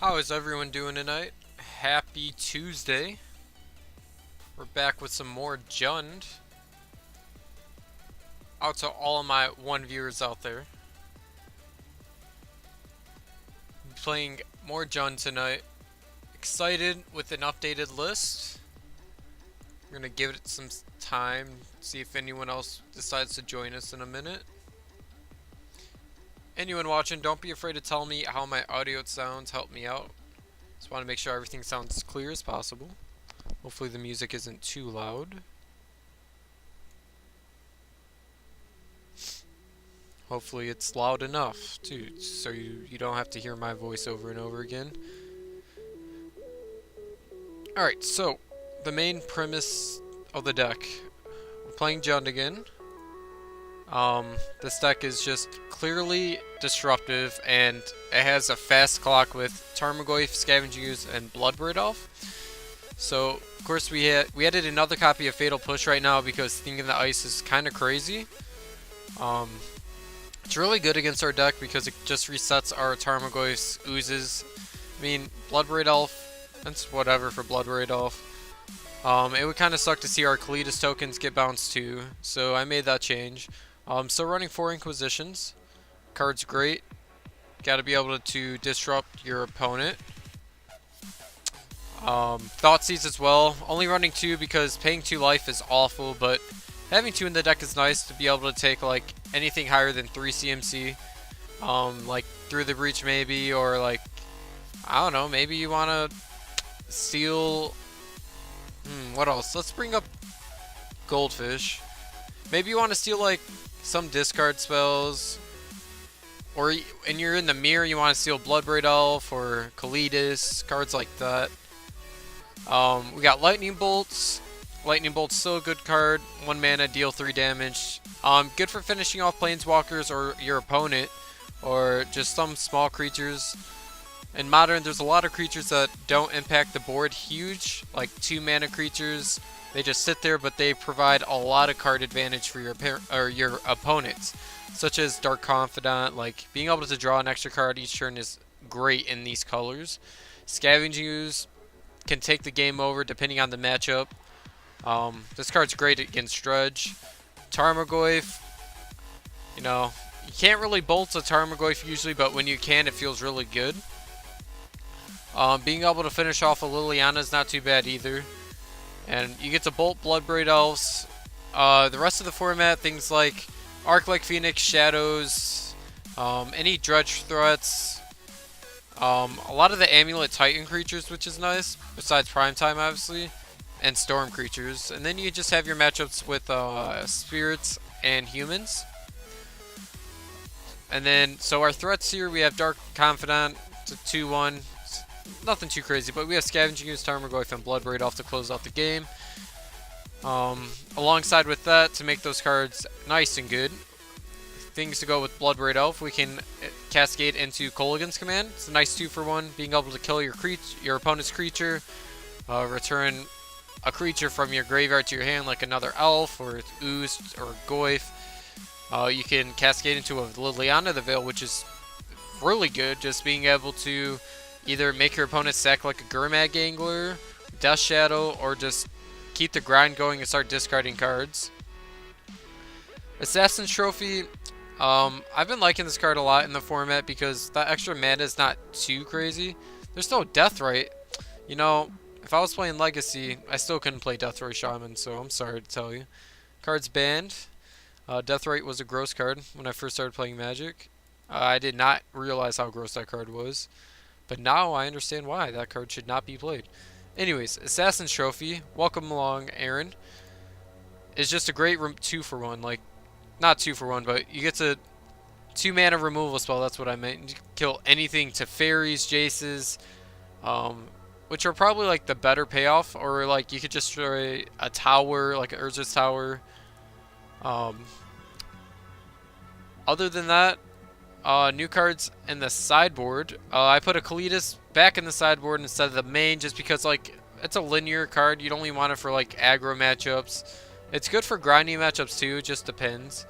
How is everyone doing tonight? Happy Tuesday. We're back with some more Jund. Out to all of my one viewers out there. Playing more Jund tonight. Excited with an updated list. We're gonna give it some time, see if anyone else decides to join us in a minute. Anyone watching, don't be afraid to tell me how my audio sounds. Help me out. Just want to make sure everything sounds as clear as possible. Hopefully the music isn't too loud. Hopefully it's loud enough, too, so you don't have to hear my voice over and over again. Alright, so, the main premise of the deck. We're playing Jund again. This deck is just clearly disruptive, and it has a fast clock with Tarmogoyf, Scavenging Ooze, and Bloodbraid Elf. So, of course, we added another copy of Fatal Push right now because Thing in the Ice is kind of crazy. It's really good against our deck because it just resets our Tarmogoyf's Oozes. I mean, Bloodbraid Elf, that's whatever for Bloodbraid Elf. It would kind of suck to see our Kalidas tokens get bounced too, so I made that change. Still running 4 Inquisitions. Card's great. Gotta be able to disrupt your opponent. Thoughtseize as well. Only running 2 because paying 2 life is awful, but having 2 in the deck is nice to be able to take like anything higher than 3 CMC. Like Through the Breach maybe, or like, I don't know, maybe you want to steal... what else? Let's bring up Goldfish. Maybe you want to steal like some discard spells, or and you're in the mirror, you want to steal Bloodbraid Elf or Kalidas, cards like that. We got Lightning Bolts. Lightning Bolt's still a good card. 1 mana, deal 3 damage. Good for finishing off Planeswalkers or your opponent, or just some small creatures. In Modern, there's a lot of creatures that don't impact the board huge, like 2 mana creatures. They just sit there, but they provide a lot of card advantage for your opponents, such as Dark Confidant. Like being able to draw an extra card each turn is great in these colors. Scavenging Ooze can take the game over depending on the matchup. This card's great against Dredge. Tarmogoyf, you know, you can't really bolt a Tarmogoyf usually, but when you can, it feels really good. Being able to finish off a Liliana is not too bad either. And you get to bolt Bloodbraid Elves. The rest of the format, things like Arc-like Phoenix, Shadows, any Dredge threats, a lot of the Amulet Titan creatures, which is nice, besides Primetime obviously, and Storm creatures. And then you just have your matchups with Spirits and Humans. And then, so our threats here, we have Dark Confidant, it's a 2-1. Nothing too crazy, but we have Scavenging Ooze, Tarmogoyf, and Bloodbraid Elf to close out the game. Alongside with that, to make those cards nice and good, things to go with Bloodbraid Elf, we can cascade into Kolaghan's Command. It's a nice 2-for-1, being able to kill your opponent's creature, return a creature from your graveyard to your hand, like another Elf, or Ooze, or Goyf. You can cascade into a Liliana the Veil, which is really good, just being able to either make your opponent sack like a Gurmag Angler, Death Shadow, or just keep the grind going and start discarding cards. Assassin's Trophy, I've been liking this card a lot in the format because that extra mana is not too crazy. There's no Deathrite. You know, if I was playing Legacy, I still couldn't play Deathrite Shaman, so I'm sorry to tell you. Card's banned. Deathrite was a gross card when I first started playing Magic. I did not realize how gross that card was. But now I understand why that card should not be played. Anyways, Assassin's Trophy, welcome along, Aaron. It's just a great 2-for-1. Like, not 2-for-1, but you get to 2 mana removal spell. That's what I meant. You can kill anything to fairies, Jaces, which are probably like the better payoff. Or like you could just destroy a tower, like an Urza's Tower. Other than that, new cards in the sideboard. I put a Kalidas back in the sideboard instead of the main just because, like, it's a linear card. You'd only want it for, like, aggro matchups. It's good for grinding matchups, too. It just depends.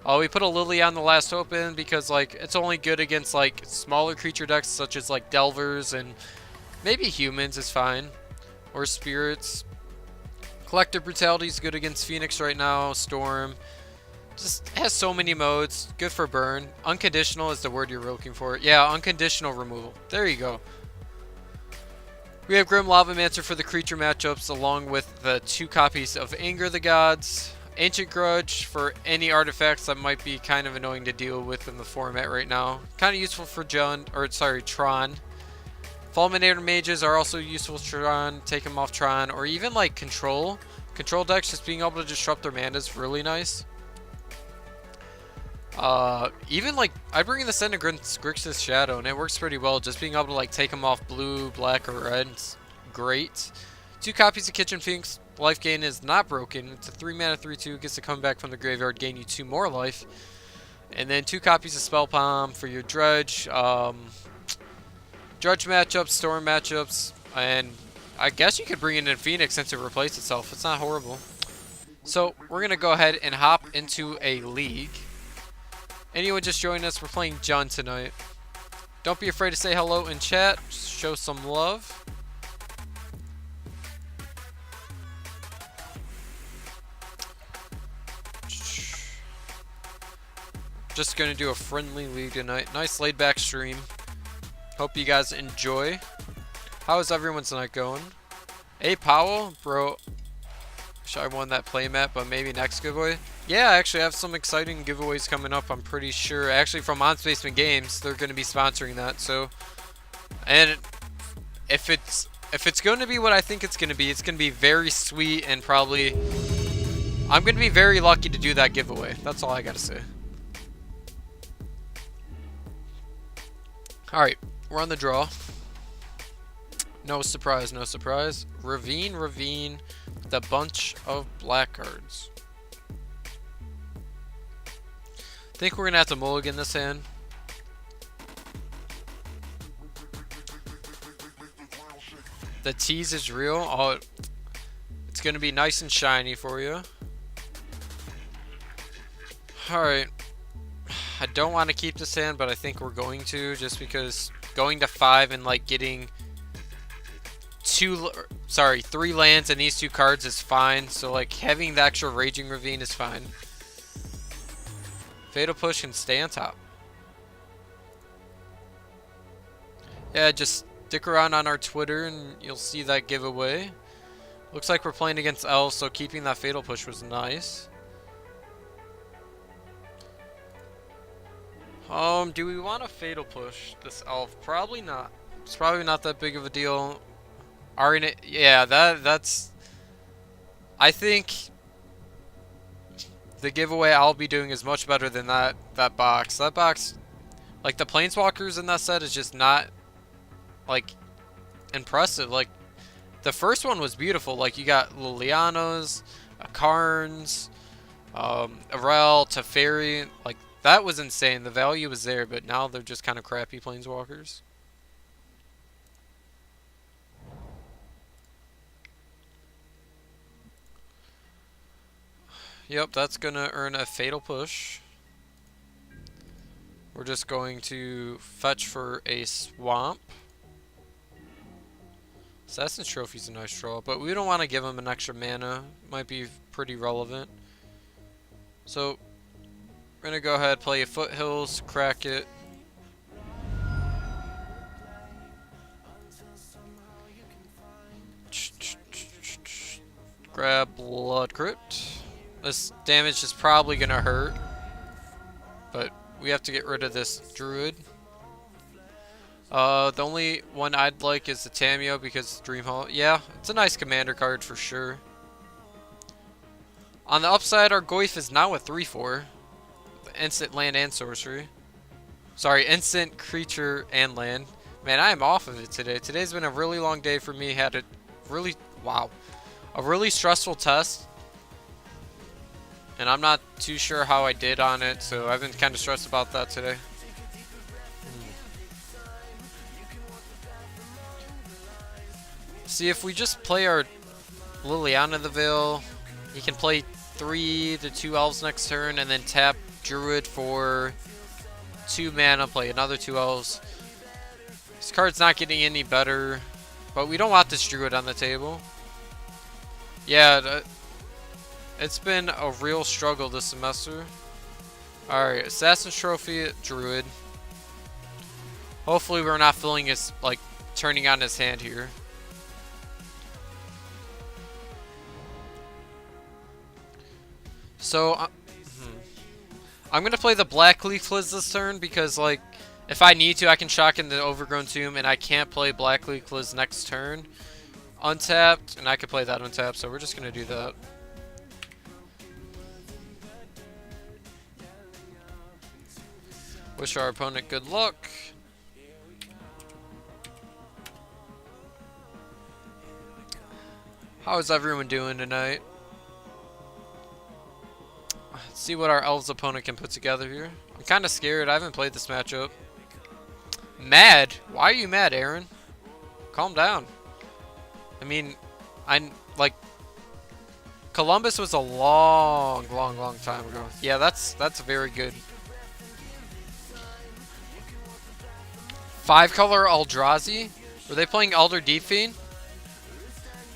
We put a Lily on the last open because, like, it's only good against, like, smaller creature decks such as, like, Delvers and maybe Humans is fine. Or Spirits. Collective Brutality is good against Phoenix right now. Storm. Just has so many modes. Good for burn. Unconditional is the word you're looking for. Yeah, unconditional removal. There you go. We have Grim Lavamancer for the creature matchups, along with the 2 copies of Anger the Gods. Ancient Grudge for any artifacts that might be kind of annoying to deal with in the format right now. Kind of useful for Tron. Fulminator mages are also useful to Tron, take them off Tron, or even like control. Control decks, just being able to disrupt their mana is really nice. Even like, I bring this into Grixis Shadow, and it works pretty well. Just being able to like take them off blue, black, or red, it's great. 2 copies of Kitchen Finks. Life gain is not broken. It's a 3 mana 3/2. Gets to come back from the graveyard, gain you 2 more life. And then 2 copies of Spell Palm for your Dredge. Dredge matchups, Storm matchups, and I guess you could bring in Phoenix since it replaced itself. It's not horrible. So we're gonna go ahead and hop into a league. Anyone just joined us? We're playing Jund tonight. Don't be afraid to say hello in chat. Show some love. Just gonna do a friendly league tonight. Nice laid back stream. Hope you guys enjoy. How is everyone's night going? Hey Powell, bro. Wish I won that playmat, but maybe next giveaway. Yeah, I actually have some exciting giveaways coming up. I'm pretty sure. Actually, from Onspaceman Games, they're going to be sponsoring that. So, and if it's going to be what I think it's going to be very sweet, and probably I'm going to be very lucky to do that giveaway. That's all I got to say. All right, we're on the draw. No surprise, no surprise. Ravine, with a bunch of black cards. Think we're gonna have to mulligan this hand. The tease is real. Oh, it's gonna be nice and shiny for you. Alright. I don't want to keep this hand, but I think we're going to, just because going to 5 and like getting 3 lands and these 2 cards is fine. So like having the extra Raging Ravine is fine. Fatal Push can stay on top. Yeah, just stick around on our Twitter and you'll see that giveaway. Looks like we're playing against elves, so keeping that Fatal Push was nice. Do we want a Fatal Push this elf? Probably not. It's probably not that big of a deal. Yeah, that's... I think the giveaway I'll be doing is much better than that box. That box, like the Planeswalkers in that set is just not, like, impressive. Like, the first one was beautiful. Like, you got Lilianas, Karns, Arel, Teferi. Like, that was insane. The value was there, but now they're just kind of crappy Planeswalkers. Yep, that's gonna earn a Fatal Push. We're just going to fetch for a Swamp. Assassin's Trophy's a nice draw, but we don't want to give him an extra mana. Might be pretty relevant. So, we're gonna go ahead, play a Foothills, crack it. Grab Blood Crypt. This damage is probably gonna hurt, but we have to get rid of this Druid. The only one I'd like is the Tameo because Dream Hall. Yeah, it's a nice commander card for sure. On the upside, our Goyf is now a 3/4. Instant land and sorcery. Sorry, instant creature and land. Man, I am off of it today. Today's been a really long day for me. Had a really stressful test. And I'm not too sure how I did on it, so I've been kind of stressed about that today. See, if we just play our Liliana the Veil, he can play 3 to 2 elves next turn, and then tap Druid for 2 mana, play another 2 elves. This card's not getting any better, but we don't want this Druid on the table. Yeah, it's been a real struggle this semester. Alright, Assassin's Trophy, Druid. Hopefully we're not filling his, like, turning on his hand here. So, I'm going to play the Black Leaf Fliz this turn because, like, If I need to, I can shock in the Overgrown Tomb, and I can't play Black Lila's next turn untapped, and I could play that untapped, so we're just going to do that. Wish our opponent good luck. How is everyone doing tonight? Let's see what our Elves opponent can put together here. I'm kind of scared. I haven't played this matchup. Mad? Why are you mad, Aaron? Calm down. I mean, I'm like, Columbus was a long time ago. Yeah, that's very good. 5-color Eldrazi? Were they playing Elder Deep Fiend?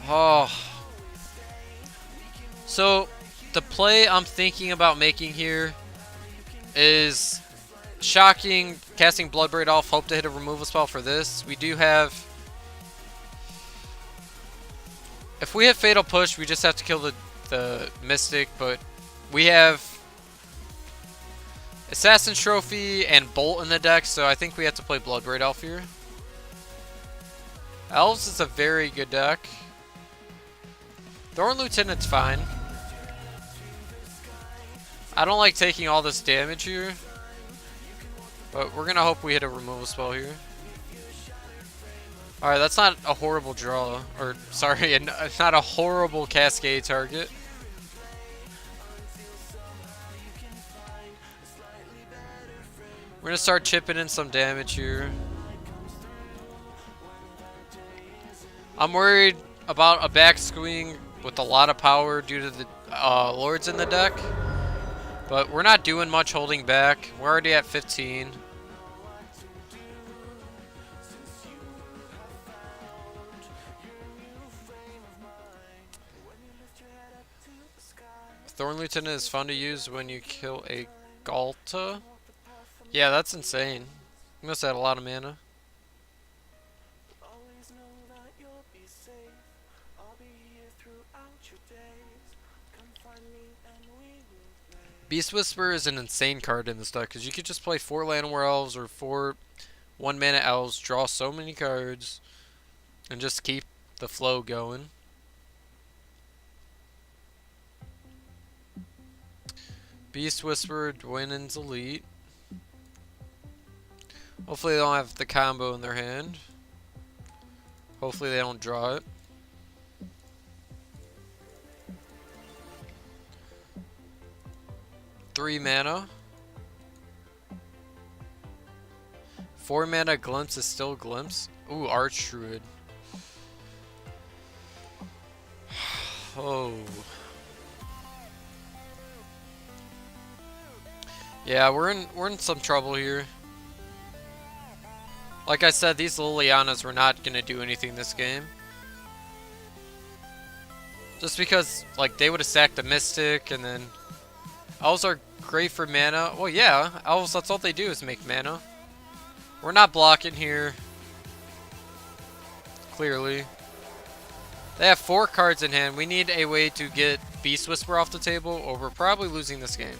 Oh. So, the play I'm thinking about making here is shocking, casting Bloodbraid off, hope to hit a removal spell for this. We do have... If we hit Fatal Push, we just have to kill the Mystic, but we have Assassin's Trophy and Bolt in the deck, so I think we have to play Bloodbraid Elf here. Elves is a very good deck. Thorn Lieutenant's fine. I don't like taking all this damage here, but we're gonna hope we hit a removal spell here. Alright, that's not a horrible draw. Or, sorry, it's not a horrible Cascade target. We're gonna start chipping in some damage here. I'm worried about a back swing with a lot of power due to the Lords in the deck. But we're not doing much holding back. We're already at 15. Thorn Lieutenant is fun to use when you kill a Galta. Yeah, that's insane. You must have had a lot of mana. Beast Whisperer is an insane card in this deck because you could just play 4 Llanowar Elves or 4 1-mana Elves, draw so many cards, and just keep the flow going. Beast Whisperer, Dwynen's Elite. Hopefully they don't have the combo in their hand. Hopefully they don't draw it. Three mana. 4 mana Glimpse is still Glimpse. Ooh, Arch Druid. Oh. Yeah, we're in some trouble here. Like I said, these Lilianas were not gonna do anything this game. Just because, like, they would have sacked the Mystic, and then Elves are great for mana. Well, yeah, Elves, that's all they do is make mana. We're not blocking here. Clearly. They have 4 cards in hand. We need a way to get Beast Whisperer off the table, or we're probably losing this game.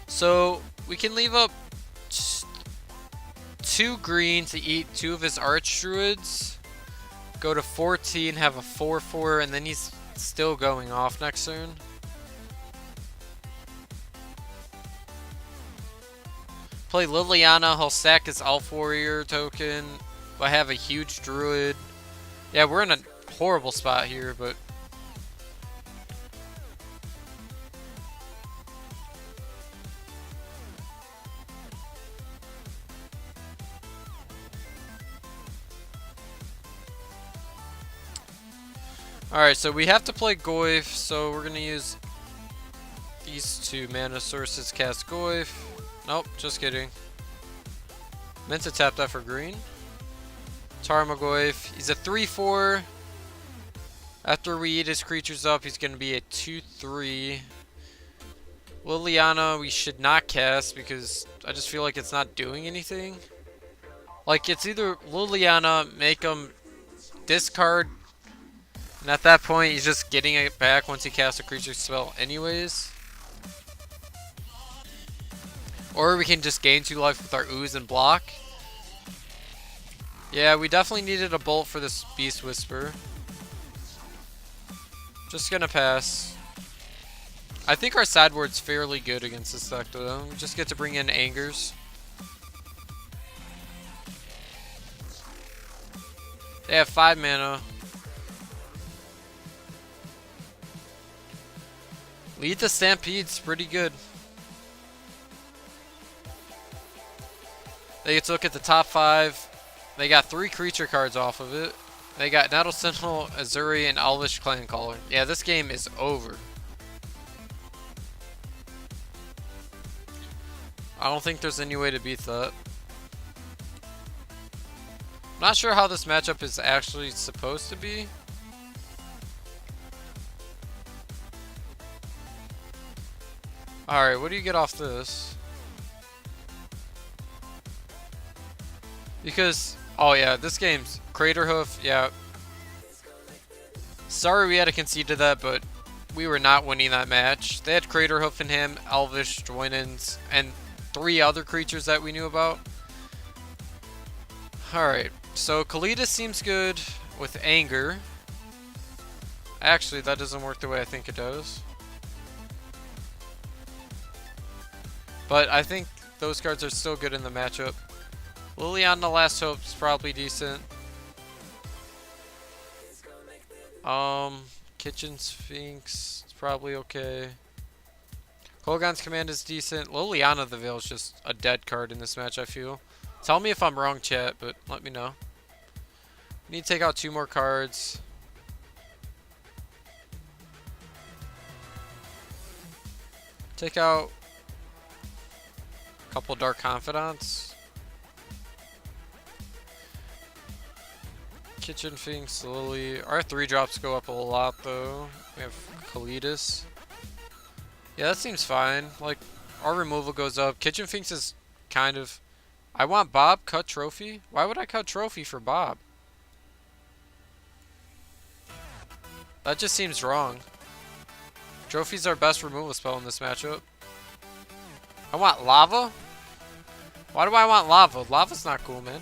So, we can leave up 2 green to eat 2 of his Arch Druids. Go to 14, have a 4/4, and then he's still going off next turn. Play Liliana, he'll sack his Elf Warrior token. I have a huge Druid. Yeah, we're in a horrible spot here, but... Alright, so we have to play Goyf, so we're going to use these 2 mana sources, cast Goyf. Nope, just kidding. Meant to tap that for green. Tarmogoyf. He's a 3/4. After we eat his creatures up, he's going to be a 2/3. Liliana, we should not cast because I just feel like it's not doing anything. Like, it's either Liliana, make him discard, and at that point, he's just getting it back once he casts a creature spell anyways. Or we can just gain 2 life with our ooze and block. Yeah, we definitely needed a bolt for this Beast Whisper. Just gonna pass. I think our sideboard's fairly good against this deck though. We just get to bring in Angers. They have 5 mana. Lead the Stampede's pretty good. They get to look at the top 5. They got 3 creature cards off of it. They got Nettle Sentinel, Azuri, and Elvish Clancaller. Yeah, this game is over. I don't think there's any way to beat that. Not sure how this matchup is actually supposed to be. Alright, what do you get off this? Because, oh yeah, this game's Craterhoof, yeah. Sorry we had to concede to that, but we were not winning that match. They had Craterhoof in him, Elvish, Dwynens, and 3 other creatures that we knew about. Alright, so Kalidas seems good with Anger. Actually, that doesn't work the way I think it does. But I think those cards are still good in the matchup. Liliana Last Hope's probably decent. Kitchen Sphinx is probably okay. Kolaghan's Command is decent. Liliana the Veil is just a dead card in this match, I feel. Tell me if I'm wrong, chat, but let me know. We need to take out 2 more cards. Take out a couple Dark Confidants. Kitchen Sphinx, Lily. Our 3 drops go up a lot though. We have Kalidas. Yeah, that seems fine. Like, our removal goes up. Kitchen Sphinx is kind of... I want Bob, cut Trophy. Why would I cut Trophy for Bob? That just seems wrong. Trophy's our best removal spell in this matchup. I want Lava? Why do I want Lava? Lava's not cool, man.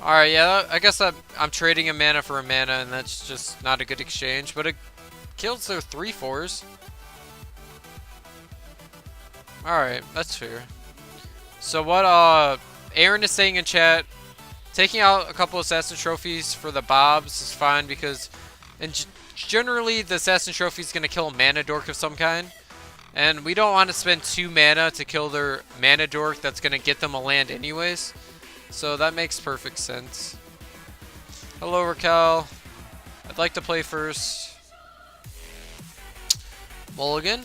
Alright, yeah, I guess I'm trading a mana for a mana, and that's just not a good exchange. But it kills their 3/4s. Alright, that's fair. So what Aaron is saying in chat, taking out a couple Assassin Trophies for the Bobs is fine because generally the Assassin Trophy is going to kill a Mana Dork of some kind. And we don't want to spend 2 mana to kill their Mana Dork that's going to get them a land anyways. So that makes perfect sense. Hello, Raquel. I'd like to play first. Mulligan.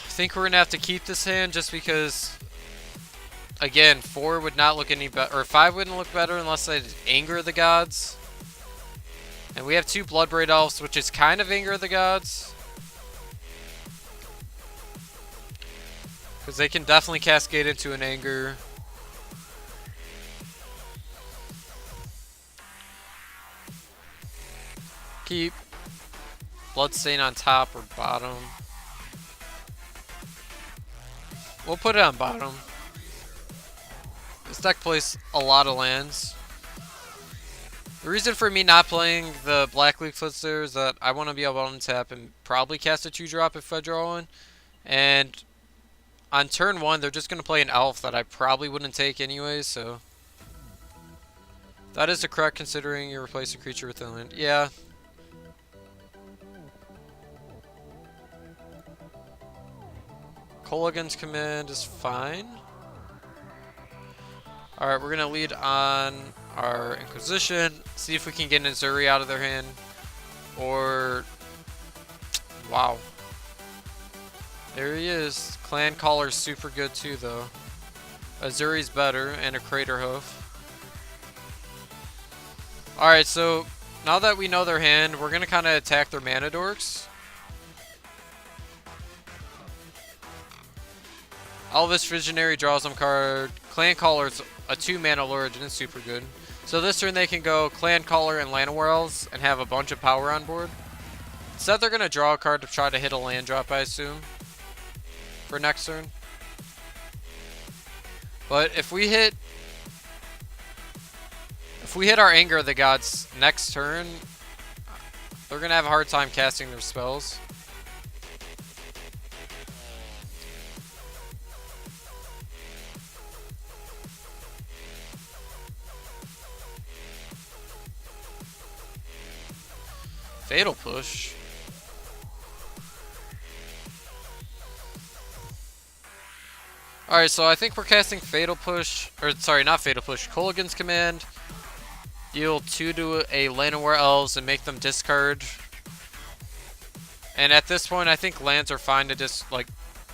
I think we're going to have to keep this hand just because, again, 4 would not look any better, or 5 wouldn't look better unless I Anger the Gods. And we have 2 Bloodbraid Elves, which is kind of Anger the Gods. Because they can definitely cascade into an Anger. Keep Bloodstain on top or bottom. We'll put it on bottom. This deck plays a lot of lands. The reason for me not playing the Black League Flitzer is that I want to be able to untap and probably cast a 2-drop if I draw one. And on turn 1, they're just going to play an elf that I probably wouldn't take anyways, so... That is the correct considering you replace a creature with a land. Yeah. Kolaghan's Command is fine. Alright, we're going to lead on our Inquisition. See if we can get an Azuri out of their hand. Or... Wow. There he is. Clancaller's super good too, though. Azuri's better, and a Craterhoof. Alright, so now that we know their hand, we're going to kind of attack their Mana Dorks. Elvish Visionary draws them card. Clan Caller's a 2-mana lure, and it's super good. So this turn they can go Clan Caller and Llanowar Elves and have a bunch of power on board. Instead they're going to draw a card to try to hit a land drop, I assume, for next turn. But if we hit our Anger of the Gods next turn, they're going to have a hard time casting their spells. Fatal Push. Alright, so I think we're casting Fatal Push, or sorry, not Fatal Push, Kolaghan's Command. Deal 2 to a Llanowar Elves and make them discard. And at this point, I think lands are fine to just, like,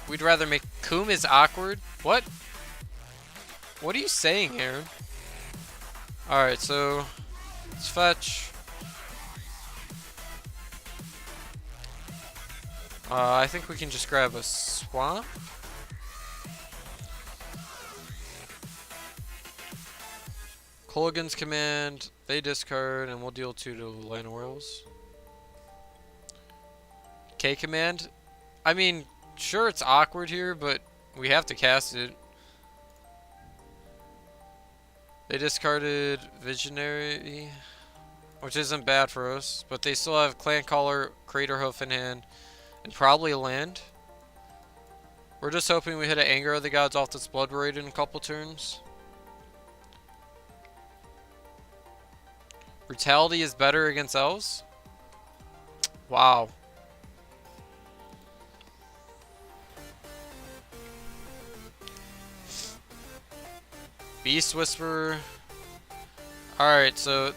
we'd rather make... Coom is awkward? What? What are you saying, Aaron? Alright, so let's fetch. I think we can just grab a swamp. Kolaghan's Command, they discard, and we'll deal 2 to Llanowar Elves. K Command. I mean, sure it's awkward here, but we have to cast it. They discarded Visionary, which isn't bad for us, but they still have Clan Caller, Craterhoof in hand, and probably a land. We're just hoping we hit an Anger of the Gods off this Blood Raid in a couple turns. Brutality is better against elves? Wow. Beast Whisperer. Alright, so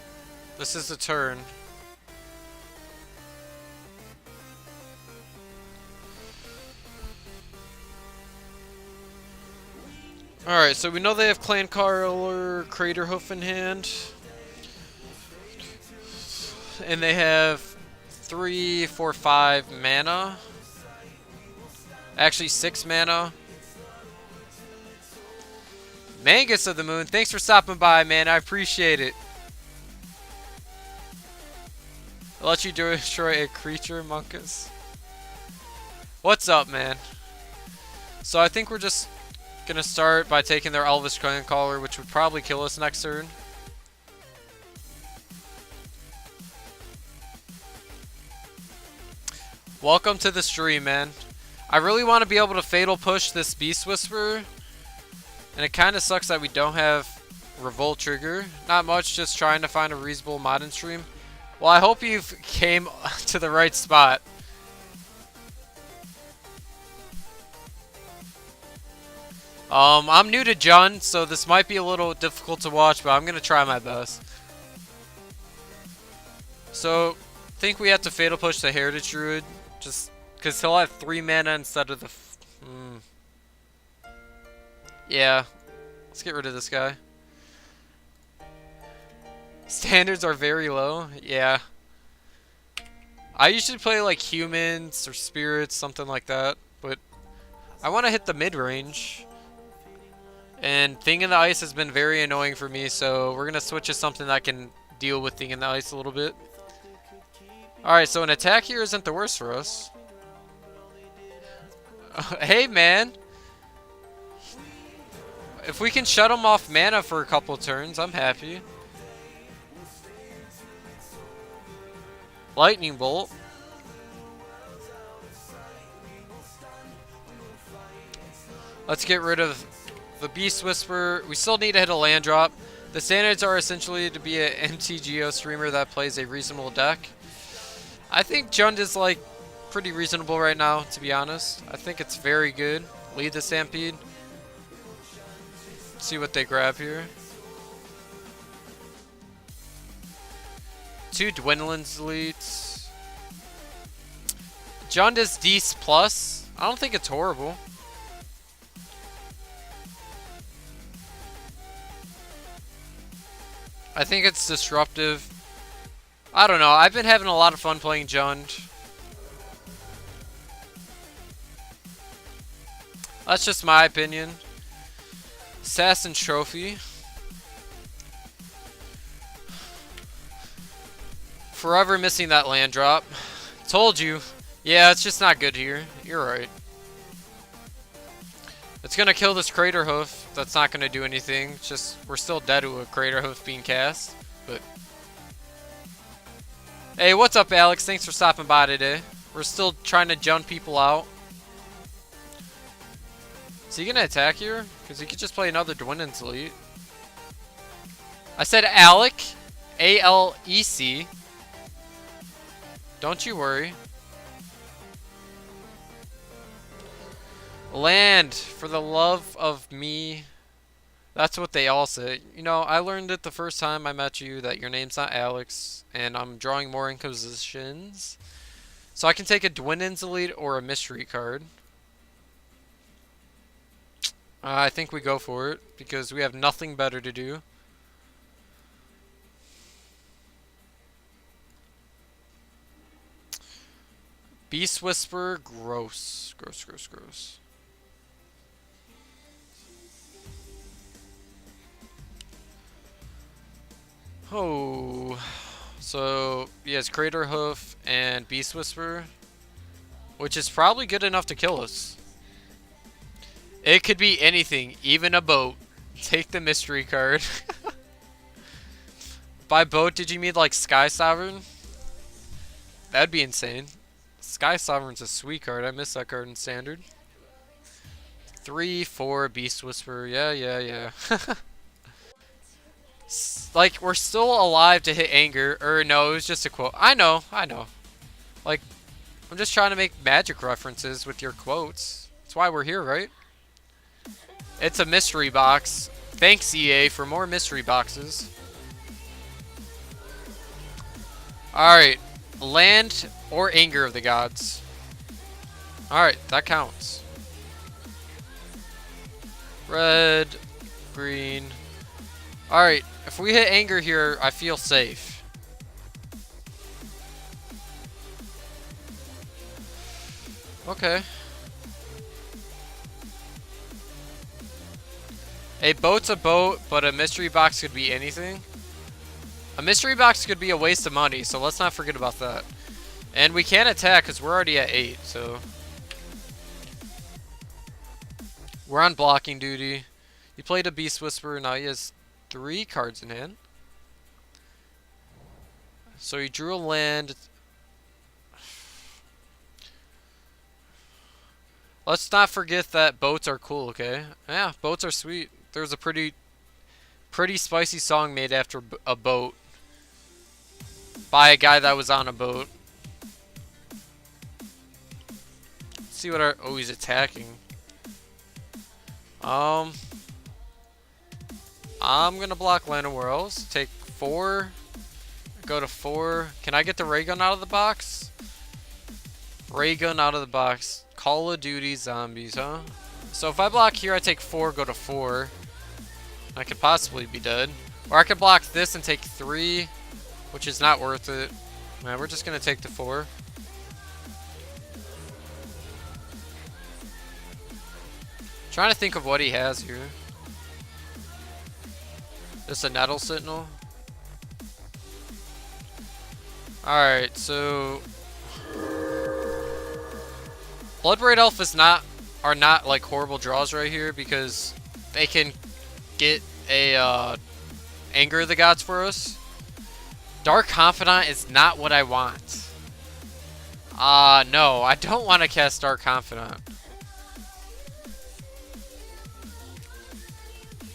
this is the turn. Alright, so we know they have Clan Caller, Craterhoof in hand. And they have 3, 4, 5 mana. Actually, 6 mana. Mangus of the Moon, thanks for stopping by, man. I appreciate it. I'll let you destroy a creature, Monkus. What's up, man? So I think we're just gonna start by taking their Elvish Clan Caller, which would probably kill us next turn. Welcome to the stream, man. I really want to be able to Fatal Push this Beast Whisperer. And it kind of sucks that we don't have Revolt Trigger. Not much, just trying to find a reasonable modern stream. Well, I hope you came to the right spot. I'm new to Jund, so this might be a little difficult to watch, but I'm going to try my best. So, I think we have to Fatal Push the Heritage Druid. Just because he'll have 3 mana instead of the... Yeah. Let's get rid of this guy. Standards are very low. Yeah. I usually play like humans or spirits, something like that. But I want to hit the mid-range. And Thing in the Ice has been very annoying for me, so we're going to switch to something that can deal with Thing in the Ice a little bit. Alright, so an attack here isn't the worst for us. Hey, man. If we can shut him off mana for a couple turns, I'm happy. Lightning Bolt. Let's get rid of the Beast Whisperer. We still need to hit a land drop. The standards are essentially to be an MTGO streamer that plays a reasonable deck. I think Jund is like pretty reasonable right now, to be honest. I think it's very good. Lead the Stampede. See what they grab here. 2 Dwindlin's Elites. Jund is Dece plus. I don't think it's horrible. I think it's disruptive. I don't know. I've been having a lot of fun playing Jund. That's just my opinion. Assassin Trophy. Forever missing that land drop. Told you. Yeah, it's just not good here. You're right. It's gonna kill this Crater Hoof. That's not gonna do anything. It's just, we're still dead to a Crater Hoof being cast. But hey, what's up, Alex? Thanks for stopping by today. We're still trying to jump people out. Is he gonna attack here? Because he could just play another Dwindon's Elite. I said Alec. A-L-E-C. Don't you worry. Land, for the love of me. That's what they all say. You know, I learned it the first time I met you that your name's not Alex, and I'm drawing more Inquisitions. So I can take a Dwindon's Elite or a mystery card. I think we go for it, because we have nothing better to do. Beast Whisperer, gross. Gross, gross, gross. Oh, so he has Crater Hoof and Beast Whisperer, which is probably good enough to kill us. It could be anything, even a boat. Take the mystery card. By boat, did you mean like Sky Sovereign? That'd be insane. Sky Sovereign's a sweet card. I miss that card in Standard. 3-4 Beast Whisperer. Yeah, yeah, yeah. Like, we're still alive to hit anger. Or, no, it was just a quote. I know, I know. Like, I'm just trying to make magic references with your quotes. That's why we're here, right? It's a mystery box. Thanks, EA, for more mystery boxes. Alright. Land or Anger of the Gods. Alright, that counts. Red, green. Alright, if we hit Anger here, I feel safe. Okay. A boat's a boat, but a mystery box could be anything. A mystery box could be a waste of money, so let's not forget about that. And we can't attack because we're already at 8, so... We're on blocking duty. He played a Beast Whisperer, now he has 3 cards in hand. So he drew a land. Let's not forget that boats are cool, okay? Yeah, boats are sweet. There's a pretty spicy song made after a boat. By a guy that was on a boat. Let's see what our... Oh, he's attacking. I'm gonna block Land of Worlds. Take 4. Go to 4. Can I get the ray gun out of the box? Ray gun out of the box. Call of Duty Zombies, huh? So if I block here, I take 4, go to 4. I could possibly be dead. Or I could block this and take 3, which is not worth it. Man, we're just gonna take the 4. Trying to think of what he has here. Just a Nettle Sentinel. Alright, so Bloodbraid Elf are not like horrible draws right here because they can get a Anger of the Gods for us. Dark Confidant is not what I want. No, I don't want to cast Dark Confidant.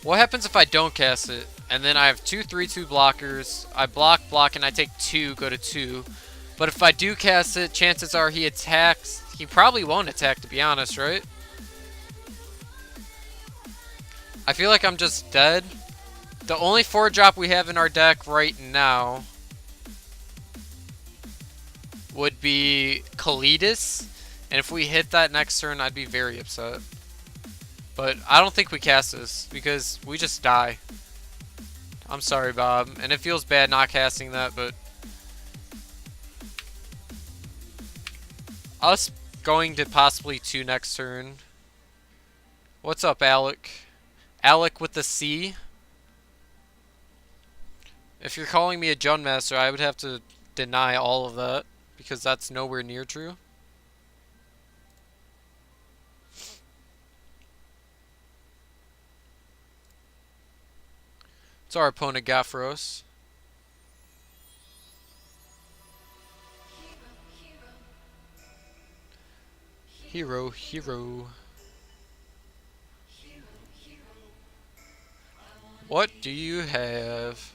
What happens if I don't cast it? And then I have 2 3/2 blockers. I block, and I take 2, go to 2. But if I do cast it, chances are he attacks. He probably won't attack, to be honest, right? I feel like I'm just dead. The only 4-drop we have in our deck right now would be Kalidas. And if we hit that next turn, I'd be very upset. But I don't think we cast this because we just die. I'm sorry, Bob. And it feels bad not casting that, but... Us going to possibly 2 next turn. What's up, Alec? Alec with the C. If you're calling me a Jun Master, I would have to deny all of that, because that's nowhere near true. It's our opponent got for us. Hero, hero. What do you have?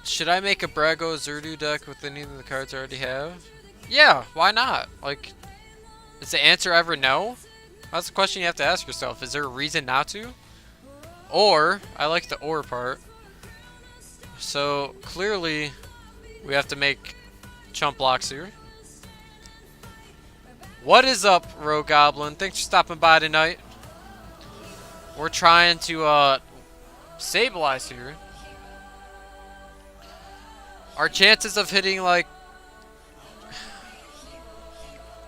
Should I make a Brago Zerdu deck with any of the cards I already have? Yeah, why not? Like, is the answer ever no? That's the question you have to ask yourself. Is there a reason not to? Or, I like the or part. So, clearly, we have to make chump blocks here. What is up, Rogue Goblin? Thanks for stopping by tonight. We're trying to, stabilize here. Our chances of hitting, like...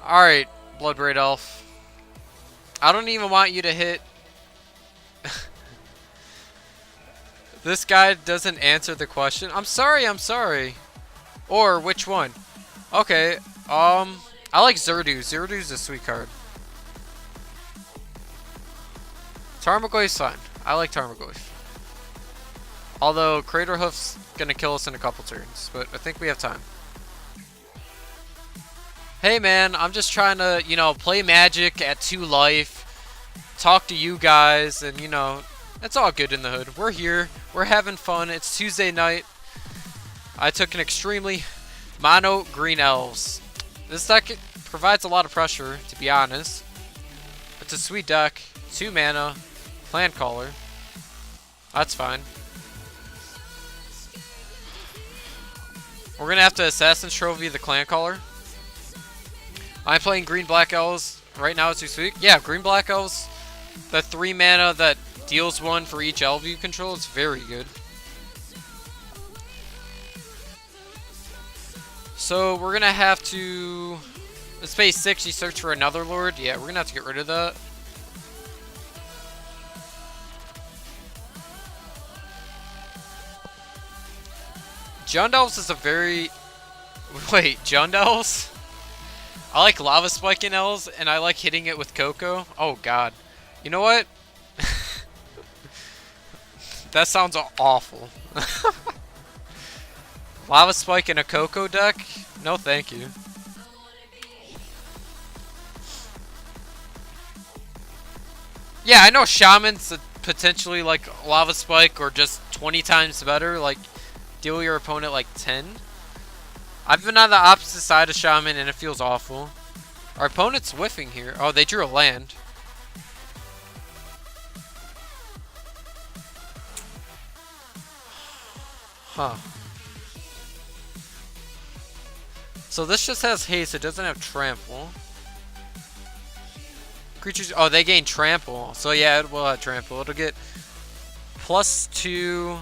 Alright, Bloodbraid Elf. I don't even want you to hit... This guy doesn't answer the question. I'm sorry, I'm sorry. Or, which one? Okay, I like Zerdu. Zerdu's a sweet card. Tarmogoyf's fine. I like Tarmogoyf. Although, Crater Hoof's gonna kill us in a couple turns. But I think we have time. Hey man, I'm just trying to, you know, play Magic at 2 life. Talk to you guys, and you know, it's all good in the hood. We're here. We're having fun. It's Tuesday night. I took an extremely mono green elves. This deck provides a lot of pressure, to be honest. It's a sweet deck. 2 mana. Clan Caller. That's fine. We're going to have to Assassin's Trophy the Clan Caller. I'm playing green black elves. Right now it's too sweet. Yeah, green black elves. The 3 mana that deals 1 for each elf you control is very good. So we're going to have to... Let's pay 6, you search for another lord. Yeah, we're going to have to get rid of that. Jundelves is a very... Wait, Jundelves? I like Lava Spiking Elves, and I like hitting it with Coco. Oh, God. You know what? That sounds awful. Lava Spike in a Coco deck? No, thank you. Yeah, I know Shaman's potentially like Lava Spike or just 20 times better. Like, deal your opponent like 10. I've been on the opposite side of Shaman and it feels awful. Our opponent's whiffing here. Oh, they drew a land. Huh. So this just has haste, it doesn't have trample. Creatures, oh, they gain trample. So yeah, it will have trample. It'll get +2,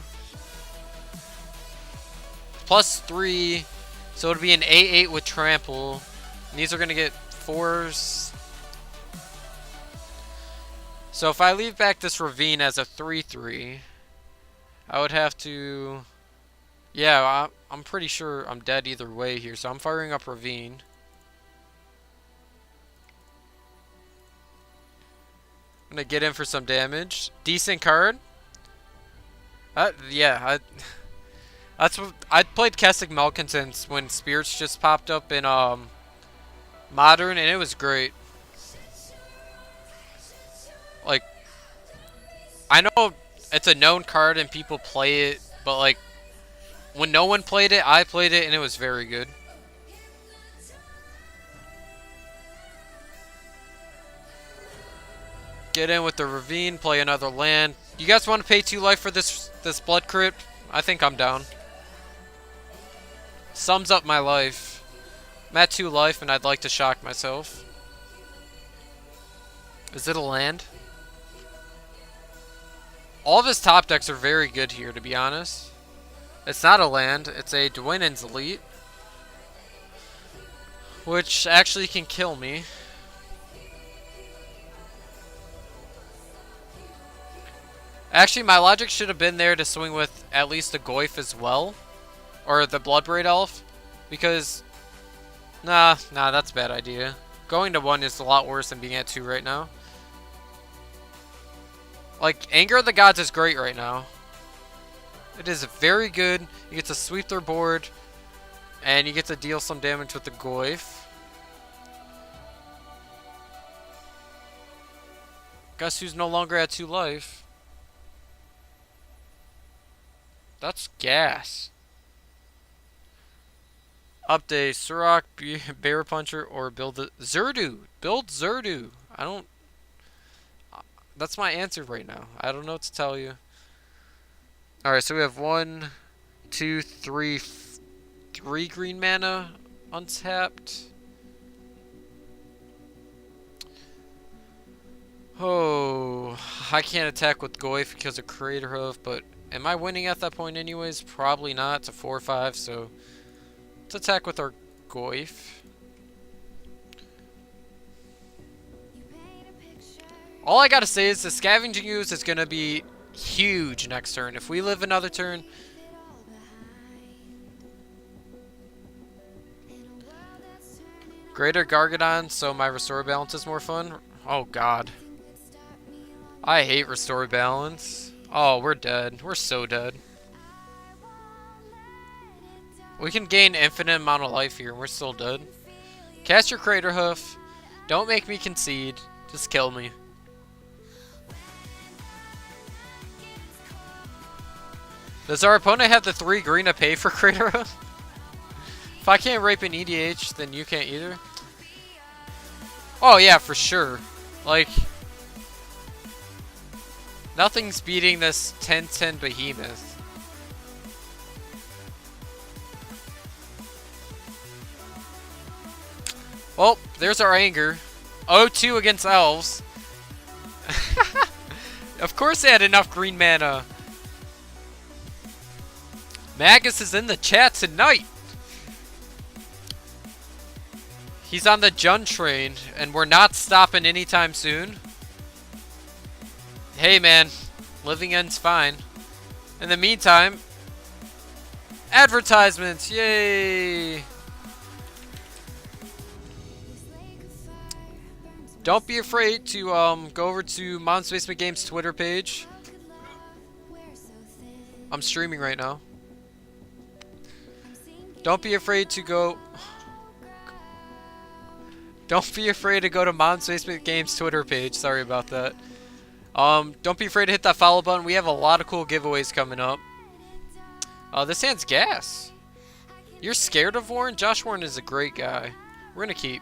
+3. So it'll be an 8/8 with trample. And these are gonna get 4s. So if I leave back this Ravine as a 3/3, I would have to... Yeah, I'm pretty sure I'm dead either way here, so I'm firing up Ravine. I'm gonna get in for some damage. Decent card. Yeah, that's what I played Kessig Malcontents when Spirits just popped up in Modern, and it was great. Like, I know it's a known card and people play it, but like, when no one played it, I played it, and it was very good. Get in with the Ravine, play another land. You guys want to pay 2 life for this Blood Crypt? I think I'm down. Sums up my life. I'm at 2 life, and I'd like to shock myself. Is it a land? All of his top decks are very good here, to be honest. It's not a land, it's a Dwynen's Elite, which actually can kill me. Actually, my logic should have been there to swing with at least a Goyf as well. Or the Bloodbraid Elf. Because, nah, that's a bad idea. Going to 1 is a lot worse than being at 2 right now. Like, Anger of the Gods is great right now. It is very good. You get to sweep their board. And you get to deal some damage with the Goyf. Guess who's no longer at 2 life? That's gas. Update, Surok, Bear Puncher, or build a Zerdu. Build Zerdu. I don't... That's my answer right now. I don't know what to tell you. Alright, so we have 1, 2, 3, 3 green mana untapped. Oh, I can't attack with Goyf because of Crater Hoof, but am I winning at that point anyways? Probably not. It's a 4-5, so let's attack with our Goyf. All I gotta say is the Scavenging Ooze is gonna be huge next turn. If we live another turn... Greater Gargadon, so my Restore Balance is more fun. Oh god. I hate Restore Balance. Oh, we're dead. We're so dead. We can gain infinite amount of life here and we're still dead. Cast your Crater Hoof. Don't make me concede. Just kill me. Does our opponent have the 3 green to pay for Crater Hoof? If I can't rape an EDH, then you can't either. Oh yeah, for sure. Like, nothing's beating this 10-10 Behemoth. Well, there's our Anger. 0-2 against Elves. Of course they had enough green mana. Magus is in the chat tonight. He's on the Jun train, and we're not stopping anytime soon. Hey man, living ends fine. In the meantime, advertisements, yay! Don't be afraid to go over to Mom's Basement Games Twitter page. I'm streaming right now. Don't be afraid to go... Don't be afraid to go to Mom's Basement Games Twitter page. Sorry about that. Don't be afraid to hit that follow button. We have a lot of cool giveaways coming up. This hand's gas. You're scared of Warren? Josh Warren is a great guy. We're gonna keep.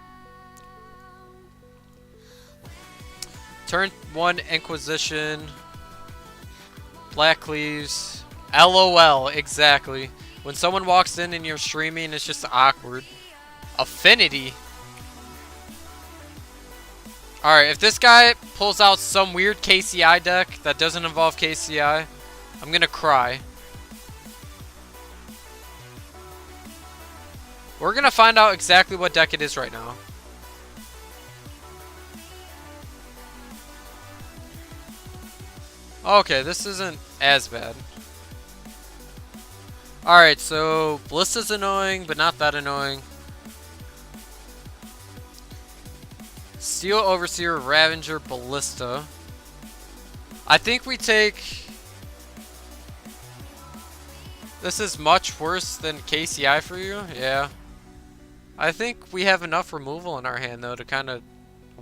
Turn 1 Inquisition. Black Cleaves. LOL, exactly. When someone walks in and you're streaming, it's just awkward. Affinity. Alright, if this guy pulls out some weird KCI deck that doesn't involve KCI, I'm gonna cry. We're gonna find out exactly what deck it is right now. Okay, this isn't as bad. Alright, so Ballista's annoying, but not that annoying. Steel Overseer, Ravager, Ballista. I think we take... This is much worse than KCI for you? Yeah. I think we have enough removal in our hand, though, to kind of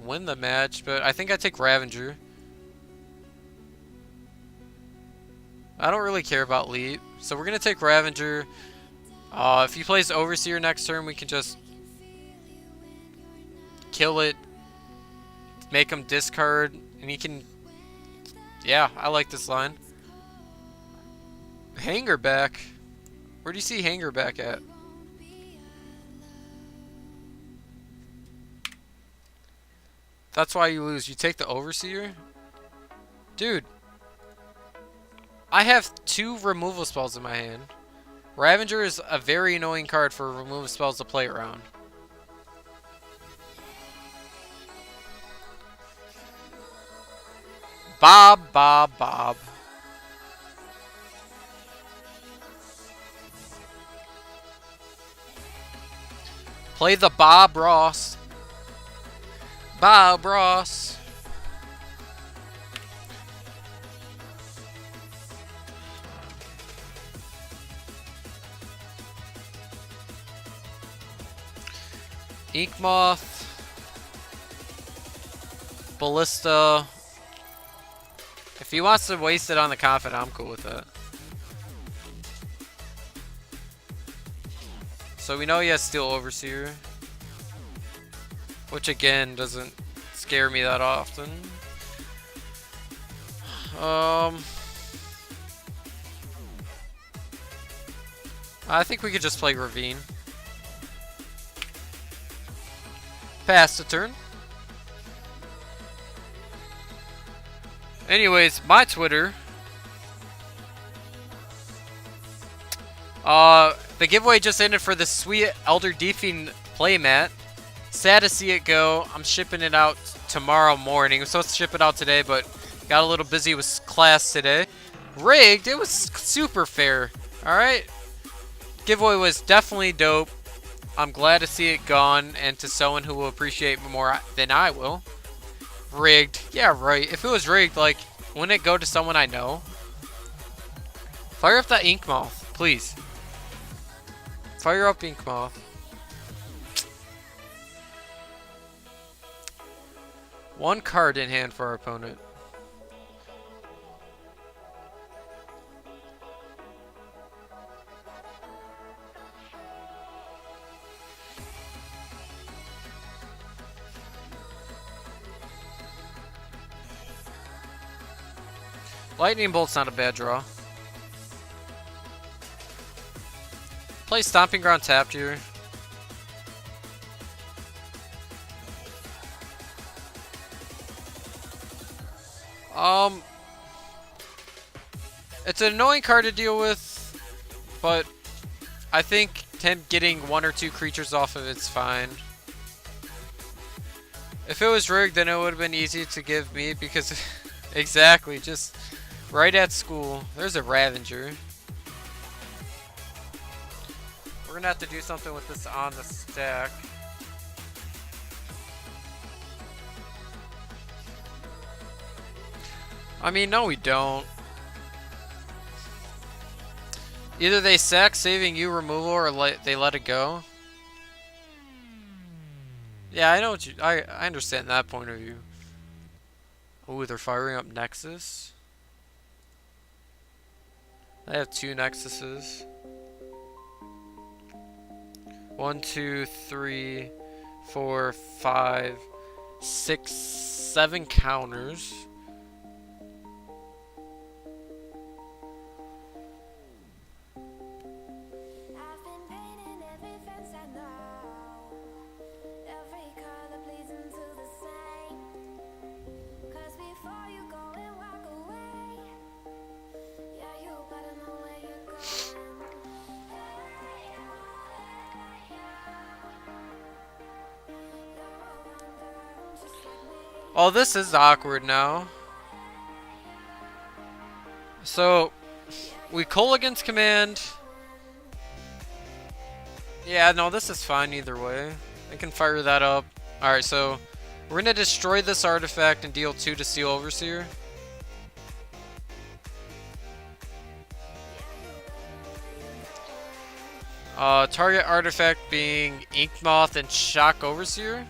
win the match. But I think I take Ravager. I don't really care about Leap. So we're going to take Ravager. If he plays Overseer next turn, we can just kill it. Make him discard. And he can... Yeah, I like this line. Hanger back. Where do you see Hanger back at? That's why you lose. You take the Overseer? Dude. I have 2 removal spells in my hand. Ravager is a very annoying card for removal spells to play around. Bob, Bob, Bob. Play the Bob Ross. Bob Ross. Ink Moth. Ballista. If he wants to waste it on the Confidant, I'm cool with that. So we know he has Steel Overseer. Which again doesn't scare me that often. I think we could just play Ravine. Pass the turn. Anyways, my Twitter. The giveaway just ended for the sweet Elder Deeping playmat. Sad to see it go. I'm shipping it out tomorrow morning. I'm supposed to ship it out today, but got a little busy with class today. Rigged. It was super fair. Alright. Giveaway was definitely dope. I'm glad to see it gone and to someone who will appreciate more than I will. Rigged. Yeah, right. If it was rigged, like, wouldn't it go to someone I know? Fire up that Ink Moth, please. Fire up Ink Moth. One card in hand for our opponent. Lightning Bolt's not a bad draw. Play Stomping Ground tapped here. It's an annoying card to deal with, but I think him getting one or two creatures off of it's fine. If it was rigged, then it would have been easy to give me because exactly, just right at school. There's a Ravager. We're gonna have to do something with this on the stack. I mean, no we don't. Either they sack saving you removal or they let it go. Yeah, I know what you... I understand that point of view. Ooh, they're firing up Nexus. I have two Nexuses. 1, 2, 3, 4, 5, 6, 7 counters. Oh, this is awkward now. So, we call against command. Yeah, no, this is fine either way. I can fire that up. Alright, so we're gonna destroy this artifact and deal 2 to Steel Overseer. Target artifact being Ink Moth and Shock Overseer.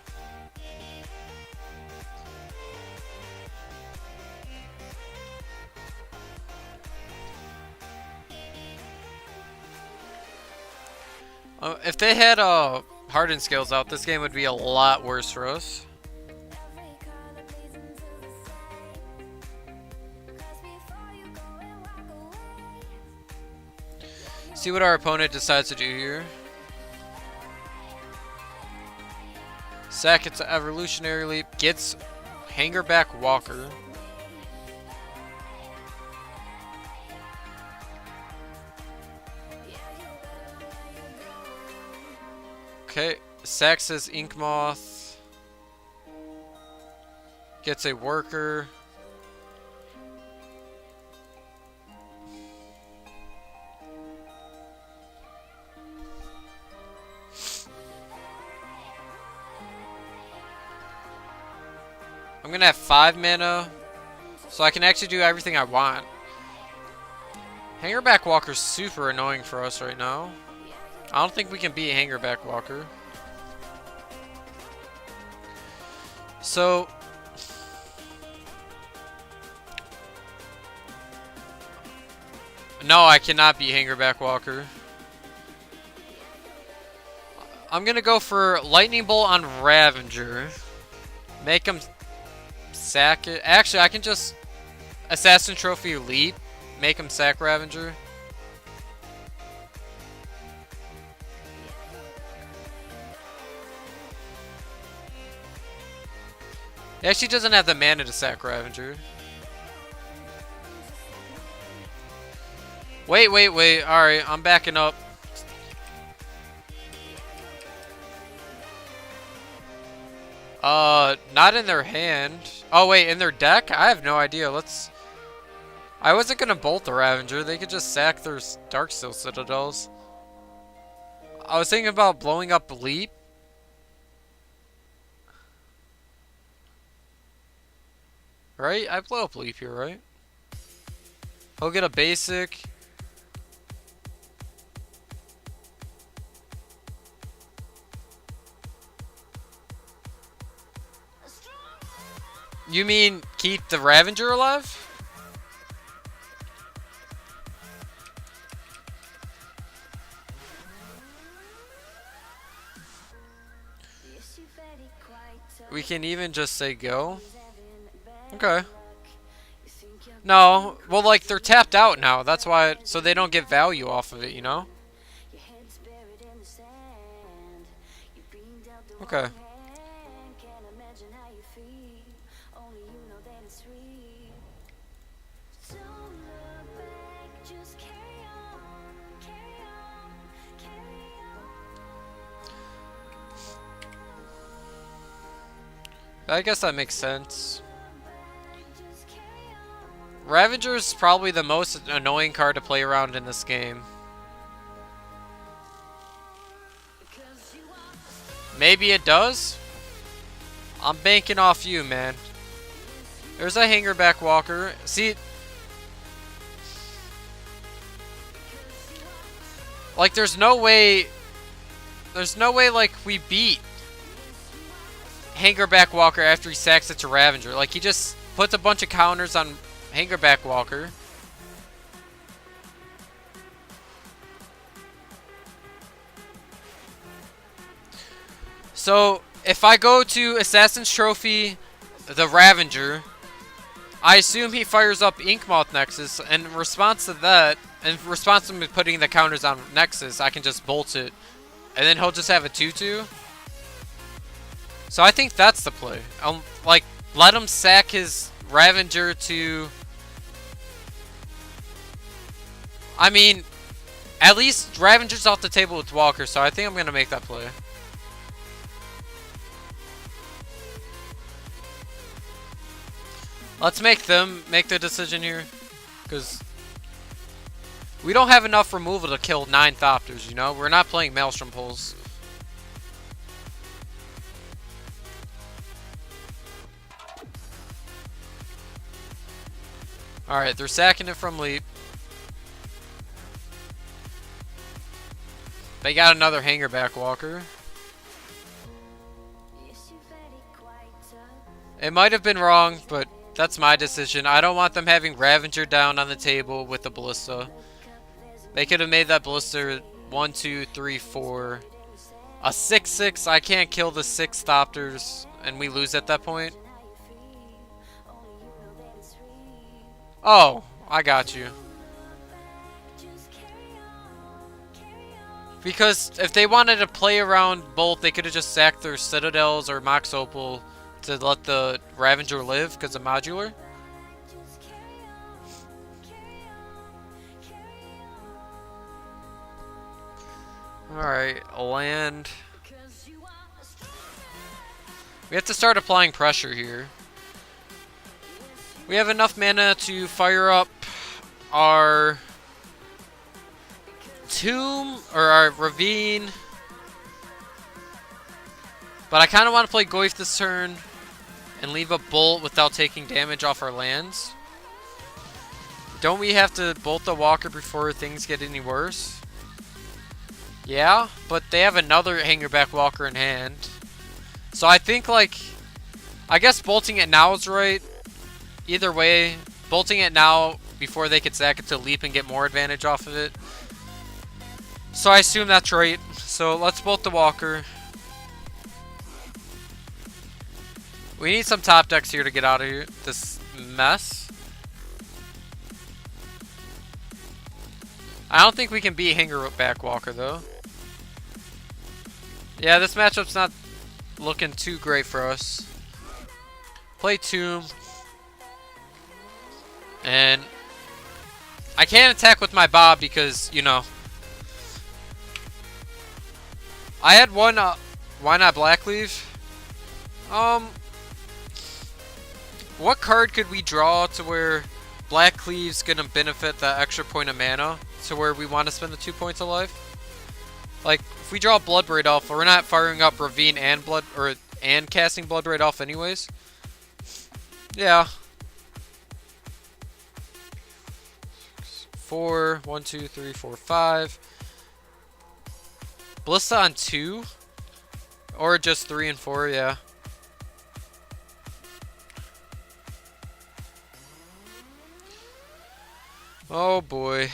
If they had Hardened Scales out, this game would be a lot worse for us. See what our opponent decides to do here. Sack gets an Evolutionary Leap, gets Hangerback Walker. Okay, Sack says Ink Moth. Gets a Worker. I'm gonna have 5 mana, so I can actually do everything I want. Hangerback Walker's super annoying for us right now. I don't think we can beat Hangerback Walker. So... no, I cannot beat Hangerback Walker. I'm gonna go for Lightning Bolt on Ravager. Make him sack it. Actually, I can just Assassin Trophy Leap. Make him sack Ravager. He actually doesn't have the mana to sack Ravager. Wait. Alright, I'm backing up. Not in their hand. Oh, wait, in their deck? I have no idea. Let's... I wasn't gonna bolt the Ravager. They could just sack their Darksteel Citadels. I was thinking about blowing up Leap. Right? I blow up Leap here, right? He'll get a basic. You mean keep the Ravager alive? We can even just say go. Okay. No, well, like, they're tapped out now. That's why, so they don't get value off of it, you know? Okay. I guess that makes sense. Ravager's probably the most annoying card to play around in this game. Maybe it does? I'm banking off you, man. There's a Hangerback Walker. See... like, there's no way, like, we beat Hangerback Walker after he sacks it to Ravager. Like, he just puts a bunch of counters on Hangerback Walker. So, if I go to Assassin's Trophy, the Ravager, I assume he fires up Inkmoth Nexus, and in response to that, in response to me putting the counters on Nexus, I can just bolt it, and then he'll just have a 2/2. So I think that's the play. Like, let him sack his Ravager to... I mean, at least Ravager's off the table with Walker, so I think I'm going to make that play. Let's make them make the decision here, because we don't have enough removal to kill 9 Thopters, you know? We're not playing Maelstrom Pulse. Alright, they're sacking it from Leap. They got another Hangerback Walker. It might have been wrong, but that's my decision. I don't want them having Ravager down on the table with the Ballista. They could have made that Ballista 1, 2, 3, 4. A 6/6. I can't kill the 6 Thopters, and we lose at that point. Oh, I got you. Because if they wanted to play around both, they could have just sacked their Citadels or Mox Opal to let the Ravager live because of modular. Alright, land. We have to start applying pressure here. We have enough mana to fire up our Tomb or our Ravine. But I kind of want to play Goyf this turn. and leave a bolt without taking damage off our lands. Don't we have to bolt the walker before things get any worse? Yeah, but they have another hangerback walker in hand. So I think, like, I guess bolting it now is right. Either way, bolting it now before they could sack it to leap and get more advantage off of it. So I assume that's right. So let's bolt the walker. We need some top decks here to get out of here. This mess. I don't think we can beat hangerback walker though. Yeah, this matchup's not looking too great for us. Play Tomb. And I can't attack with my Bob because, you know, I had one, why not Blackleaf? What card could we draw to where Blackleaf's gonna benefit the extra point of mana to where we want to spend the 2 points of life? Like, if we draw Bloodbraid Elf, we're not firing up Ravine and casting Bloodbraid Elf anyways. Yeah. 4, 1, 2, 3, 4, 5. Ballista on 2? Or just 3 and 4, yeah. Oh boy.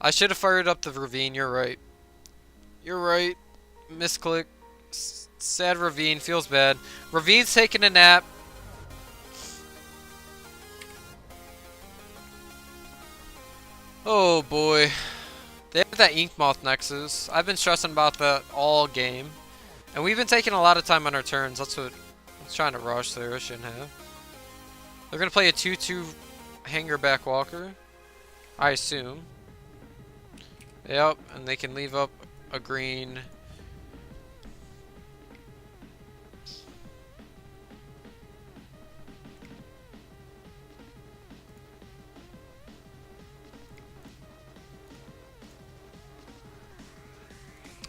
I should have fired up the Ravine, you're right. You're right. Misclick. Sad Ravine, feels bad. Ravine's taking a nap. Oh boy. They have that Inkmoth Nexus. I've been stressing about that all game. And we've been taking a lot of time on our turns. That's what I was trying to rush there. I shouldn't have. They're going to play a 2-2 hangerback walker. I assume. Yep, and they can leave up a green.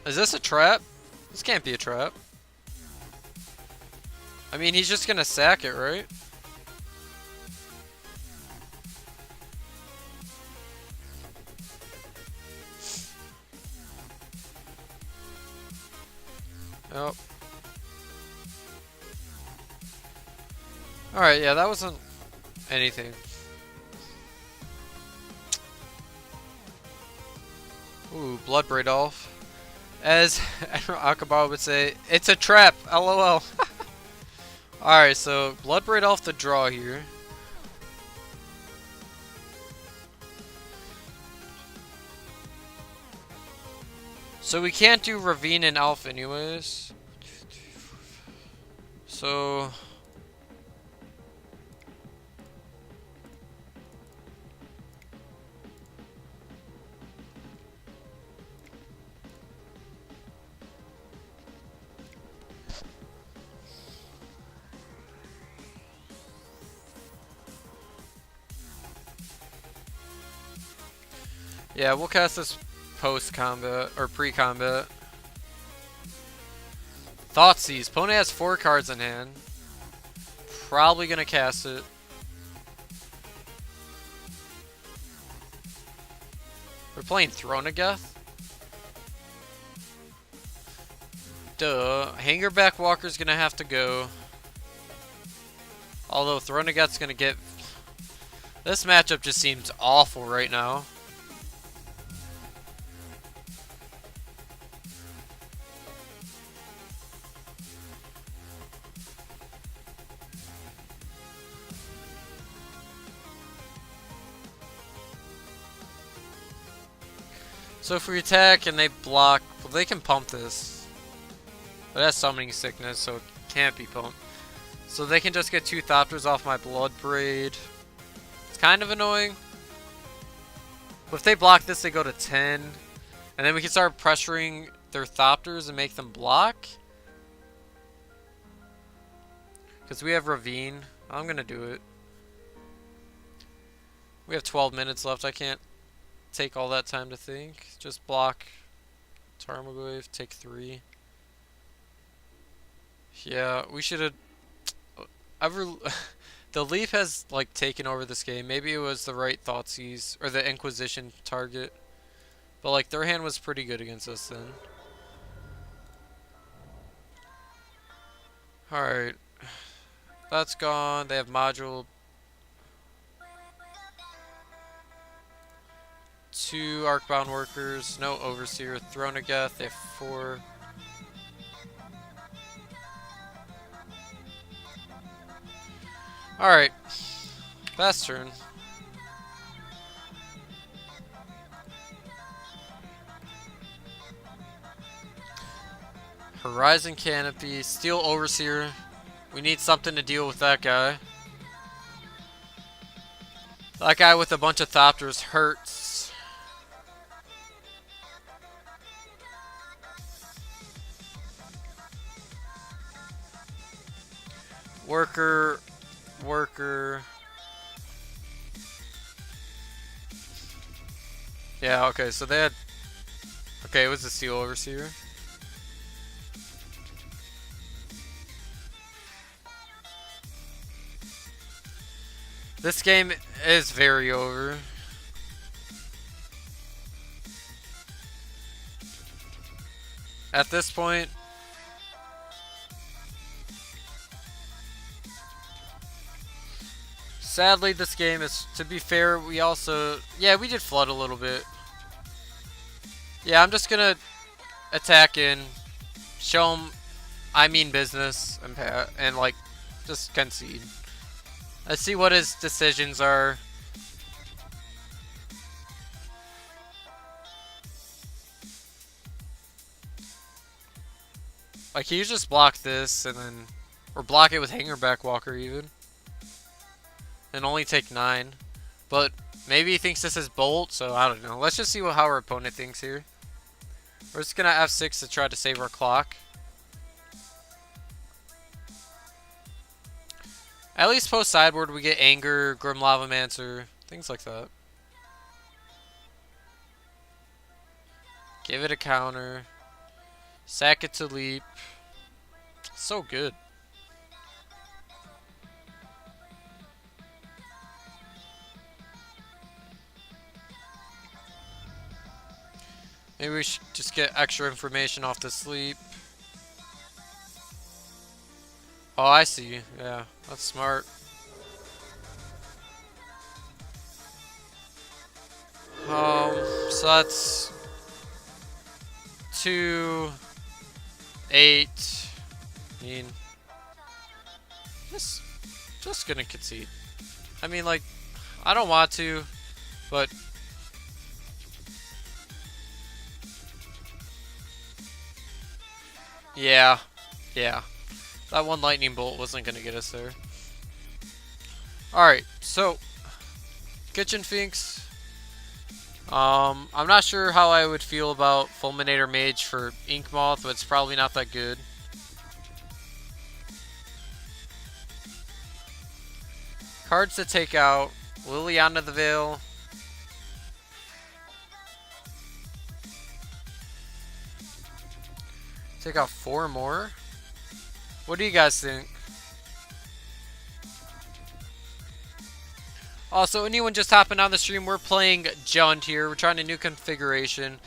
Is this a trap? This can't be a trap. I mean, he's just gonna sack it, right? Oh. Alright, yeah, that wasn't anything. Ooh, Bloodbraid Elf. As Akabal would say, it's a trap, lol. Alright, so Bloodbraid Elf the draw here. So we can't do Ravine and Elf anyways. So yeah, we'll cast this post-combat, or pre-combat. Thoughtseize. Opponent has 4 cards in hand. Probably gonna cast it. We're playing Thronogeth? Duh. Hangerback Walker's gonna have to go. Although Thronogeth's gonna get... This matchup just seems awful right now. So if we attack and they block, well, they can pump this. But that's summoning sickness, so it can't be pumped. So they can just get 2 Thopters off my Bloodbraid. It's kind of annoying. But if they block this, they go to 10. And then we can start pressuring their Thopters and make them block. Because we have Ravine. I'm going to do it. We have 12 minutes left. I can't take all that time to think. Just block Tarmogoyf, take 3. Yeah, we should have ever. The Leaf has like taken over this game. Maybe it was the right Thoughtseize or the Inquisition target, but like their hand was pretty good against us then. All right, that's gone. They have module 2 Arcbound Workers, no Overseer, Throne of Geth. They have 4. All right, fast turn. Horizon Canopy, Steel Overseer. We need something to deal with that guy. That guy with a bunch of Thopters hurts. Worker. Yeah, okay, so they had... Okay, it was the Steel Overseer. This game is very over. At this point, sadly this game is, to be fair, we also, yeah, we did flood a little bit. Yeah, I'm just gonna attack in, show him I mean business, and like, just concede. Let's see what his decisions are. Like, he just block this and then, or block it with Hangerback Walker even, and only take 9. But maybe he thinks this is Bolt, so I don't know. Let's just see how our opponent thinks here. We're just gonna F6 to try to save our clock. At least post sideboard we get Anger, Grim Lavamancer, things like that. Give it a counter. Sack it to leap. So good. Maybe we should just get extra information off the sleep. Oh, I see. Yeah, that's smart. So that's 2, 8. I mean, just gonna concede. I mean, like, I don't want to, but yeah. That one lightning bolt wasn't gonna get us there. Alright, so Kitchen Finks. I'm not sure how I would feel about Fulminator Mage for Ink Moth, but it's probably not that good. Cards to take out. Liliana the Veil. Take out 4 more. What do you guys think? Also, anyone just hopping on the stream, we're playing Jund here. We're trying a new configuration.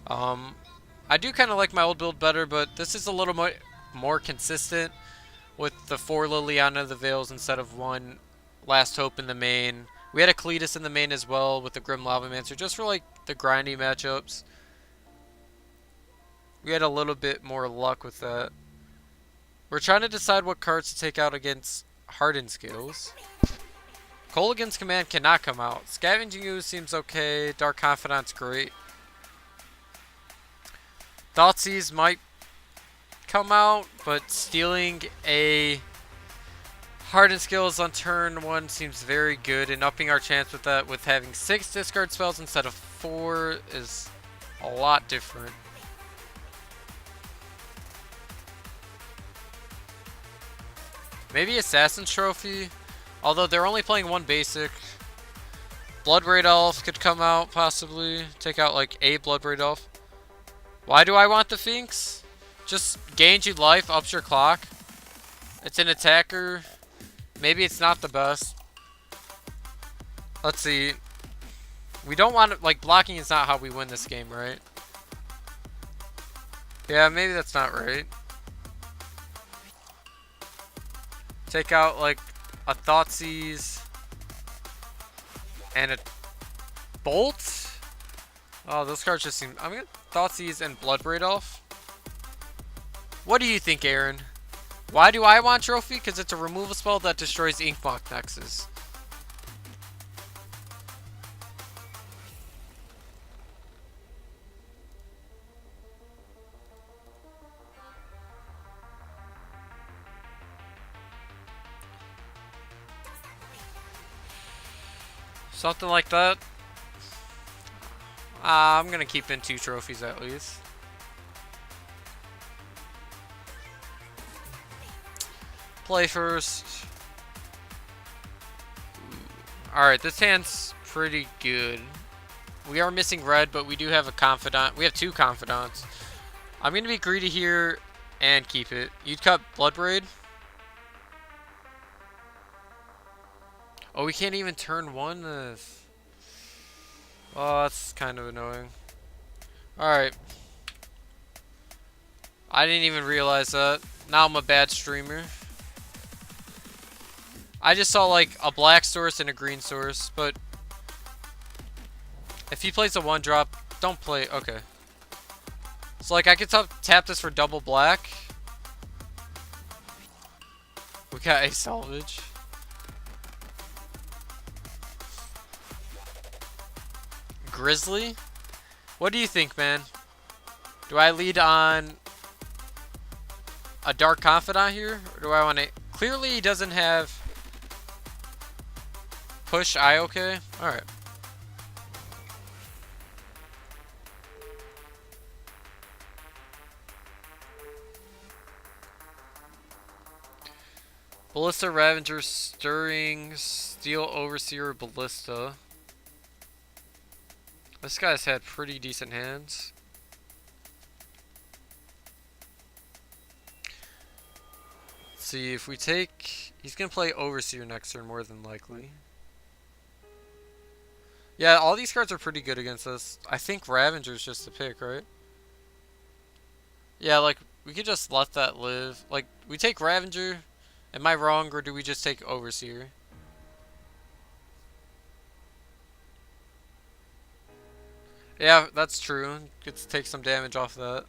I do kind of like my old build better, but this is a little more consistent with the 4 Liliana the Veils instead of 1 Last Hope in the main. We had a Cletus in the main as well with the Grim Lavamancer, just for like the grindy matchups. We had a little bit more luck with that. We're trying to decide what cards to take out against Hardened Scales. Kolaghan's Command cannot come out. Scavenging Ooze seems okay. Dark Confidant's great. Thoughtseize might come out, but stealing a Hardened Scales on turn 1 seems very good, and upping our chance with that with having 6 discard spells instead of 4 is a lot different. Maybe Assassin's Trophy, although they're only playing 1 basic. Blood Braid Elf could come out, possibly. Take out, like, a Blood Braid Elf. Why do I want the Finks? Just gains you life, ups your clock. It's an attacker. Maybe it's not the best. Let's see. We don't want to, like, blocking is not how we win this game, right? Yeah, maybe that's not right. Take out, like, a Thoughtseize and a Bolt? Oh, those cards just seem... I'm gonna Thoughtseize and Bloodbraid Elf. What do you think, Aaron? Why do I want Trophy? Because it's a removal spell that destroys Inkmoth Nexus. Something like that. I'm gonna keep in 2 trophies at least. Play first. Alright, this hand's pretty good. We are missing red, but we do have a confidant. We have 2 confidants. I'm gonna be greedy here and keep it. You'd cut Bloodbraid. Oh, we can't even turn 1 this. Oh, that's kind of annoying. Alright. I didn't even realize that. Now I'm a bad streamer. I just saw like a black source and a green source, but if he plays a 1-drop, don't play. Okay. So like I could tap this for double black. We got a salvage. Grizzly? What do you think, man? Do I lead on a Dark Confidant here? Or do I want to... Clearly he doesn't have... Push I okay? Alright. Ballista, Ravager, Stirring, Steel Overseer, Ballista. This guy's had pretty decent hands. Let's see, if we take... He's going to play Overseer next turn more than likely. Yeah, all these cards are pretty good against us. I think Ravager's just a pick, right? Yeah, like, we could just let that live. Like, we take Ravager. Am I wrong, or do we just take Overseer? Yeah, that's true. Get to take some damage off that.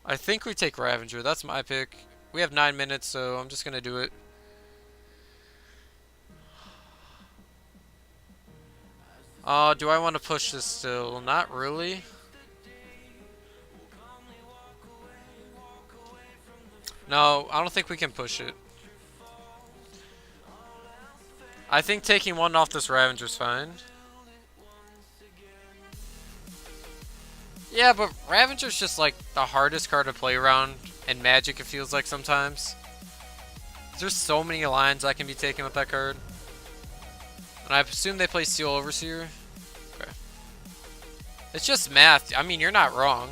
I think we take Ravager. That's my pick. We have 9 minutes, so I'm just going to do it. Do I want to push this still? Not really. No, I don't think we can push it. I think taking 1 off this Ravager's fine. Yeah, but Ravager's just like the hardest card to play around in Magic, it feels like sometimes. There's so many lines I can be taken with that card. And I assume they play Steel Overseer. Okay. It's just math. I mean, you're not wrong.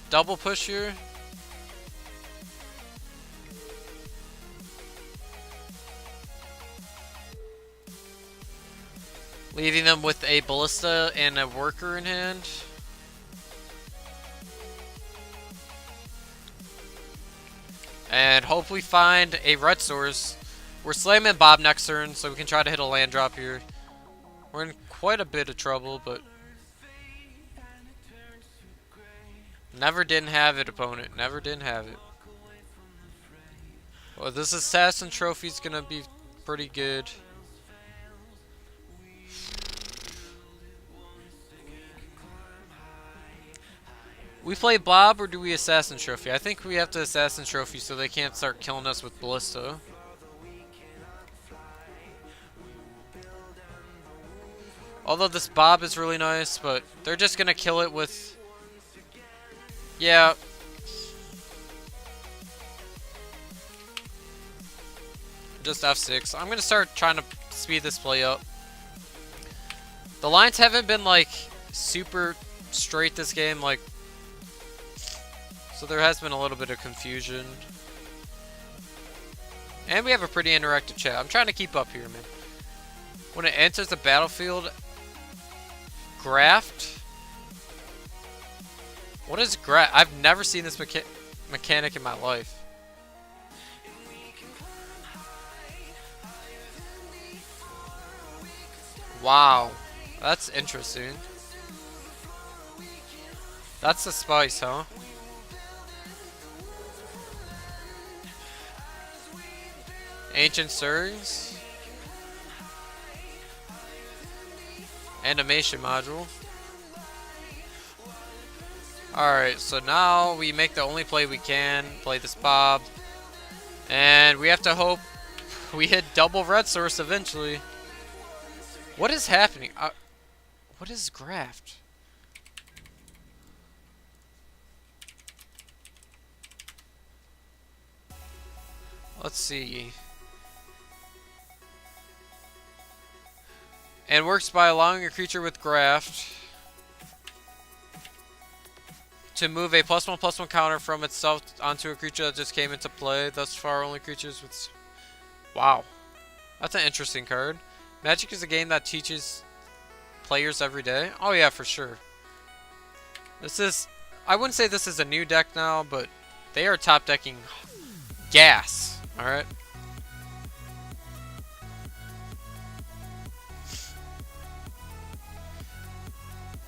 Double push here. Leaving them with a Ballista and a Worker in hand. And hopefully find a red source. We're slamming Bob next turn, so we can try to hit a land drop here. We're in quite a bit of trouble, but... Never didn't have it, opponent. Never didn't have it. Well, this Assassin Trophy's gonna be pretty good. We play Bob or do we Assassin Trophy? I think we have to Assassin Trophy so they can't start killing us with Ballista. Although this Bob is really nice, but they're just gonna kill it with... Yeah. Just F6. I'm gonna start trying to speed this play up. The lines haven't been like super straight this game, like, so there has been a little bit of confusion. And we have a pretty interactive chat. I'm trying to keep up here, man. When it enters the battlefield, graft. What is graft? I've never seen this mechanic in my life. Wow, that's interesting. That's the spice, huh? Ancient stirrings. Animation module. Alright, so now we make the only play we can. Play this Bob. And we have to hope we hit double red source eventually. What is happening? What is graft? Let's see. And works by allowing a creature with graft to move a +1/+1 counter from itself onto a creature that just came into play. Thus far, only creatures with... Wow. That's an interesting card. Magic is a game that teaches players every day. Oh yeah, for sure. This is... I wouldn't say this is a new deck now, but they are top decking gas. Alright?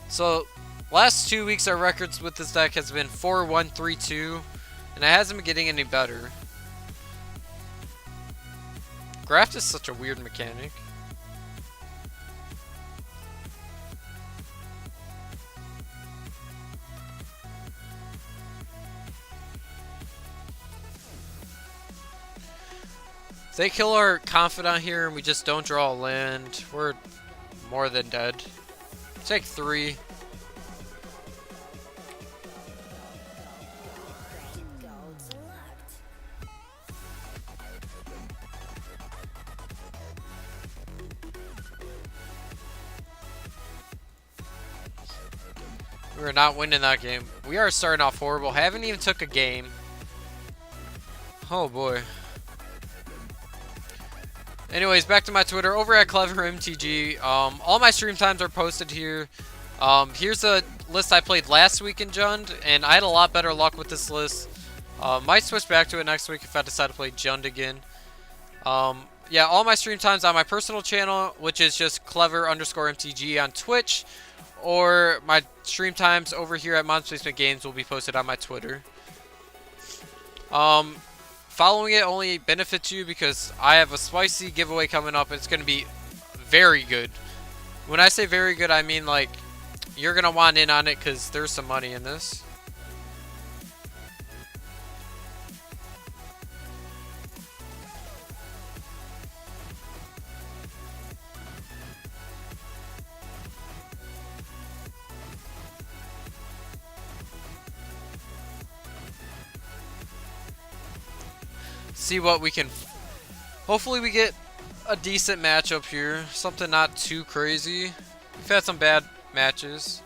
So, last 2 weeks our records with this deck has been 4-1-3-2, and it hasn't been getting any better. Graft is such a weird mechanic. If they kill our Confidant here and we just don't draw a land, we're more than dead. Take 3. We are not winning that game. We are starting off horrible. Haven't even took a game. Oh boy. Anyways, back to my Twitter. Over at CleverMTG. All my stream times are posted here. Here's a list I played last week in Jund, and I had a lot better luck with this list. Might switch back to it next week if I decide to play Jund again. Yeah, all my stream times on my personal channel, which is just clever_MTG on Twitch, or my stream times over here at Mom's Basement Games will be posted on my Twitter. Following it only benefits you because I have a spicy giveaway coming up. It's going to be very good. When I say very good, I mean like you're going to want in on it because there's some money in this. See what we can... Hopefully we get a decent matchup here. Something not too crazy. We've had some bad matches.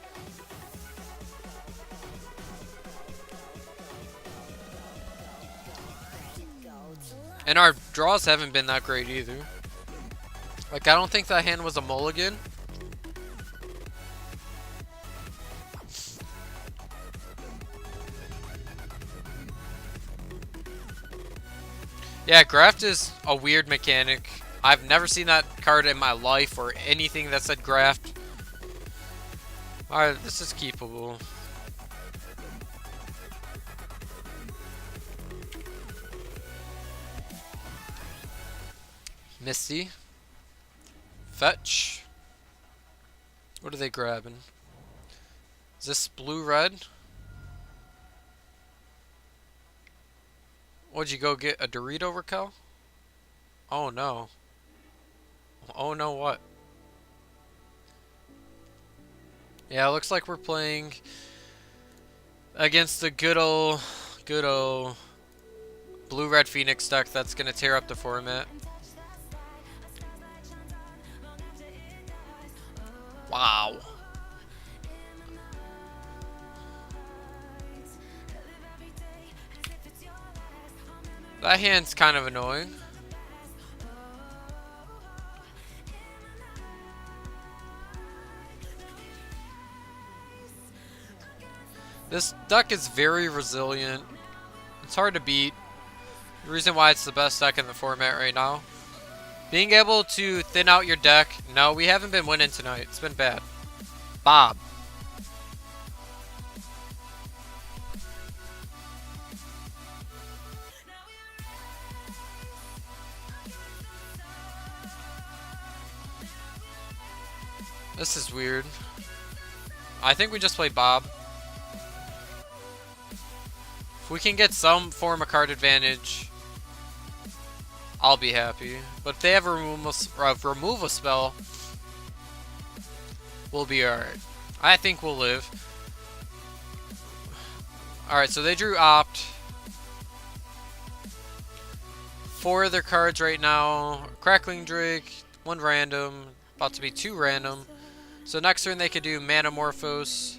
And our draws haven't been that great either. Like, I don't think that hand was a mulligan. Yeah, graft is a weird mechanic. I've never seen that card in my life or anything that said graft. Alright, this is keepable. Misty. Fetch. What are they grabbing? Is this blue-red? Would you go get a Dorito Raquel? Oh no. Oh no, what? Yeah, it looks like we're playing against the good old blue-red Phoenix deck that's gonna tear up the format. Wow. That hand's kind of annoying. This deck is very resilient. It's hard to beat. The reason why it's the best deck in the format right now. Being able to thin out your deck. No, we haven't been winning tonight. It's been bad. Bob. This is weird. I think we just play Bob. If we can get some form of card advantage, I'll be happy. But if they have a removal spell, we'll be alright. I think we'll live. Alright, so they drew Opt. 4 of their cards right now. Crackling Drake, 1 random, about to be 2 random. So next turn they could do Manamorphose.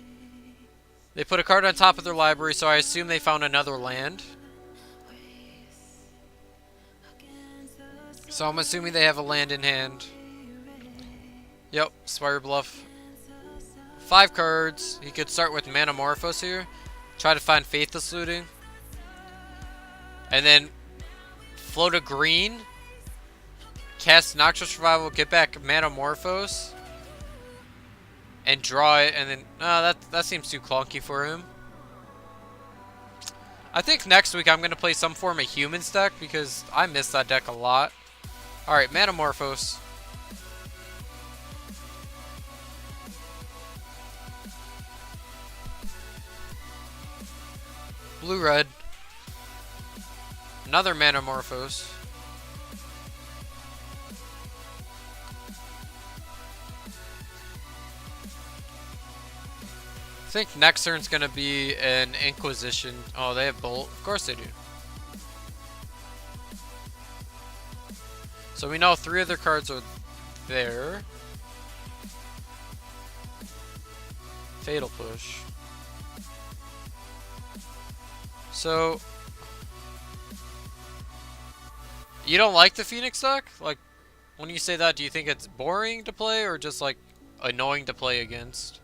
They put a card on top of their library, so I assume they found another land. So I'm assuming they have a land in hand. Yep, Spire Bluff. 5 cards. He could start with Manamorphose here. Try to find Faithless Looting. And then float a green. Cast Nocturnal Survival, get back Manamorphose. And draw it, and then that seems too clunky for him. I think next week I'm gonna play some form of Humans deck because I miss that deck a lot. Alright, Manamorphose. Blue-red. Another Manamorphose. I think next turn's gonna be an Inquisition. Oh, they have Bolt. Of course they do. So we know 3 of their cards are there. Fatal Push. So you don't like the Phoenix deck? Like, when you say that, do you think it's boring to play or just like annoying to play against?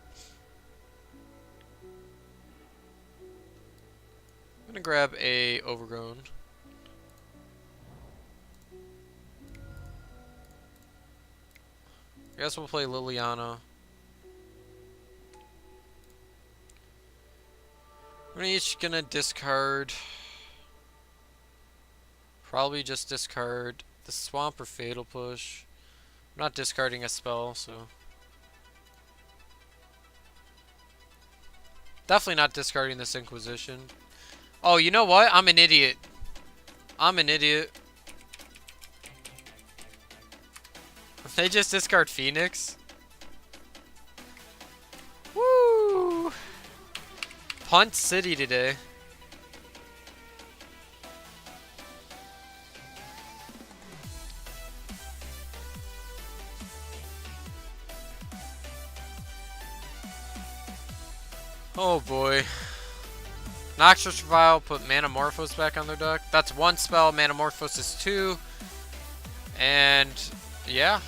I'm gonna grab a Overgrown. I guess we'll play Liliana. We're each gonna discard. Probably just discard the Swamp or Fatal Push. I'm not discarding a spell, so. Definitely not discarding this Inquisition. Oh, you know what? I'm an idiot. I'm an idiot. They just discard Phoenix. Woo! Punt City today. Oh boy. Nocturnal Survival, put Manamorphose back on their deck. That's 1 spell, Manamorphose is 2. And yeah.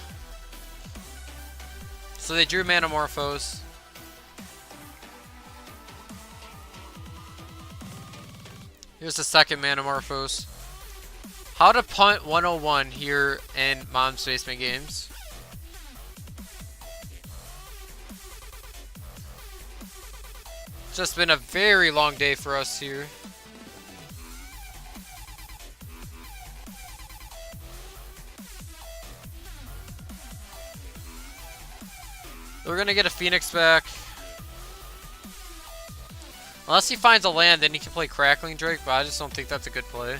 So they drew Manamorphose. Here's the second Manamorphose. How to punt 101 here in Mom's Basement Games. It's just been a very long day for us here. We're gonna get a Phoenix back. Unless he finds a land, then he can play Crackling Drake, but I just don't think that's a good play.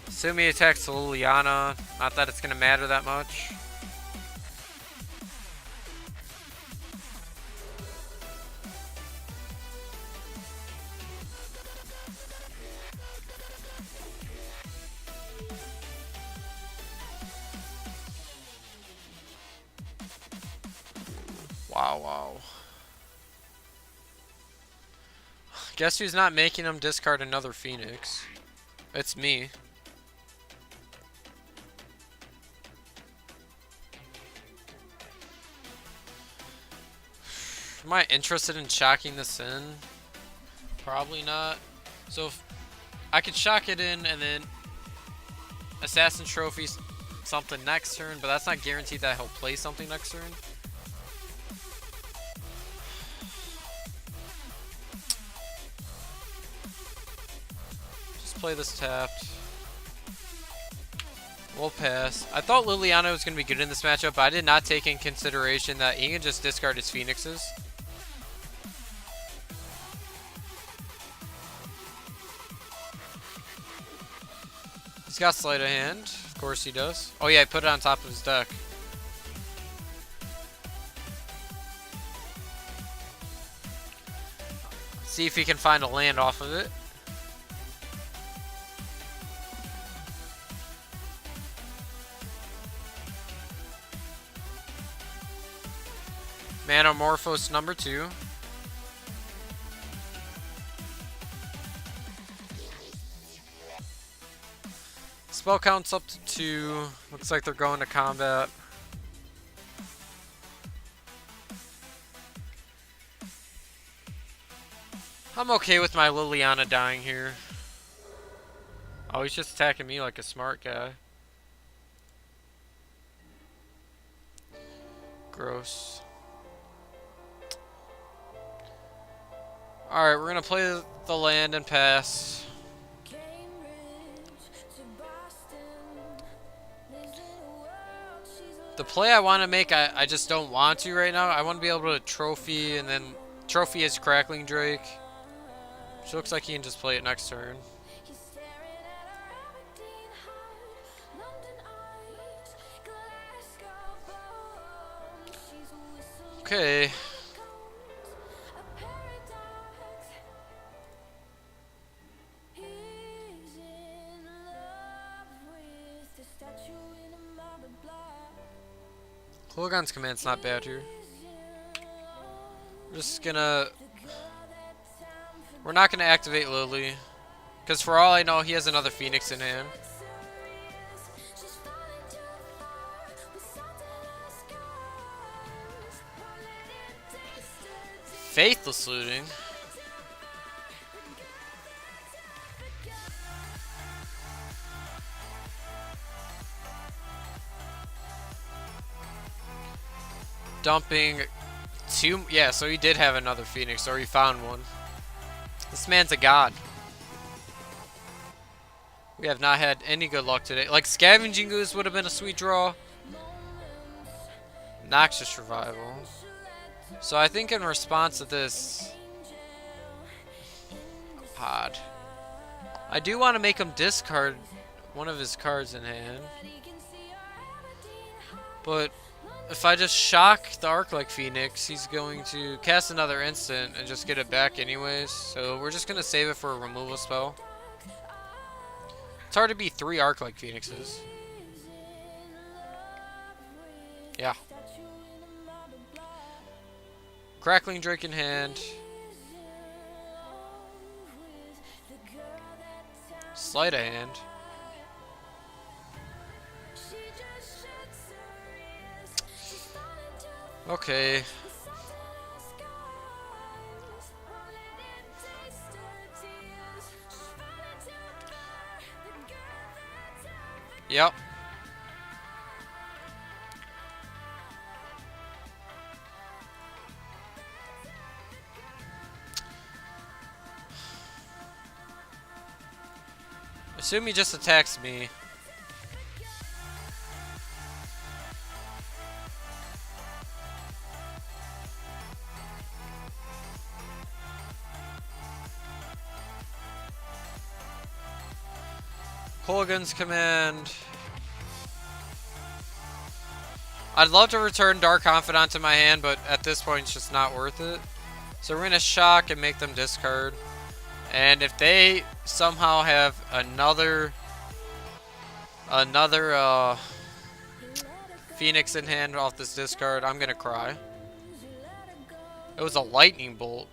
Assume he attacks Liliana. Not that it's gonna matter that much. Wow, wow. Guess who's not making him discard another Phoenix? It's me. Am I interested in shocking this in? Probably not. So if I could shock it in and then Assassin Trophy something next turn, but that's not guaranteed that he'll play something next turn. Just play this tapped. We'll pass. I thought Liliana was going to be good in this matchup, but I did not take in consideration that he can just discard his Phoenixes. He's got Sleight of Hand. Of course he does. Oh yeah, I put it on top of his deck. See if he can find a land off of it. Manamorphose number 2. Spell count's up to 2. Looks like they're going to combat. I'm okay with my Liliana dying here. Oh, he's just attacking me like a smart guy. Gross. Alright, we're gonna play the land and pass. The play I want to make, I just don't want to right now. I want to be able to trophy and then trophy his Crackling Drake. Which looks like he can just play it next turn. Okay. Kolaghan's command's not bad here. We're just gonna... We're not gonna activate Lily. Because for all I know, he has another Phoenix in hand. Faithless Looting. Dumping 2. Yeah, so he did have another Phoenix, or he found one. This man's a god. We have not had any good luck today. Like, Scavenging Ooze would have been a sweet draw. Noxious Revival. So I think in response to this... Odd. I do want to make him discard one of his cards in hand. But... if I just shock the Arc-like Phoenix, he's going to cast another instant and just get it back anyways. So we're just going to save it for a removal spell. It's hard to beat 3 Arc-like Phoenixes. Yeah. Crackling Drake in hand. Sleight of Hand. Okay. Yep. Assume he just attacks me. Kolaghan's command. I'd love to return Dark Confidant to my hand, but at this point it's just not worth it. So we're going to shock and make them discard. And if they somehow have another Phoenix in hand off this discard, I'm going to cry. It was a lightning bolt.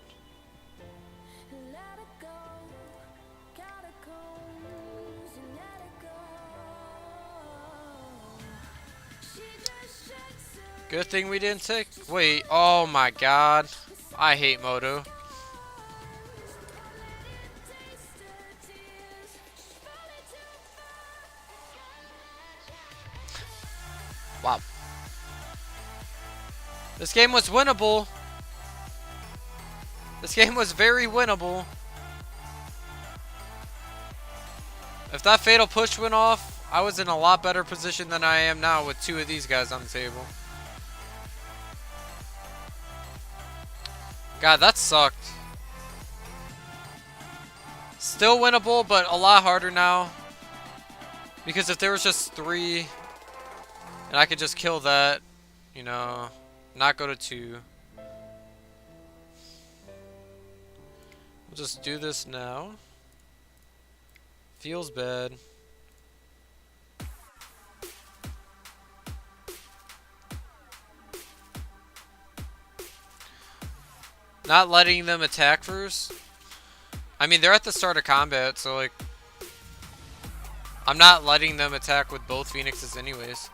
Good thing we didn't take. Wait, oh my god. I hate Moto. Wow. This game was winnable. This game was very winnable. If that fatal push went off, I was in a lot better position than I am now with two of these guys on the table. God, that sucked. Still winnable, but a lot harder now. Because if there was just 3, and I could just kill that, you know, not go to 2. We'll just do this now. Feels bad. Not letting them attack first. I mean, they're at the start of combat, so like, I'm not letting them attack with both Phoenixes anyways.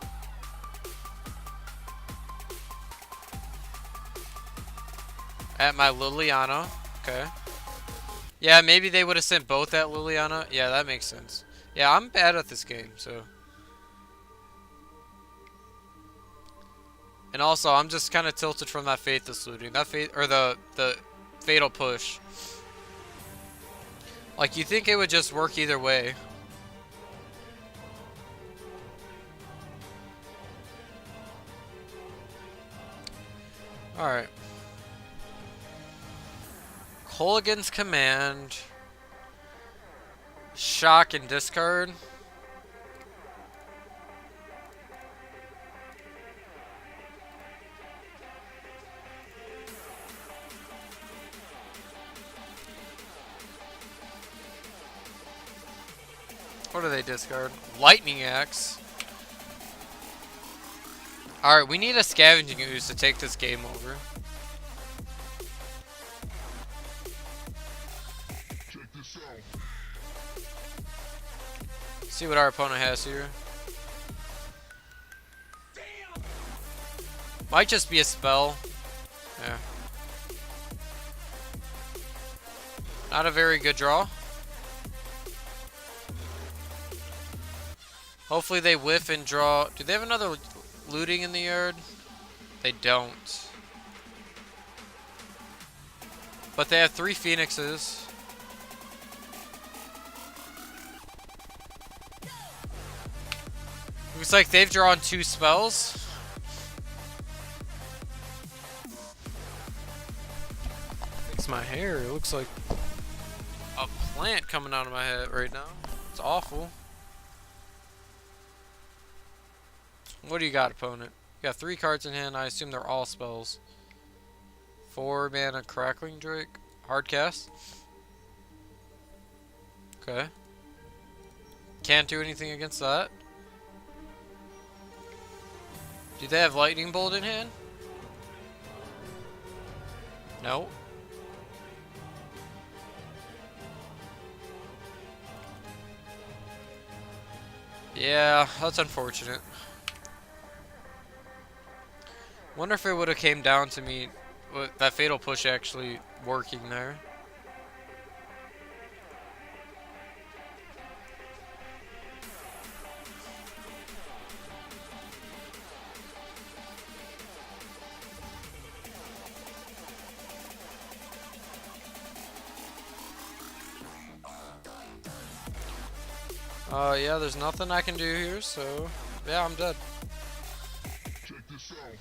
At my Liliana. Okay. Yeah, maybe they would have sent both at Liliana. Yeah, that makes sense. Yeah, I'm bad at this game, so. And also, I'm just kind of tilted from that Faithless looting. That the fatal push. Like, you think it would just work either way. Alright. Colligan's command. Shock and discard. What do they discard? Lightning Axe. Alright, we need a Scavenging Ooze to take this game over. See what our opponent has here. Might just be a spell. Yeah. Not a very good draw. Hopefully they whiff and draw. Do they have another looting in the yard? They don't. But they have 3 Phoenixes. Looks like they've drawn 2 spells. Fix my hair. It looks like a plant coming out of my head right now. It's awful. What do you got, opponent? You got 3 cards in hand. I assume they're all spells. 4 mana Crackling Drake. Hard cast. Okay. Can't do anything against that. Do they have Lightning Bolt in hand? No. Yeah, that's unfortunate. Wonder if it would have came down to me with that fatal push actually working there. Yeah, there's nothing I can do here, so yeah, I'm dead. Check this out.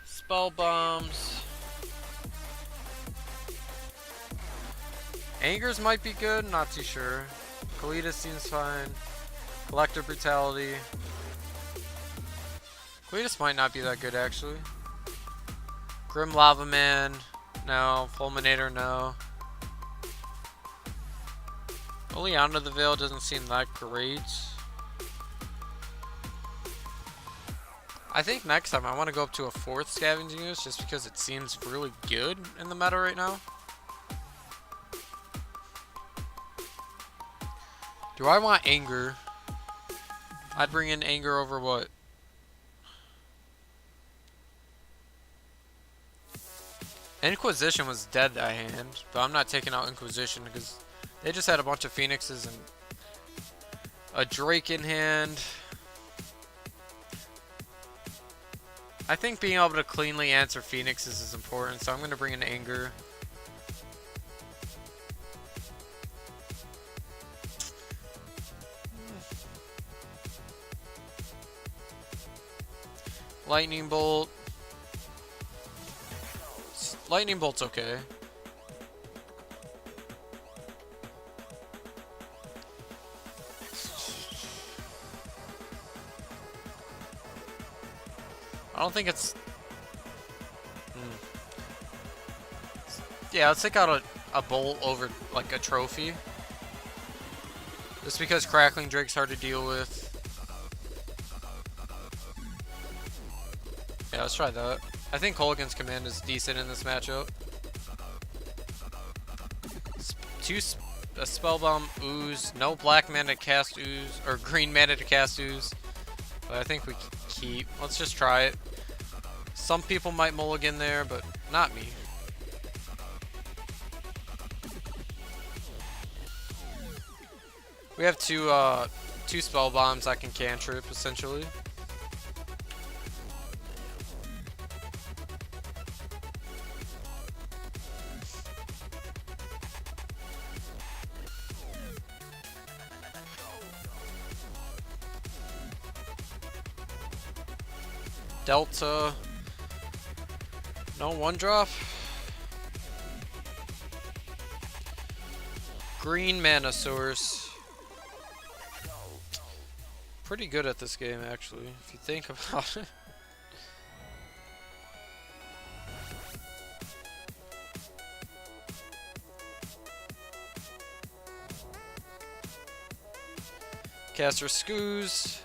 Spell bombs. Angers might be good, not too sure. Kalitas seems fine. Collective Brutality. Kalitas might not be that good actually. Grim Lava Man. No. Fulminator, no. Oleana the Veil doesn't seem that great. I think next time I want to go up to a 4th Scavenging Ooze just because it seems really good in the meta right now. Do I want Anger? I'd bring in Anger over what? Inquisition was dead that hand, but I'm not taking out Inquisition because they just had a bunch of Phoenixes and a Drake in hand. I think being able to cleanly answer Phoenixes is important, so I'm going to bring in Anger. Lightning Bolt. Lightning Bolt's okay. I don't think it's... Yeah, let's take out a Bolt over, like, a Trophy. Just because Crackling Drake's hard to deal with. Yeah, let's try that. I think Kolaghan's Command is decent in this matchup. A Spellbomb Ooze. No black mana to cast Ooze. Or green mana to cast Ooze. But I think we keep. Let's just try it. Some people might mulligan there, but not me. We have two spell bombs I can cantrip essentially. Delta. No 1-drop. Green mana source. Pretty good at this game, actually, if you think about it. Caster Scoos.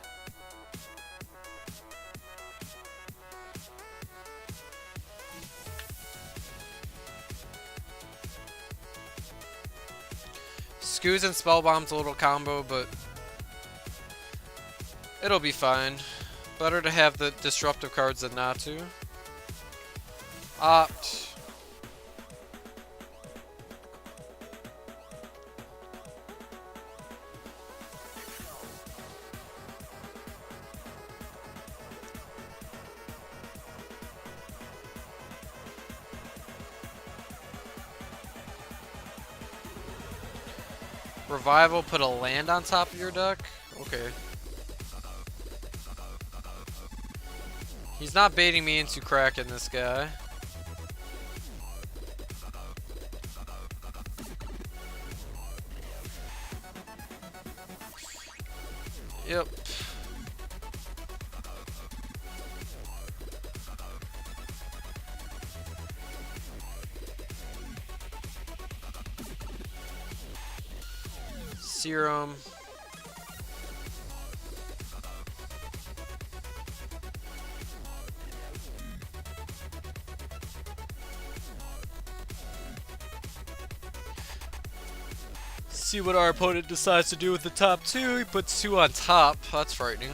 Scoos and Spellbomb's a little combo, but it'll be fine. Better to have the disruptive cards than not to. Opt. Revival, put a land on top of your deck? Okay. He's not baiting me into cracking this guy. Yep. Serum. See what our opponent decides to do with the top two. He puts 2 on top. That's frightening.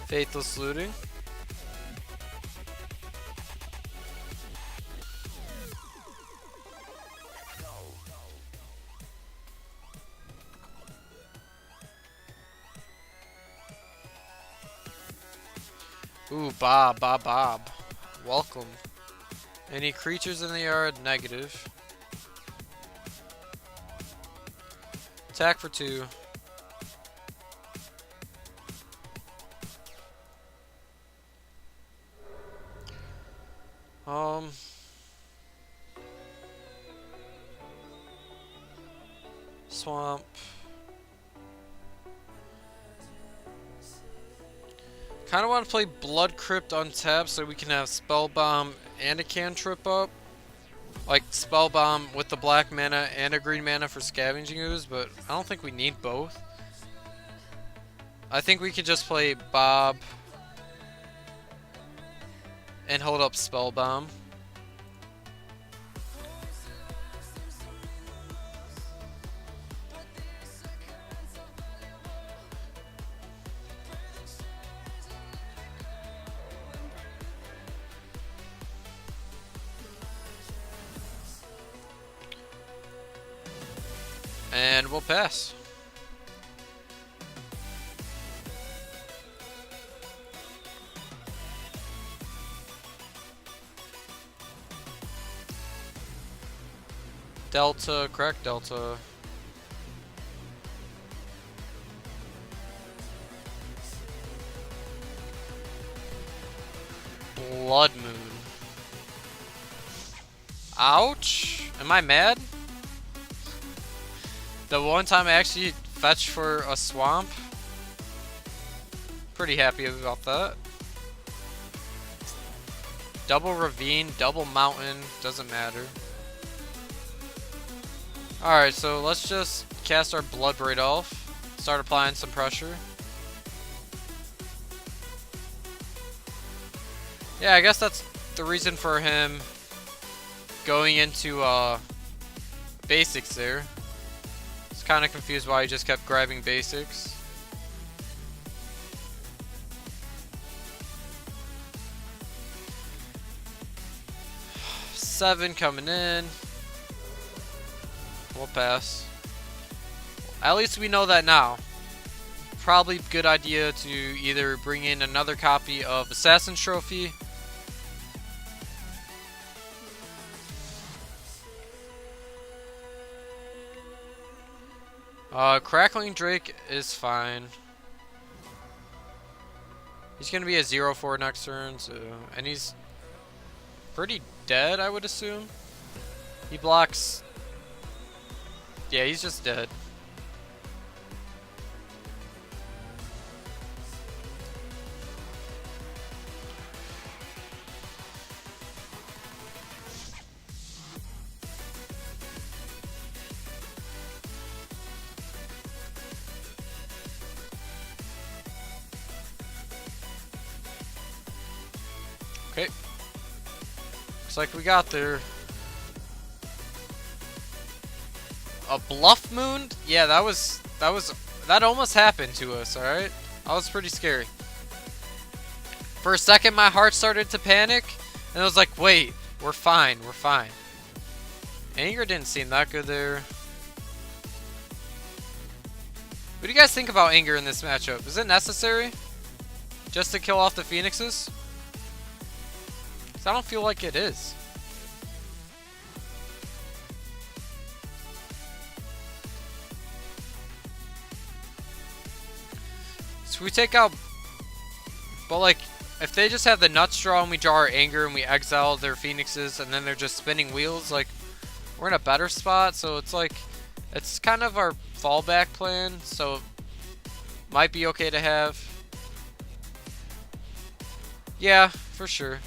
Faithless Looting. Ooh, Bob. Welcome. Any creatures in the yard? Negative. Attack for 2. Swamp. Kind of want to play Blood Crypt on tap so we can have Spellbomb and a cantrip up. Like Spellbomb with the black mana and a green mana for Scavenging Ooze, but I don't think we need both. I think we could just play Bob and hold up Spellbomb. And we'll pass. Delta, correct Delta. Blood Moon. Ouch! Am I mad? The one time I actually fetched for a swamp. Pretty happy about that. Double ravine, double mountain, doesn't matter. Alright, so let's just cast our Blood Braid off. Start applying some pressure. Yeah, I guess that's the reason for him going into basics there. Kind of confused why he just kept grabbing basics. Seven coming in. We'll pass. At least we know that now. Probably a good idea to either bring in another copy of Assassin's Trophy. Crackling Drake is fine. He's gonna be a 0-4 next turn, so, and he's pretty dead, I would assume. He blocks. Yeah, he's just dead. Okay. Looks like we got there. A Bluff Moon? Yeah, that almost happened to us, alright? That was pretty scary. For a second, my heart started to panic, and I was like, wait, we're fine, we're fine. Anger didn't seem that good there. What do you guys think about Anger in this matchup? Is it necessary? Just to kill off the Phoenixes? I don't feel like it is. So we take out, but like, if they just have the nuts draw and we draw our Anger and we exile their Phoenixes and then they're just spinning wheels, like, we're in a better spot. So it's like, it's kind of our fallback plan. So might be okay to have. Yeah, for sure.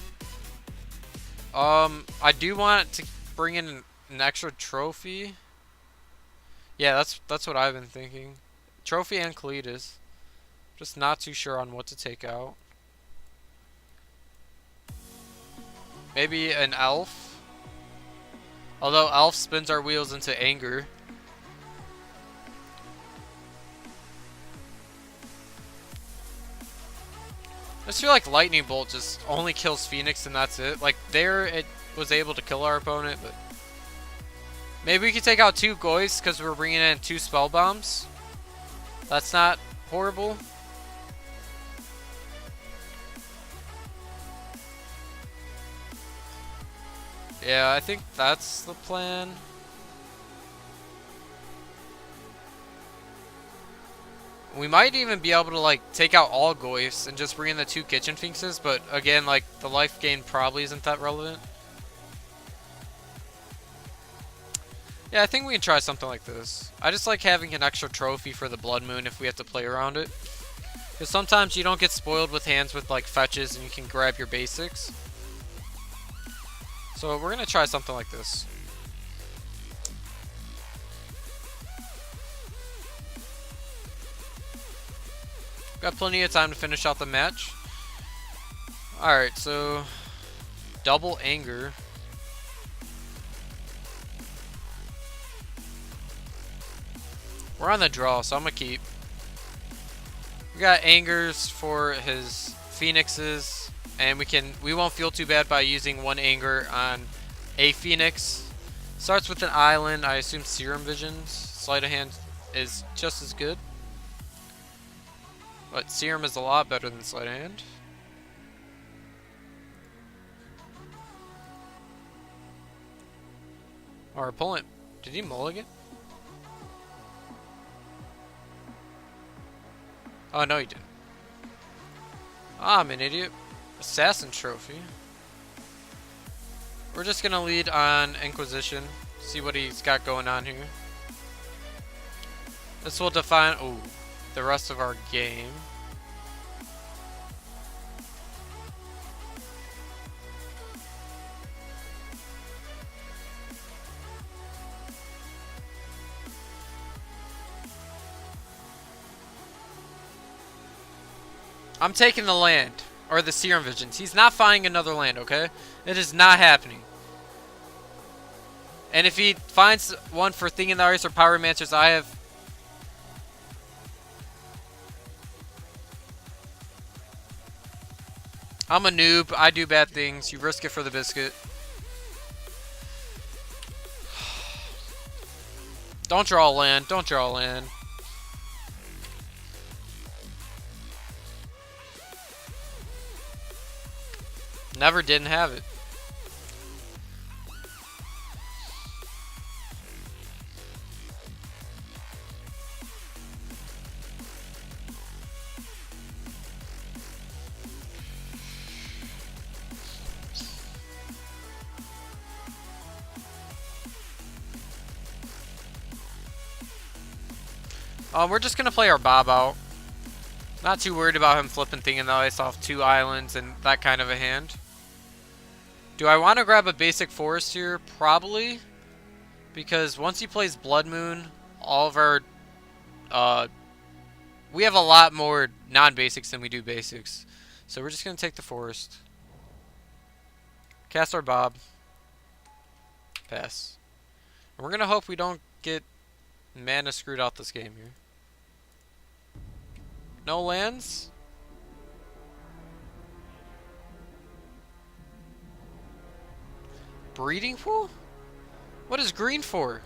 I do want to bring in an extra trophy. Yeah, that's what I've been thinking. Trophy and Kalidas. Just not too sure on what to take out. Maybe an Elf. Although Elf spins our wheels into Anger. I just feel like Lightning Bolt just only kills Phoenix and that's it. Like, there it was able to kill our opponent, but maybe we could take out 2 Goys because we're bringing in 2 Spell Bombs. That's not horrible. Yeah, I think that's the plan. We might even be able to, like, take out all Goyfs and just bring in the 2 Kitchen Finxes, but again, like, the life gain probably isn't that relevant. Yeah, I think we can try something like this. I just like having an extra trophy for the Blood Moon if we have to play around it. Because sometimes you don't get spoiled with hands with, like, fetches and you can grab your basics. So we're going to try something like this. Got plenty of time to finish out the match. Alright, so double anger. We're on the draw, so I'm gonna keep. We got angers for his phoenixes, and we won't feel too bad by using one anger on a phoenix. Starts with an island. I assume Serum Visions. Sleight of Hand is just as good, but Serum is a lot better than Sleight of Hand. Our opponent, did he mulligan? Oh, no, he didn't. Ah, I'm an idiot. Assassin Trophy. We're just gonna lead on Inquisition. See what he's got going on here. This will define the rest of our game. I'm taking the land, or the Serum Visions. He's not finding another land, okay? It is not happening. And if he finds one for Thing in the Ice or Pyromancers, I'm a noob. I do bad things. You risk it for the biscuit. Don't draw land. Don't draw land. Never didn't have it. We're just gonna play our Bob out. Not too worried about him flipping Thing in the Ice off 2 islands and that kind of a hand. Do I want to grab a basic forest here? Probably. Because once he plays Blood Moon, all of our... we have a lot more non-basics than we do basics. So we're just going to take the forest. Cast our Bob. Pass. And we're going to hope we don't get mana screwed out this game here. No lands? Breeding pool? What is green for?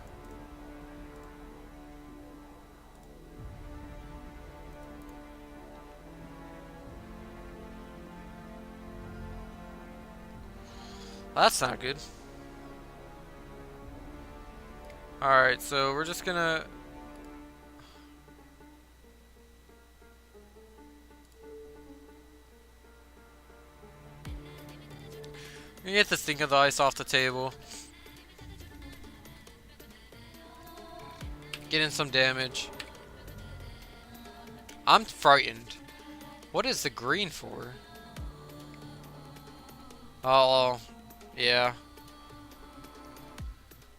That's not good. Alright, so we're just gonna... We're gonna get this Thing of the Ice off the table. Get in some damage. I'm frightened. What is the green for? Oh, yeah.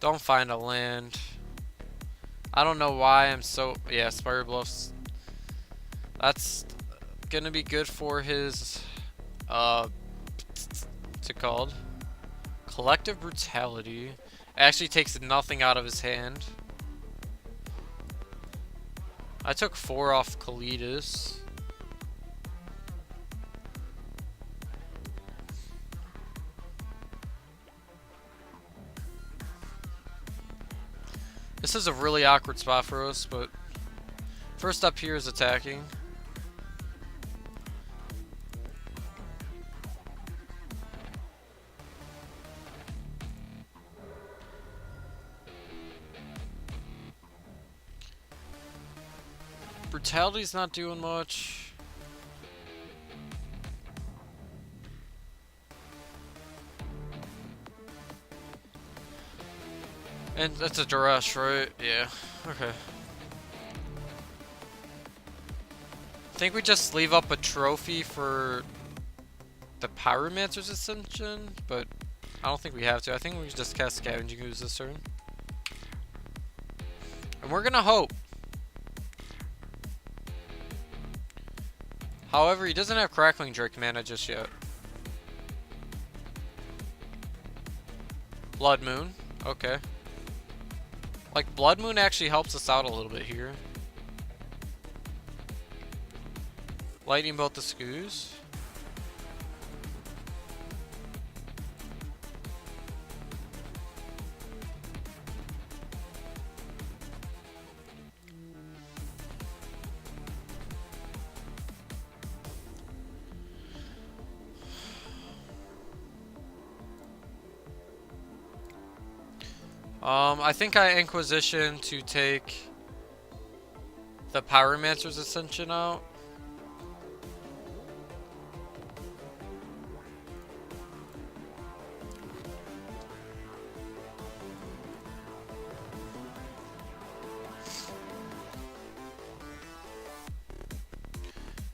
Don't find a land. I don't know why I'm so... Yeah, Spire Bluffs. That's gonna be good for his... What's it called? Collective Brutality. Actually takes nothing out of his hand. I took 4 off Kalidas. This is a really awkward spot for us, but first up here is attacking. Brutality's not doing much. And that's a Duress, right? Yeah. Okay. I think we just leave up a trophy for the Pyromancer's Ascension, but I don't think we have to. I think we can just cast Scavenging Ooze this turn. And we're gonna hope. However, he doesn't have Crackling Drake mana just yet. Blood Moon. Okay. Like, Blood Moon actually helps us out a little bit here. Lightning Bolt the Scoos. I think I Inquisition to take the Pyromancer's Ascension out.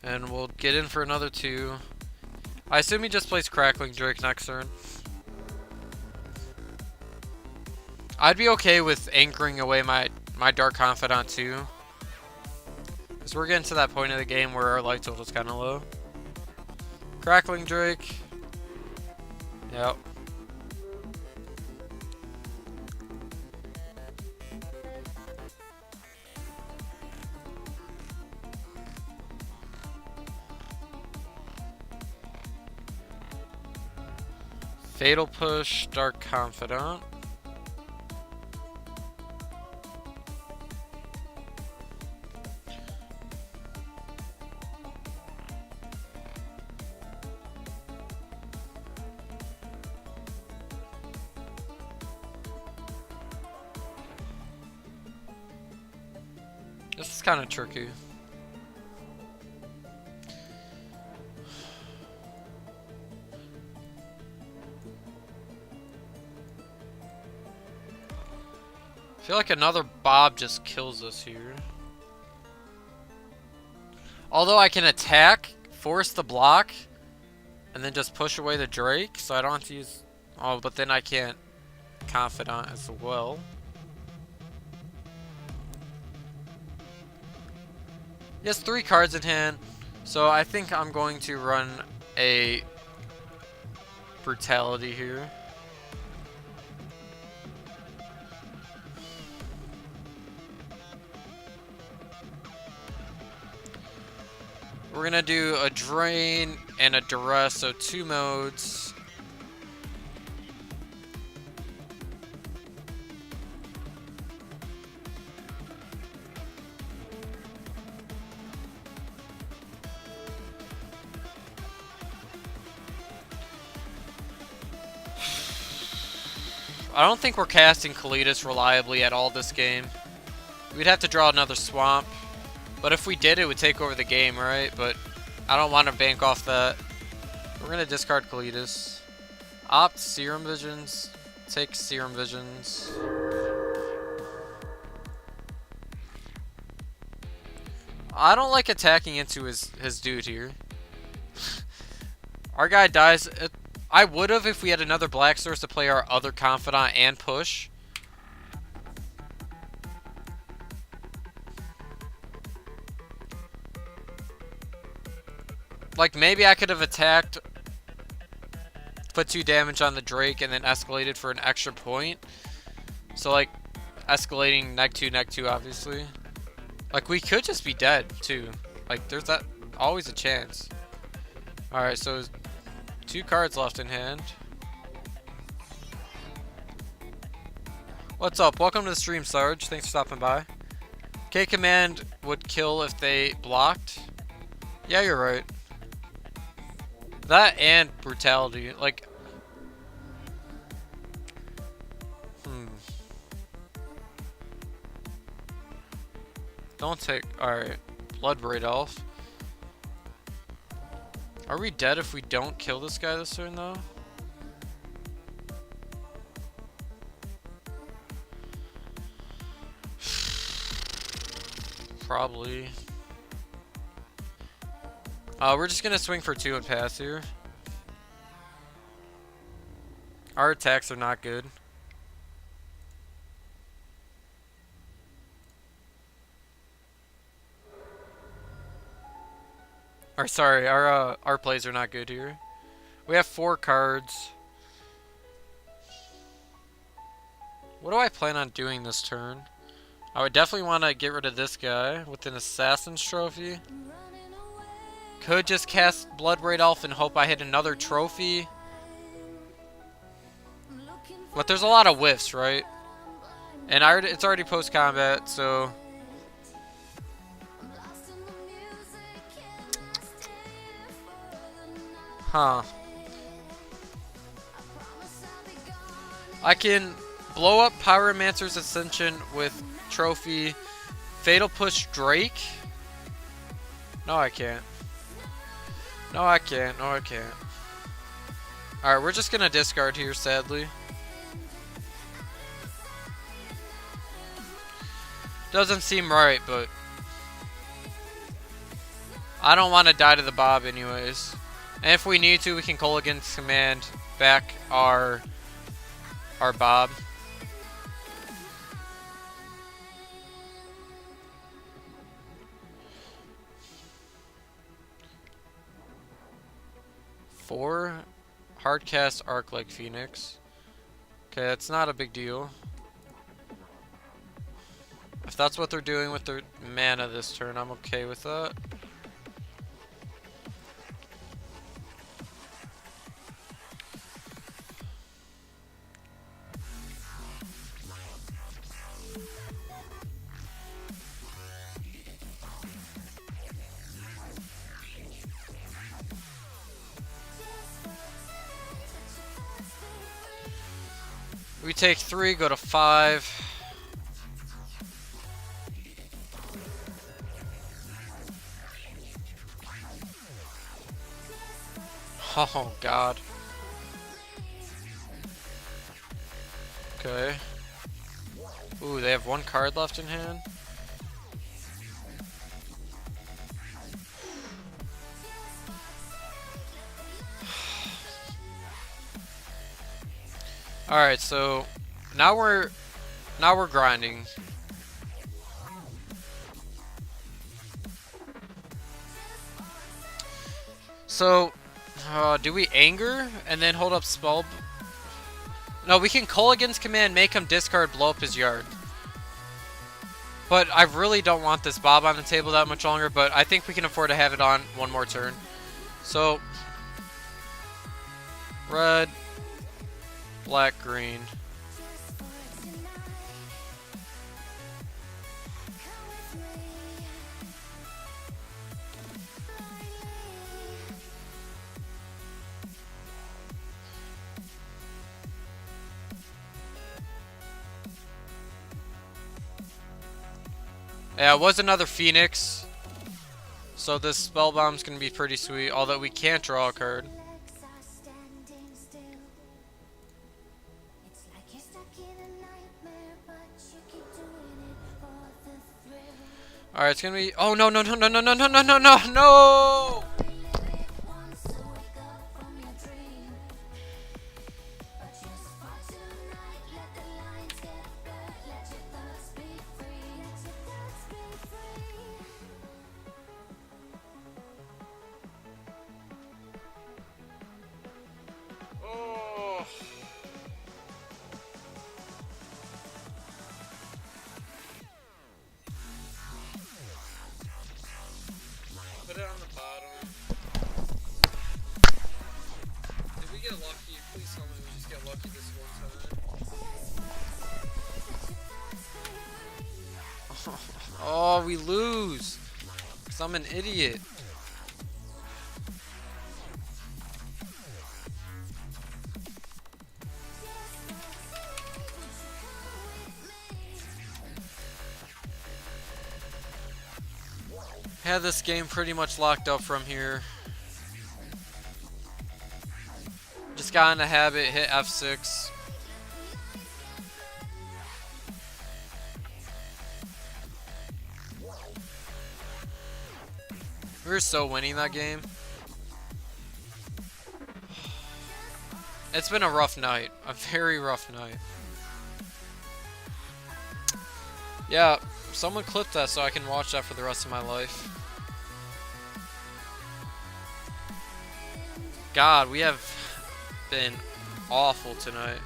And we'll get in for another 2. I assume he just plays Crackling Drake next turn. I'd be okay with anchoring away my Dark Confidant too. Because we're getting to that point of the game where our life total is kind of low. Crackling Drake. Yep. Fatal Push, Dark Confidant. This is kind of tricky. I feel like another Bob just kills us here. Although I can attack, force the block, and then just push away the Drake, so I don't have to use... Oh, but then I can't Confidant as well. He has 3 cards in hand, so I think I'm going to run a Brutality here. We're gonna do a Drain and a Duress, so 2 modes. I don't think we're casting Kalitas reliably at all this game. We'd have to draw another Swamp. But if we did, it would take over the game, right? But I don't want to bank off that. We're going to discard Kalitas. Opt Serum Visions. Take Serum Visions. I don't like attacking into his dude here. Our guy dies. I would have if we had another Black Source to play our other Confidant and push. Like, maybe I could have attacked, put 2 damage on the Drake, and then escalated for an extra point. So, like, escalating neg 2, obviously. Like, we could just be dead, too. Like, there's that always a chance. Alright, so 2 cards left in hand. What's up? Welcome to the stream, Sarge. Thanks for stopping by. K command would kill if they blocked. Yeah, you're right. That and Brutality. Like... Don't take... Alright. Bloodbraid Elf. Are we dead if we don't kill this guy this turn, though? Probably. We're just gonna swing for 2 and pass here. Our attacks are not good. Or sorry, our plays are not good here. We have 4 cards. What do I plan on doing this turn? I would definitely want to get rid of this guy with an Assassin's Trophy. Could just cast Bloodbraid Elf and hope I hit another trophy. But there's a lot of whiffs, right? And it's already post-combat, so... Huh. I can blow up Pyromancer's Ascension with Trophy. Fatal Push Drake? No, I can't. No, I can't. No, I can't. Alright, we're just gonna discard here, sadly. Doesn't seem right, but... I don't want to die to the Bob anyways. And if we need to, we can Kolaghan's Command back our Bob. Four Hardcast Arc-like Phoenix. Okay, that's not a big deal. If that's what they're doing with their mana this turn, I'm okay with that. We take 3, go to 5. Oh god. Okay. Ooh, they have 1 card left in hand. Alright, so now we're grinding. So do we anger and then hold up spell? No, we can Kolaghan's Command, make him discard, blow up his yard. But I really don't want this Bob on the table that much longer, but I think we can afford to have it on 1 more turn. So, red, black, green. Yeah, it was another Phoenix. So this spell bomb's gonna be pretty sweet, although we can't draw a card. Alright, it's gonna be. Oh no no no no no no no no no no no! Put it on the bottom. Did we get lucky? Please tell me we just get lucky this one time. Oh, we lose. Because I'm an idiot. Had this game pretty much locked up from here. Just got in the habit, hit F6. We were so winning that game. It's been a rough night. A very rough night. Yeah, someone clip that so I can watch that for the rest of my life. God, we have been awful tonight.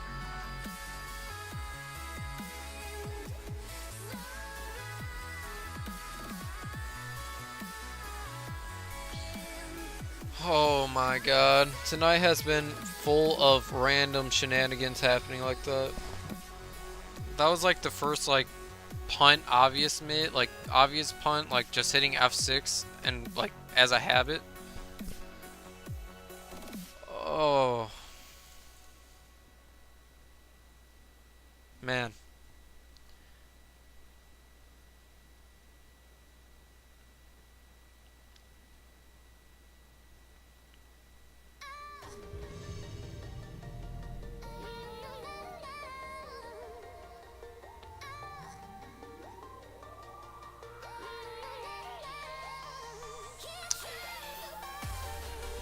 Oh my god. Tonight has been full of random shenanigans happening like that. That was like the first like punt obvious mid, like obvious punt, like just hitting F6 and like as a habit. Oh man.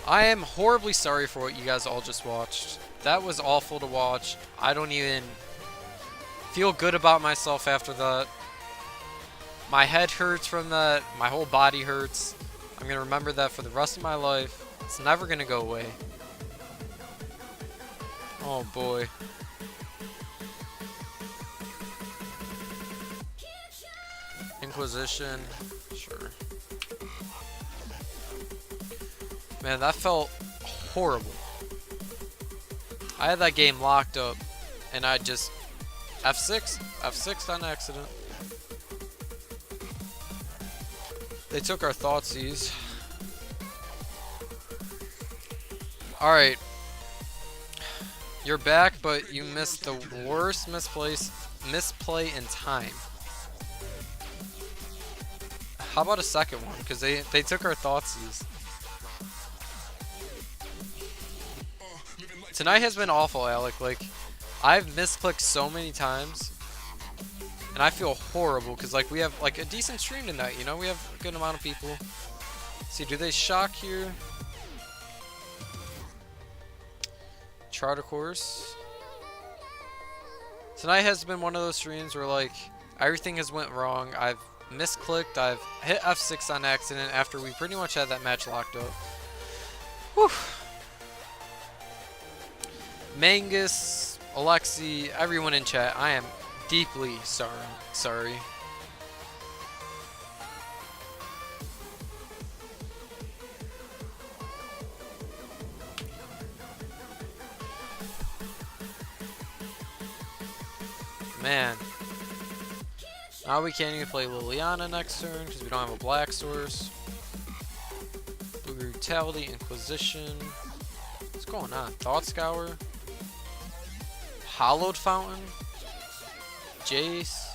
I am horribly sorry for what you guys all just watched. That was awful to watch. I don't even feel good about myself after that. My head hurts from that. My whole body hurts. I'm gonna remember that for the rest of my life. It's never gonna go away. Oh boy. Inquisition. Sure. Man, that felt horrible. I had that game locked up and I just F6 on accident. They took our Thoughtseize. Alright. You're back, but you missed the worst misplay in time. How about a second one? Because they took our Thoughtseize. Tonight has been awful, Alec. Like, I've misclicked so many times. And I feel horrible because like we have like a decent stream tonight, you know? We have a good amount of people. Let's see, do they shock here? Charter course. Tonight has been one of those streams where like everything has went wrong. I've misclicked, I've hit F6 on accident after we pretty much had that match locked up. Whew. Mangus, Alexi, everyone in chat, I am deeply sorry. Man. Now we can't even play Liliana next turn because we don't have a black source. Brutality, Inquisition. What's going on? Thought Scour. Hollowed Fountain. Jace.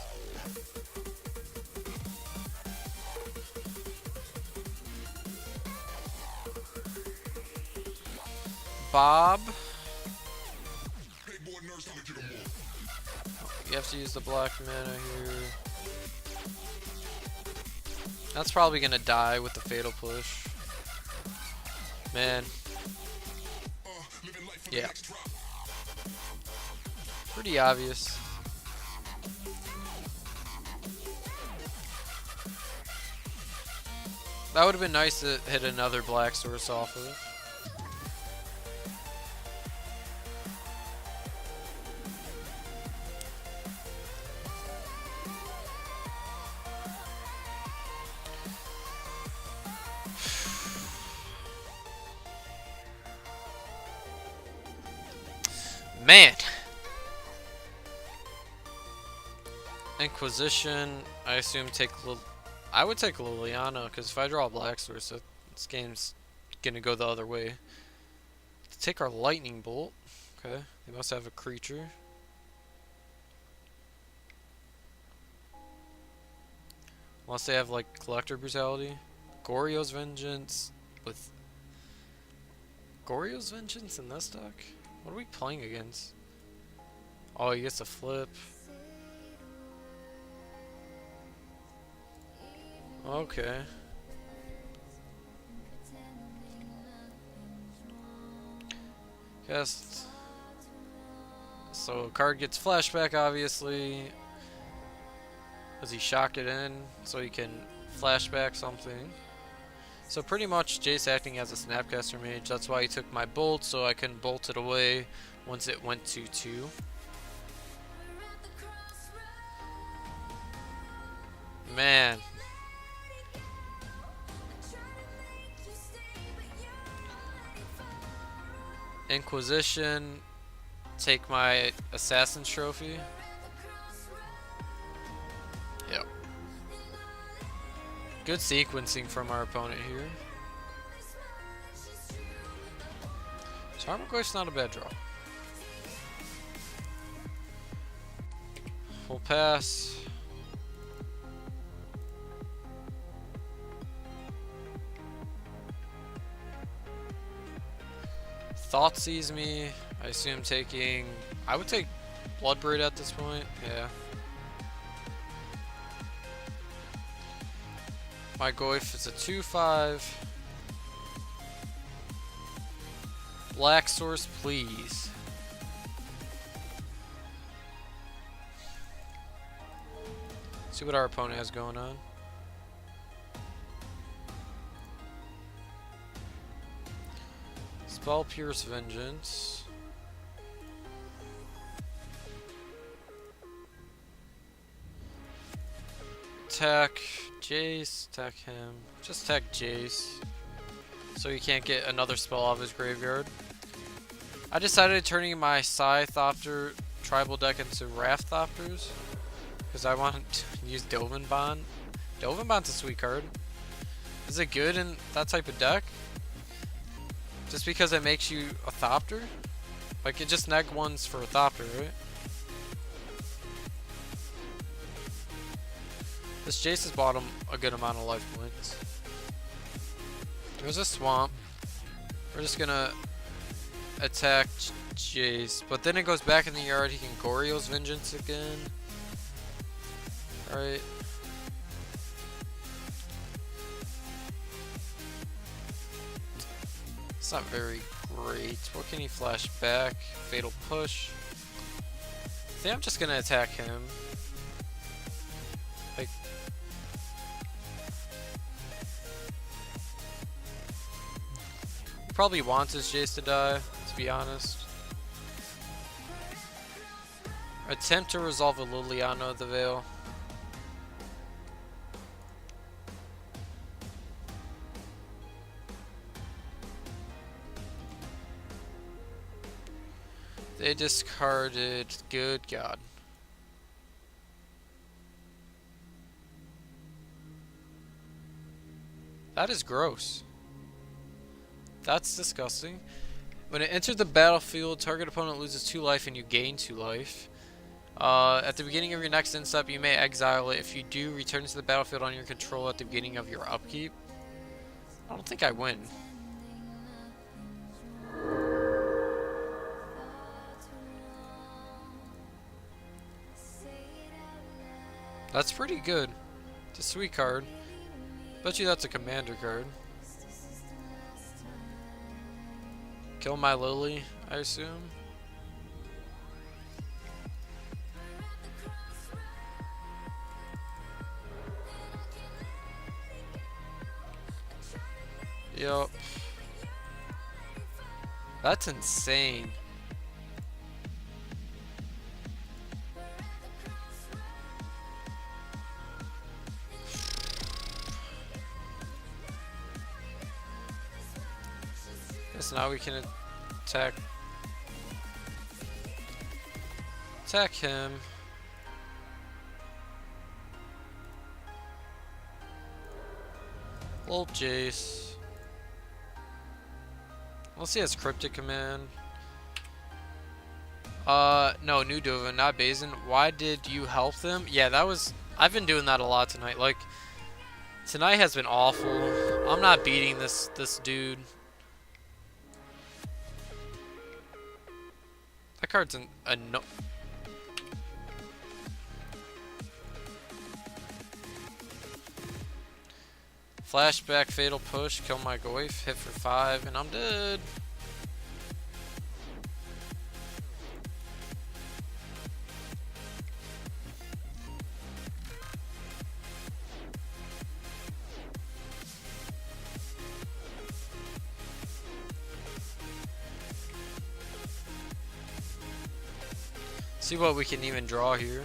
Bob. You have to use the black mana here. That's probably gonna die with the fatal push. Man. Yeah. Pretty obvious. That would have been nice to hit another black source off of. Man! Inquisition, I assume I would take Liliana, because if I draw a black source, this game's gonna go the other way. Take our lightning bolt. Okay, they must have a creature. Unless they have like collector brutality. Goryo's Vengeance with Goryo's Vengeance in this deck? What are we playing against? Oh, he gets a flip. Okay. Cast. So card gets flashback, obviously. Does he shock it in so he can flashback something? So pretty much Jace acting as a Snapcaster mage. That's why he took my bolt, so I couldn't bolt it away once it went to 2. Man. Inquisition. Take my Assassin's Trophy. Yep. Good sequencing from our opponent here. Tarmogoyf's not a bad draw. We'll pass. Thought sees me. I assume taking. I would take Bloodbraid at this point. Yeah. My Goyf is a 2/5. Black Source, please. See what our opponent has going on. Spell Pierce Vengeance. Attack Jace, attack him. Just attack Jace. So he can't get another spell off his graveyard. I decided turning my Scythopter tribal deck into Wrathopters. Because I want to use Dovin Bond. Dovin Bond's a sweet card. Is it good in that type of deck? Just because it makes you a Thopter? Like, it just neg ones for a Thopter, right? This Jace has bought him a good amount of life points. There's a swamp. We're just gonna attack Jace. But then it goes back in the yard. He can Goryo's Vengeance again. Alright. It's not very great. What can he flash back? Fatal Push. I think I'm just gonna attack him. Like, he probably wants his Jace to die, to be honest. Attempt to resolve a Liliana of the Veil. They discarded. Good God. That is gross. That's disgusting. When it enters the battlefield, target opponent loses 2 life and you gain 2 life. At the beginning of your next end step, you may exile it. If you do, return it to the battlefield on your control at the beginning of your upkeep. I don't think I win. That's pretty good. It's a sweet card. Bet you that's a commander card. Kill my Lily, I assume. Yup. That's insane. So now we can attack him. Old Jace. Let's see, has Cryptic Command. No, new Dovin, not Bazin. Why did you help them? Yeah, that was. I've been doing that a lot tonight. Like, tonight has been awful. I'm not beating this dude. That card's a no. Flashback, Fatal Push, kill my Goyf, hit for 5, and I'm dead. See what we can even draw here.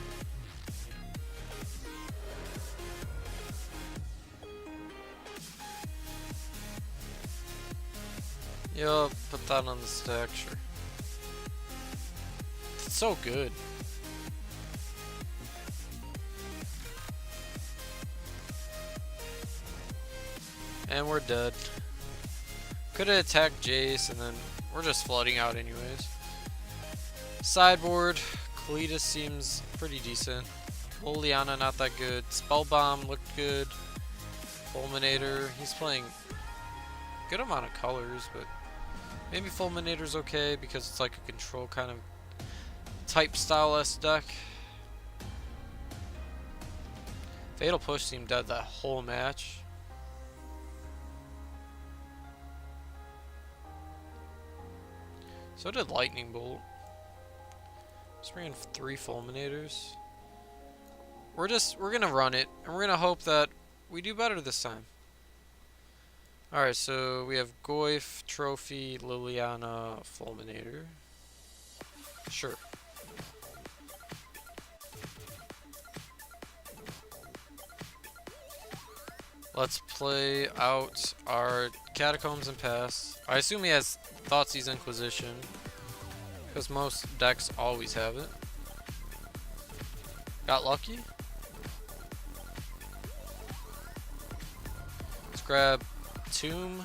Yeah, put that on the stack, sure. It's so good. And we're dead. Could have attacked Jace, and then we're just flooding out anyways. Sideboard, Cletus seems pretty decent. Liliana not that good. Spellbomb looked good. Fulminator, he's playing good amount of colors, but maybe Fulminator's okay because it's like a control kind of type style-esque deck. Fatal Push seemed dead that whole match. So did Lightning Bolt. Just bringing 3 Fulminators. We're gonna run it, and we're gonna hope that we do better this time. Alright, so we have Goyf, Trophy, Liliana, Fulminator. Sure. Let's play out our Catacombs and pass. I assume he has Thoughtseize Inquisition, because most decks always have it. Got lucky. Let's grab Tomb.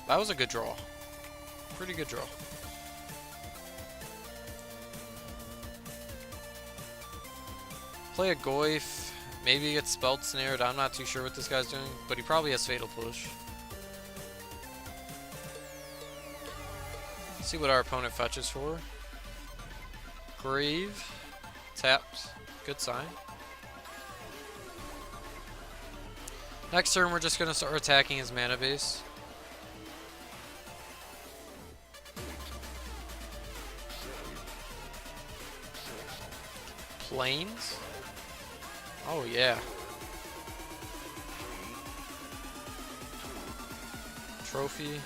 That was a good draw. Pretty good draw. Play a Goyf. Maybe he gets spelled snared. I'm not too sure what this guy's doing, but he probably has Fatal Push. See what our opponent fetches for. Grave. Taps. Good sign. Next turn, we're just going to start attacking his mana base. Plains? Oh yeah. Trophy.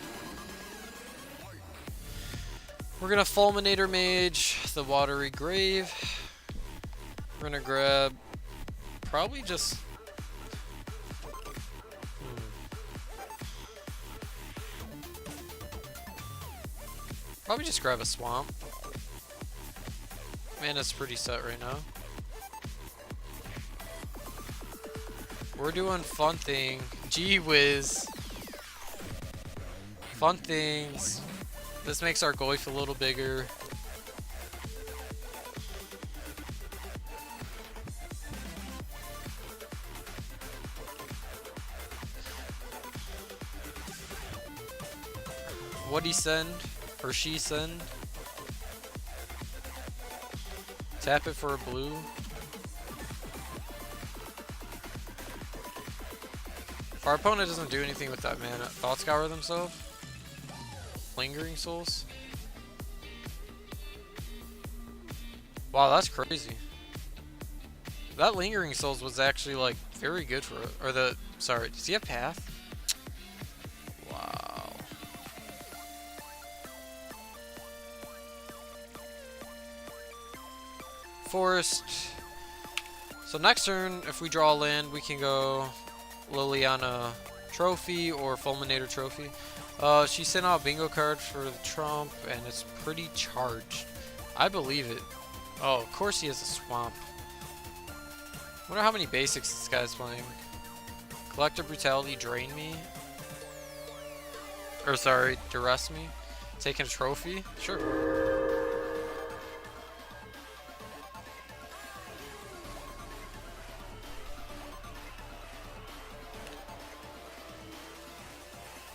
We're gonna Fulminator Mage the Watery Grave. We're gonna grab probably just probably just grab a Swamp. Mana's pretty set right now. We're doing fun thing. Gee whiz. Fun things. This makes our Goyf a little bigger. What'd he send? Or she send? Tap it for a blue. If our opponent doesn't do anything with that mana, Thought Scour themselves. Lingering Souls. Wow, that's crazy. That Lingering Souls was actually like very good for it. Or the sorry, does he have Path? Wow. Forest. So next turn, if we draw a land, we can go Liliana Trophy or Fulminator Trophy. She sent out a bingo card for the Trump, and it's pretty charged. I believe it. Oh, of course he has a Swamp. Wonder how many basics this guy's playing. Collective Brutality, Drain Me. Or sorry, Duress Me. Taking a Trophy? Sure.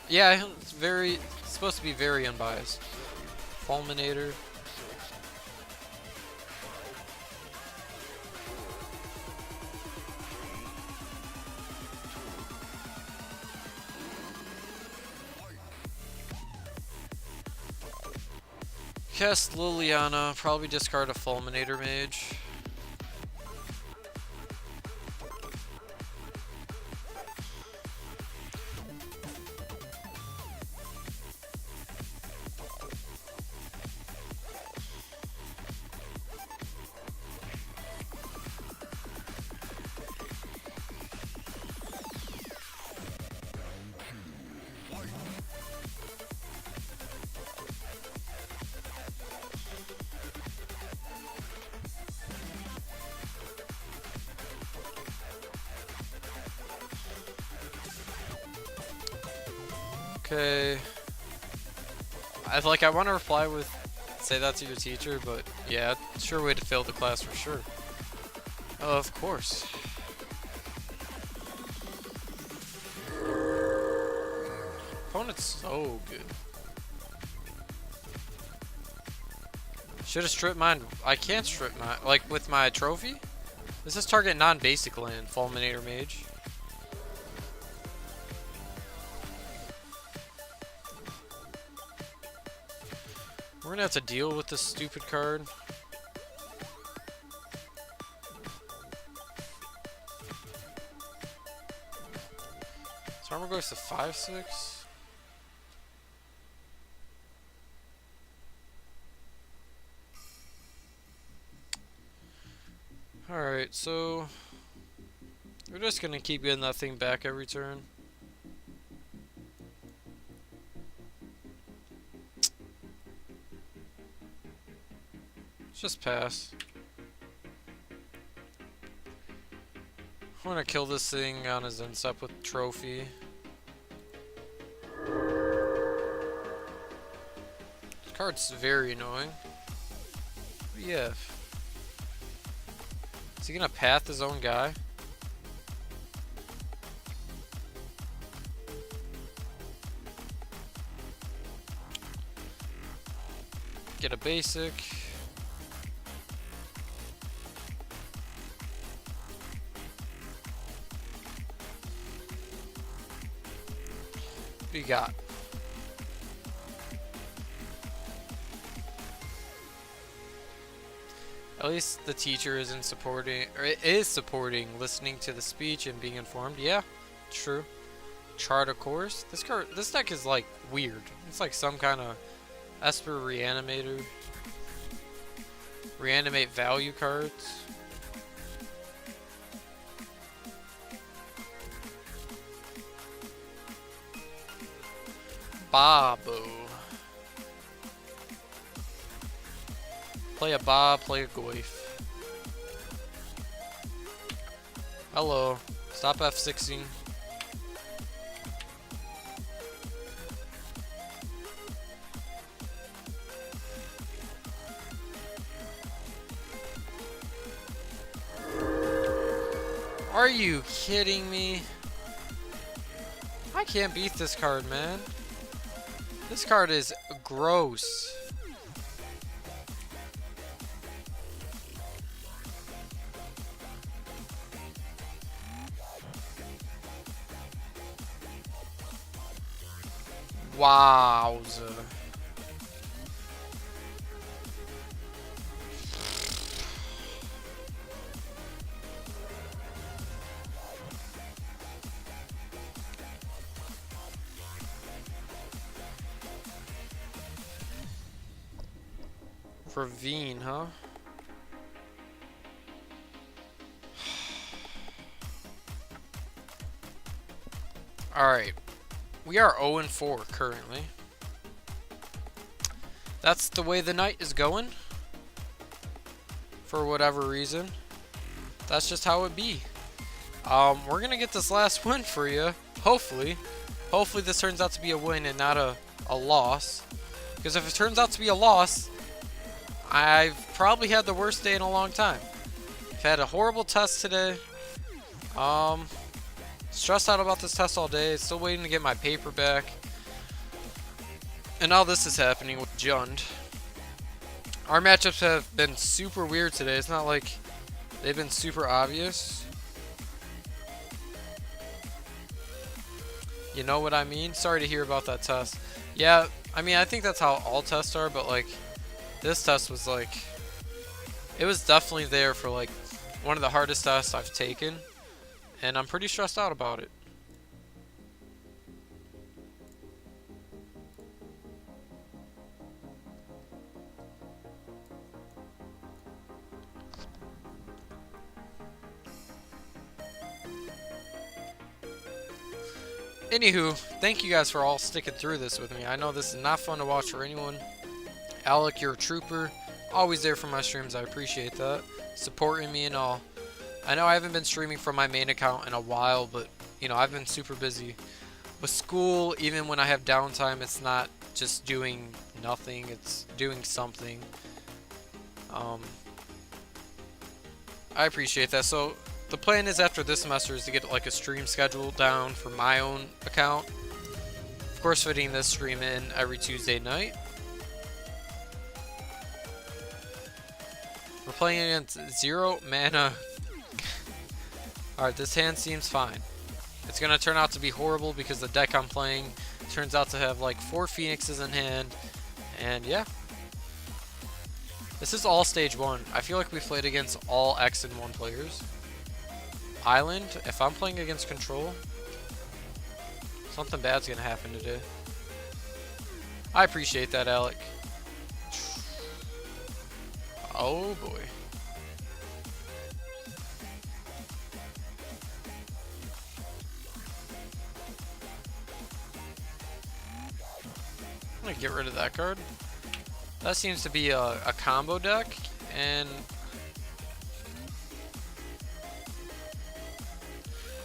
Yeah, it's supposed to be very unbiased. Fulminator. Cast Liliana, probably discard a Fulminator Mage. Okay. I want to reply with, say that to your teacher, but yeah, sure way to fail the class for sure. Of course. Opponent's so good. Should have stripped mine. I can't strip mine. Like with my trophy? This is target non-basic land, Fulminator Mage. We're gonna have to deal with this stupid card. So armor goes to 5/6. Alright, so we're just gonna keep getting that thing back every turn. Just pass. I'm gonna kill this thing on his instep with trophy. This card's very annoying. What do you have? Is he gonna path his own guy? Get a basic. What do you got? At least the teacher isn't supporting, or it is supporting listening to the speech and being informed. Yeah, true. Chart a course. This deck is like weird. It's like some kind of Esper Reanimator. Reanimate value cards. Babu. Play a Ba, play a Goif. Hello. Stop F6ing. Are you kidding me? I can't beat this card, man. This card is gross. Wowza. Ravine, huh? Alright. We are 0-4 currently. That's the way the night is going. For whatever reason. That's just how it be. We're gonna get this last win for you. Hopefully. Hopefully this turns out to be a win and not a loss. Because if it turns out to be a loss, I've probably had the worst day in a long time. I've had a horrible test today. Stressed out about this test all day. Still waiting to get my paper back. And now this is happening with Jund. Our matchups have been super weird today. It's not like they've been super obvious. You know what I mean? Sorry to hear about that test. Yeah, I mean, I think that's how all tests are, but like, This test was like, it was definitely there for like one of the hardest tests I've taken, and I'm pretty stressed out about it. Anywho, thank you guys for all sticking through this with me. I know this is not fun to watch for anyone. Alec, you're a trooper. Always there for my streams. I appreciate that. Supporting me and all. I know I haven't been streaming from my main account in a while, but, you know, I've been super busy. With school, even when I have downtime, it's not just doing nothing. It's doing something. I appreciate that. So, the plan is after this semester is to get like a stream schedule down for my own account. Of course, fitting this stream in every Tuesday night. We're playing against 0 mana. Alright, this hand seems fine. It's going to turn out to be horrible because the deck I'm playing turns out to have like 4 Phoenixes in hand. And yeah. This is all stage 1. I feel like we played against all X and 1 players. Island, if I'm playing against control, something bad's gonna happen today. I appreciate that, Alec. Oh boy. I'm gonna get rid of that card. That seems to be a combo deck, and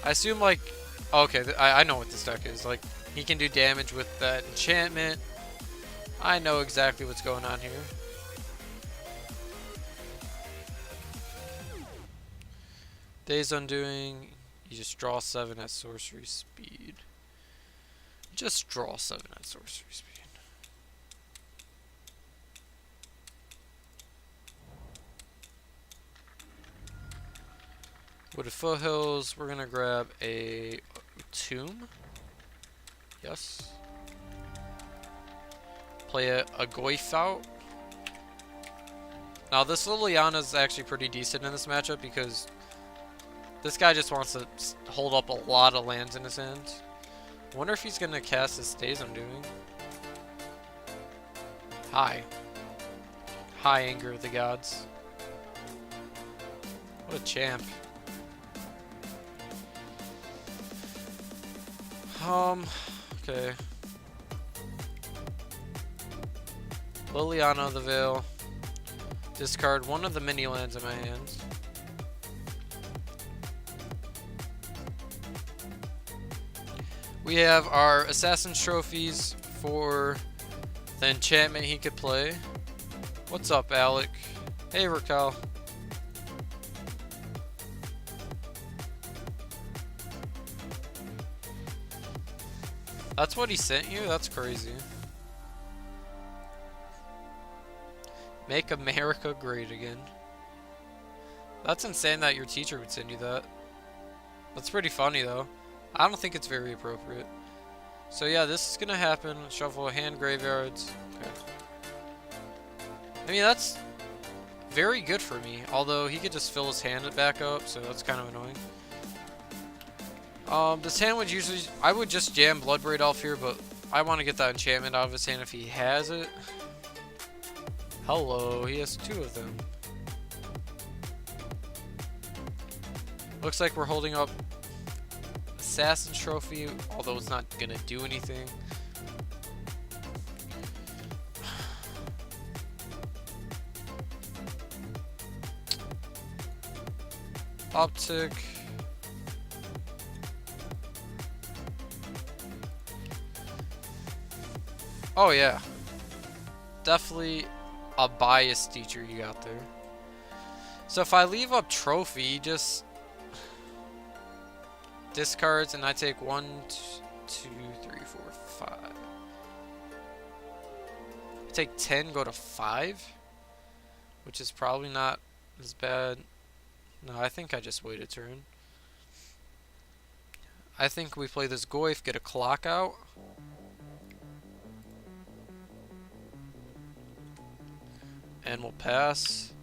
I assume like, okay, I know what this deck is. Like, he can do damage with that enchantment. I know exactly what's going on here. Days Undoing, you just draw 7 at sorcery speed. Just draw 7 at sorcery speed. Wooded Foothills, we're gonna grab a Tomb. Yes. Play a Goyf out. Now this Liliana is actually pretty decent in this matchup because this guy just wants to hold up a lot of lands in his hands. Wonder if he's gonna cast his Days Undoing. Hi. Hi, Anger of the Gods. What a champ. Okay. Liliana of the Veil. Discard one of the mini lands in my hands. We have our Assassin's Trophies for the enchantment he could play. What's up, Alec? Hey, Raquel. That's what he sent you? That's crazy. Make America great again. That's insane that your teacher would send you that. That's pretty funny though. I don't think it's very appropriate. So yeah, this is gonna happen. Shuffle hand graveyards. Okay. I mean, that's very good for me. Although he could just fill his hand back up, so that's kind of annoying. This hand would usually... I would just jam Bloodbraid Elf here, but I want to get that enchantment out of his hand if he has it. Hello, he has 2 of them. Looks like we're holding up Assassin's Trophy, although it's not gonna do anything. Optic. Oh yeah. Definitely a biased teacher you got there. So if I leave up Trophy, just discards and I take 1, 2, 3, 4, 5. I take 10, go to 5, which is probably not as bad. No, I think I just wait a turn. I think we play this Goyf, get a clock out. and we'll pass.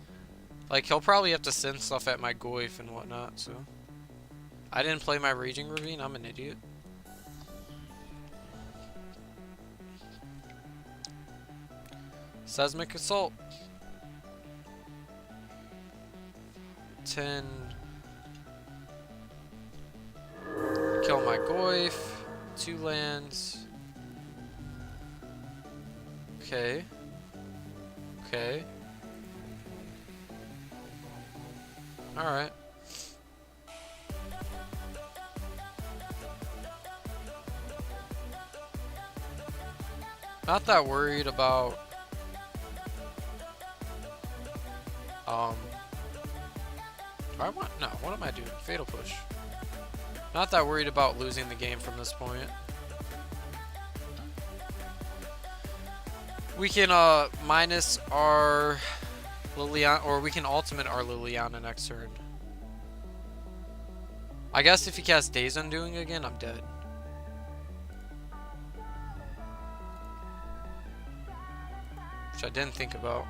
Like, he'll probably have to send stuff at my Goyf and whatnot, so. I didn't play my Raging Ravine, I'm an idiot. Seismic Assault. 10. Kill my Goyf. 2 lands. Okay. Okay. Alright. Not that worried about what am I doing? Fatal Push. Not that worried about losing the game from this point. We can minus our Liliana, or we can ultimate our Liliana next turn. I guess if he casts Days Undoing again, I'm dead. Which I didn't think about.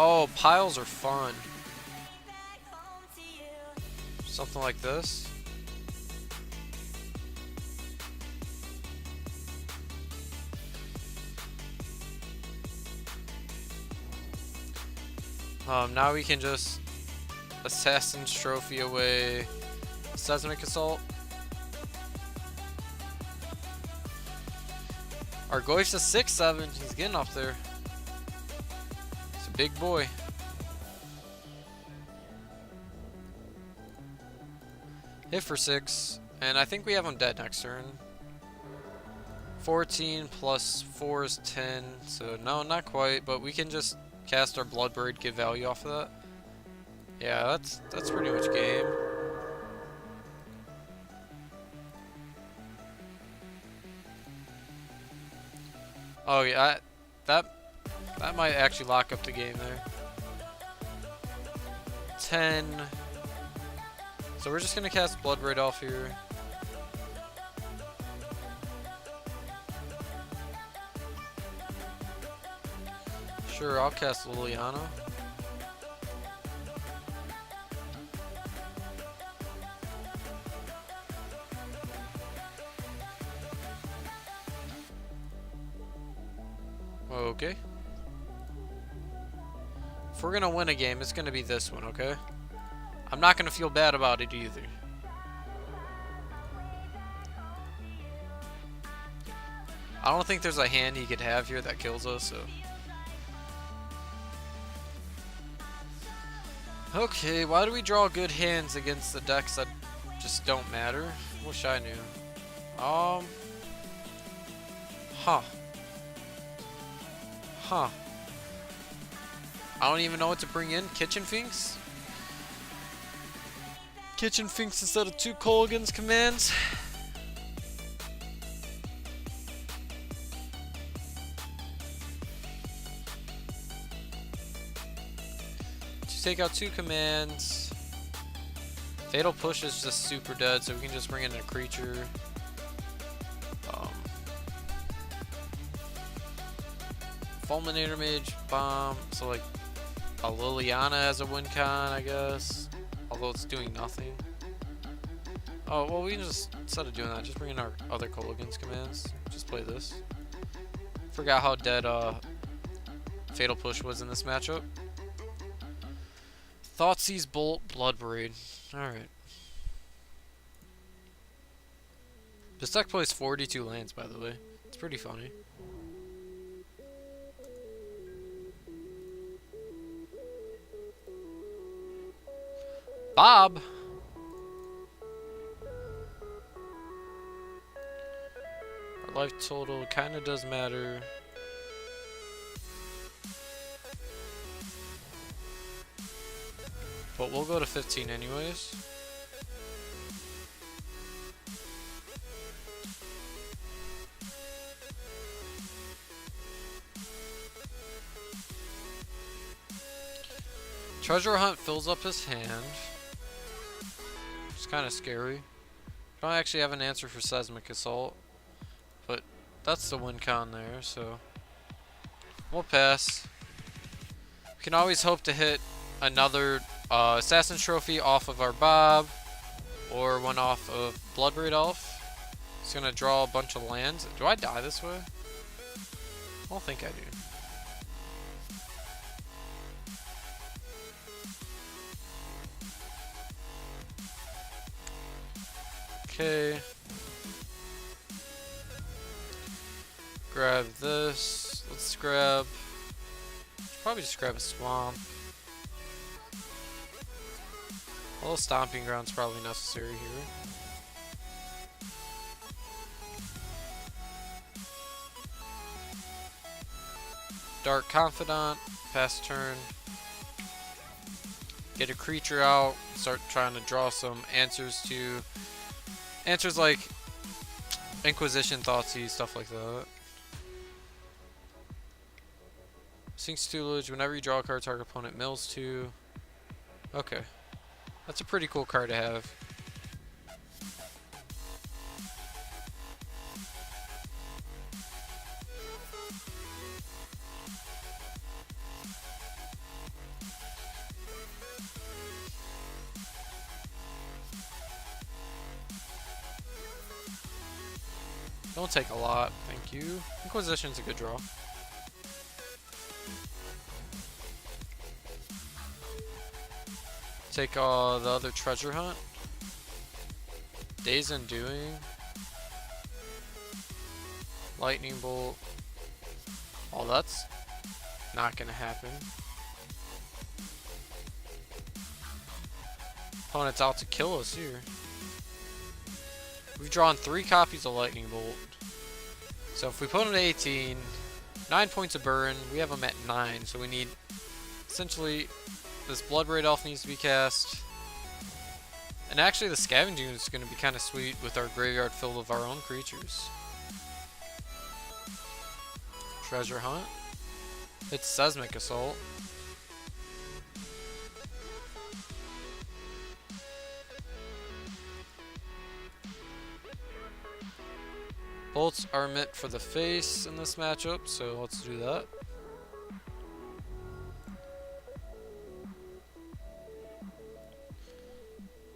Oh, piles are fun. Something like this. Now we can just Assassin's Trophy away Seismic Assault. Our Goyf's a 6-7. He's getting up there. He's a big boy. Hit for 6. And I think we have him dead next turn. 14 plus 4 is 10. So no, not quite. But we can just cast our Bloodbird, get value off of that. Yeah, that's pretty much game. Oh yeah, that might actually lock up the game there. 10. So we're just gonna cast Bloodbird off here. Sure, I'll cast Liliana. Okay. If we're gonna win a game, it's gonna be this one, okay? I'm not gonna feel bad about it either. I don't think there's a hand he could have here that kills us, so. Okay, why do we draw good hands against the decks that just don't matter? Wish I knew. Huh. Huh. I don't even know what to bring in. Kitchen Finks? Kitchen Finks instead of 2 Kolaghan's commands. Take out 2 commands. Fatal Push is just super dead, so we can just bring in a creature. Fulminator Mage, Bomb. So like a Liliana as a win con, I guess. Although it's doing nothing. Oh, well, we can just, instead of doing that, just bring in our other Kolaghan's commands. Just play this. Forgot how dead Fatal Push was in this matchup. Thoughtseize Bolt, Bloodbraid. Alright. This deck plays 42 lands, by the way. It's pretty funny. Bob! Our life total kinda does matter. But we'll go to 15 anyways. Treasure hunt fills up his hand. It's kind of scary. Don't actually have an answer for seismic assault, but that's the win con there, so we'll pass. We can always hope to hit another Assassin's Trophy off of our Bob, or one off of Bloodbraid Elf. It's gonna draw a bunch of lands. Do I die this way? I don't think I do. Okay. Grab this. Let's grab. Probably just grab a swamp. A little stomping ground's probably necessary here. Dark Confidant. Pass turn. Get a creature out. Start trying to draw some answers to. Answers like Inquisition, Thoughtseize, stuff like that. Sinks Tutelage. Whenever you draw a card, target opponent mills 2. Okay. That's a pretty cool card to have. Don't take a lot, thank you. Inquisition's a good draw. Take the other treasure hunt. Days Undoing. Lightning Bolt. Oh, that's not gonna happen. Opponent's out to kill us here. We've drawn 3 copies of Lightning Bolt. So if we put him to 18, 9 points of burn, we have him at 9, so we need, essentially, this Bloodbraid Elf needs to be cast. And actually the Scavenging is going to be kind of sweet with our graveyard filled with our own creatures. Treasure Hunt. It's Seismic Assault. Bolts are meant for the face in this matchup, so let's do that.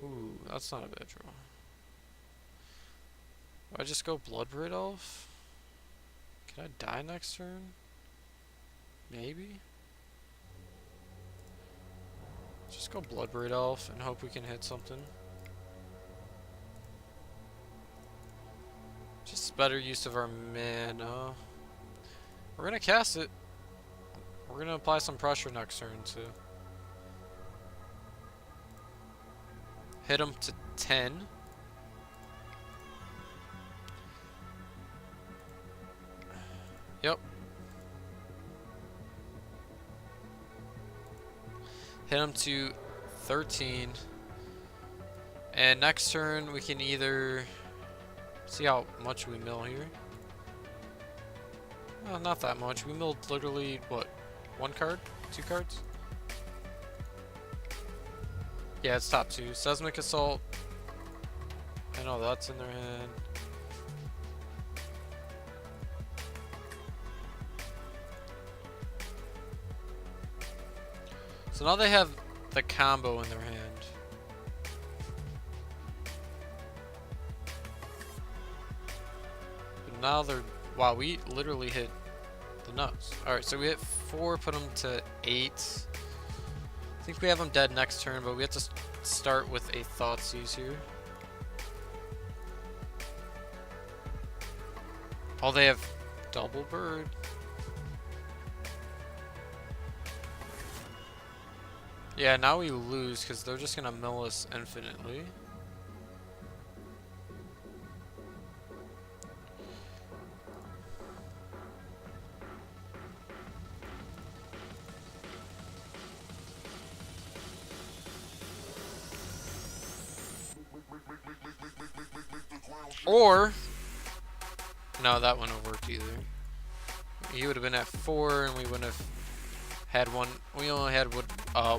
Ooh, that's not a bad draw. Do I just go Bloodbraid Elf? Can I die next turn? Maybe? Just go Bloodbraid Elf and hope we can hit something. Just better use of our mana. We're gonna cast it. We're gonna apply some pressure next turn too. Hit him to 10. Yep. Hit him to 13. And next turn we can either see how much we mill here. Well, not that much. We milled literally, what, 1 card? 2 cards? Yeah, it's top 2. Seismic Assault. I know that's in their hand. So now they have the combo in their hand. But now they're... Wow, we literally hit the nuts. Alright, so we hit 4, put them to 8. I think we have them dead next turn, but we have to start with a Thoughtseize here. Oh, they have double bird. Yeah, now we lose because they're just gonna mill us infinitely. Or, no, that wouldn't have worked either. He would have been at 4 and we wouldn't have had one. We only had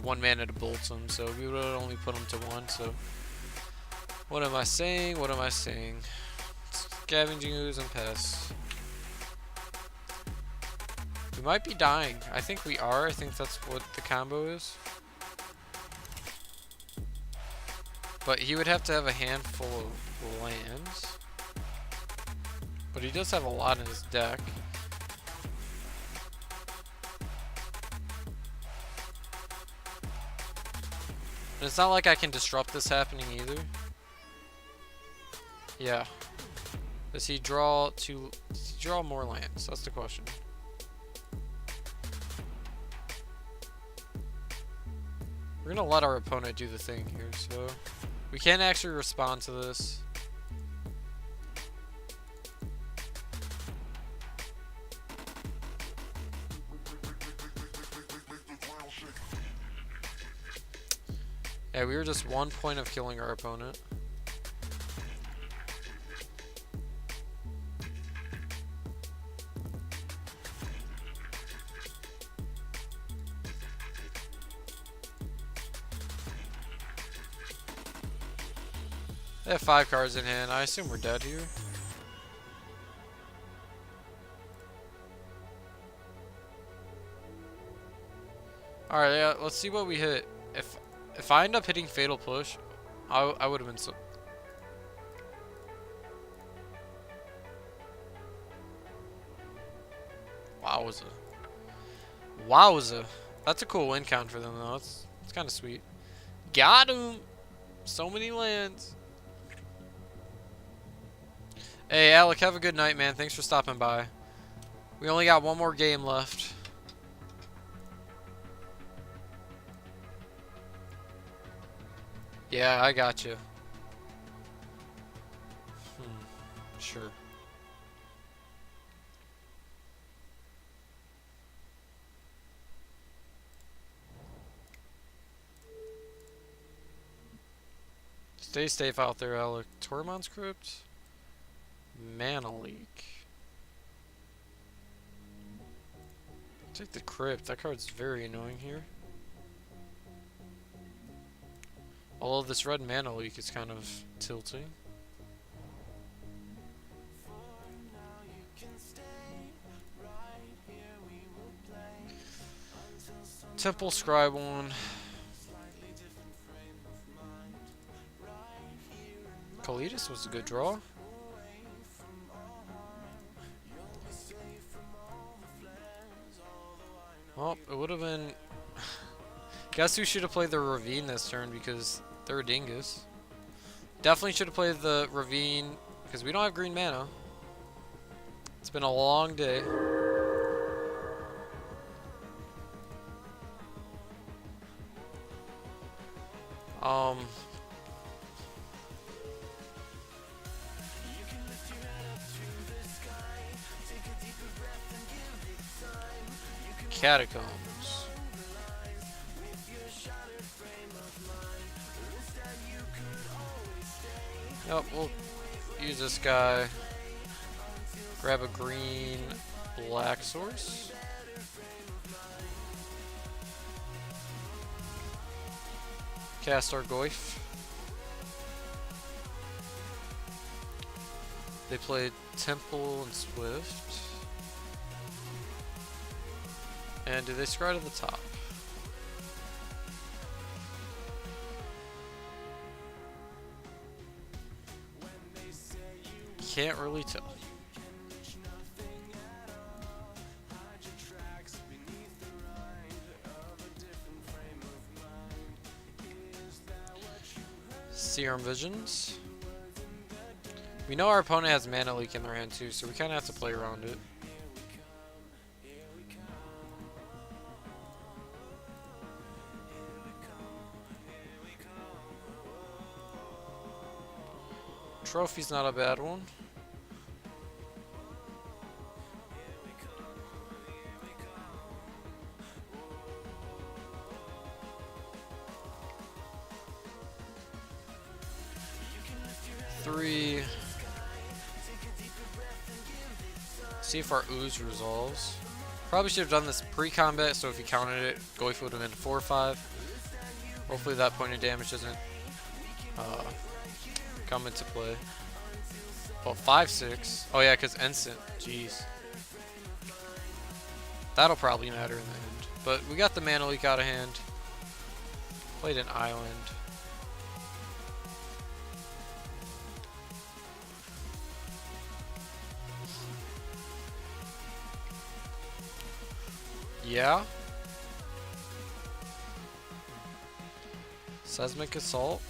one mana to bolt him, so we would only put him to one. So what am I saying? What am I saying? Scavenging ooze and pests. We might be dying. I think we are. I think that's what the combo is. But he would have to have a handful of lands. But he does have a lot in his deck. And it's not like I can disrupt this happening either. Yeah. Does he draw more lands? That's the question. We're gonna let our opponent do the thing here, so we can't actually respond to this. Yeah, we were just 1 point of killing our opponent. They have 5 cards in hand. I assume we're dead here. Alright, yeah, let's see what we hit. If I end up hitting Fatal Push, I would have been so... Wowza. Wowza. That's a cool win count for them, though. It's kind of sweet. Got him! So many lands. Hey, Alec, have a good night, man. Thanks for stopping by. We only got one more game left. Yeah, I got you. Sure. Stay safe out there, Alec. Tormund's Crypt? Mana Leak. Take the Crypt. That card's very annoying here. Although this red Mana Leak is kind of tilting. Temple Scribe one. Kalidas was a good draw. Well, it would have been... Guess who should have played the Ravine this turn because they're a dingus. Definitely should have played the Ravine because we don't have green mana. It's been a long day. Catacombs. Yep, we'll use this guy. Grab a green black source. Cast our Goyf. They played Temple and Swift. And do they scry to the top? Can't really tell. Serum Visions. We know our opponent has Mana Leak in their hand too, so we kind of have to play around it. Trophy's not a bad one. Three. See if our ooze resolves. Probably should have done this pre-combat, so if you counted it, Goif would have been 4 or 5. Hopefully that point of damage doesn't come into play. Well, 5-6. Oh yeah, because instant. Jeez. That'll probably matter in the end. But we got the mana leak out of hand. Played an island. Yeah. Seismic Assault.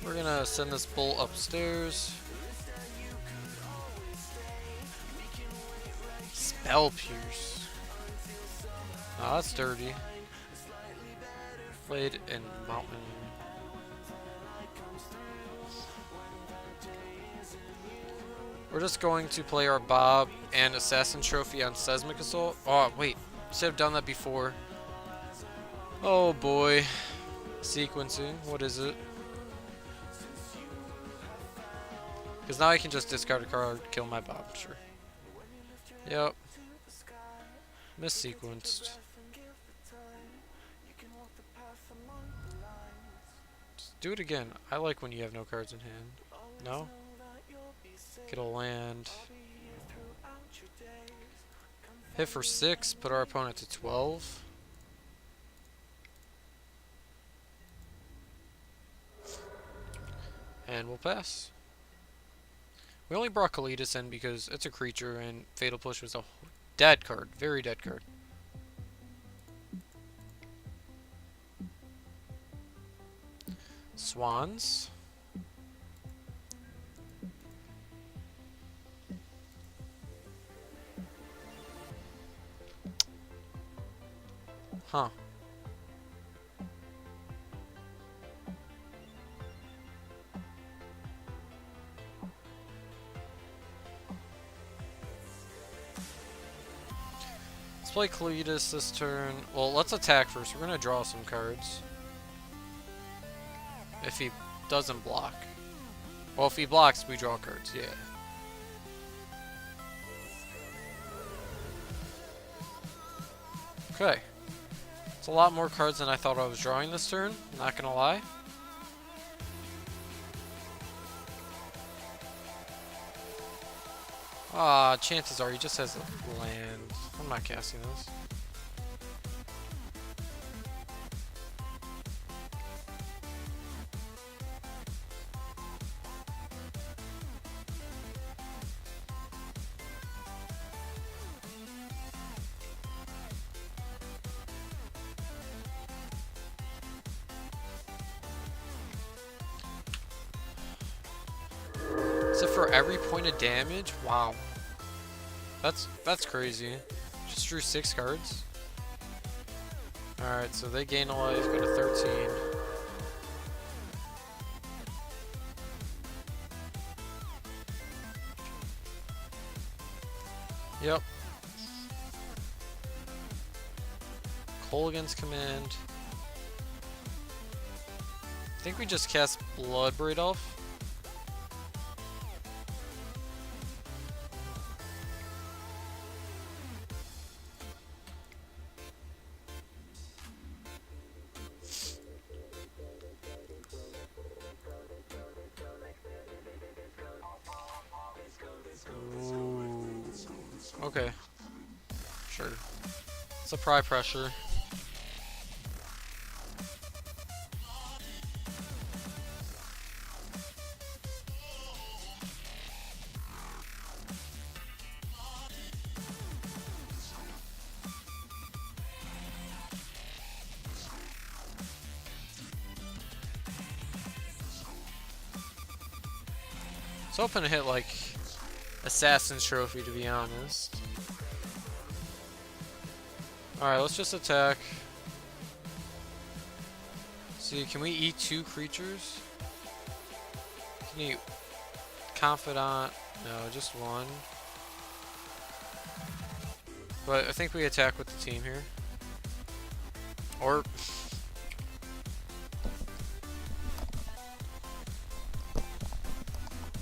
We're gonna send this bull upstairs. Spell Pierce. Oh, that's dirty. Played in Mountain. We're just going to play our Bob and Assassin Trophy on Seismic Assault. Oh, wait. Should have done that before. Oh, boy. Sequencing. What is it? Because now I can just discard a card, kill my Bob. Sure. Yep. Missequenced. Just do it again. I like when you have no cards in hand. No? Get a land. Hit for 6, put our opponent to 12. And we'll pass. We only brought Kalidas in because it's a creature and Fatal Push was a dead card. Very dead card. Swans. Huh. Let's play Kalidas this turn. Well, let's attack first. We're gonna draw some cards. If he doesn't block. Well, if he blocks, we draw cards, yeah. Okay. It's a lot more cards than I thought I was drawing this turn, not gonna lie. Ah, chances are he just has a land. I'm not casting this. Is it for every point of damage? Wow. That's crazy. Just drew 6 cards. Alright, so they gain a life, go to 13. Yep. Colgan's command. I think we just cast Bloodbraid Elf. Ooh. Okay. Sure. It's a pry pressure. I was hoping to hit like Assassin's Trophy, to be honest. Alright, let's just attack. See, can we eat 2 creatures? Can you eat Confidant? No, just 1. But I think we attack with the team here. Or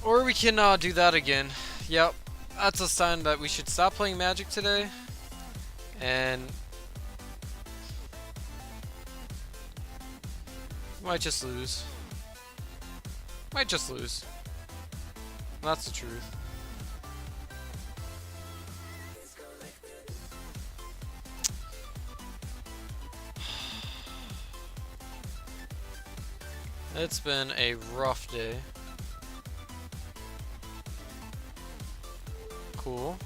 Or we can do that again. Yep, that's a sign that we should stop playing Magic today. And might just lose. Might just lose. That's the truth. It's been a rough day. Cool.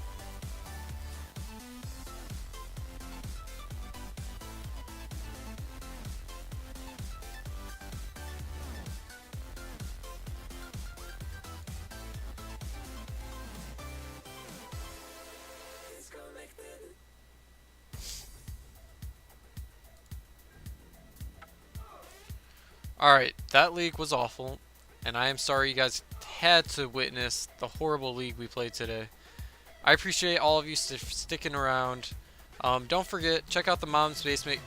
Alright, that league was awful, and I am sorry you guys had to witness the horrible league we played today. I appreciate all of you sticking around. Don't forget, check out the Mom's Basement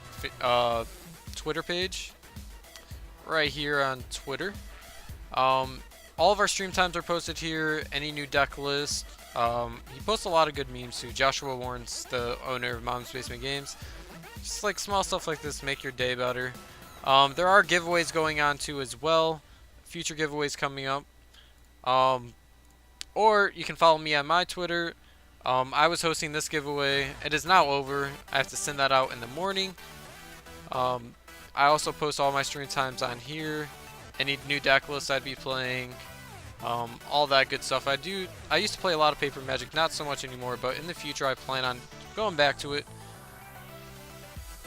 Twitter page right here on Twitter. All of our stream times are posted here, any new deck list. He posts a lot of good memes too. Joshua Warren's the owner of Mom's Basement Games. Just like small stuff like this make your day better. There are giveaways going on too as well. Future giveaways coming up. Or you can follow me on my Twitter. I was hosting this giveaway. It is now over. I have to send that out in the morning. I also post all my stream times on here. Any new deck lists I'd be playing. All that good stuff. I used to play a lot of Paper Magic, not so much anymore, but in the future I plan on going back to it.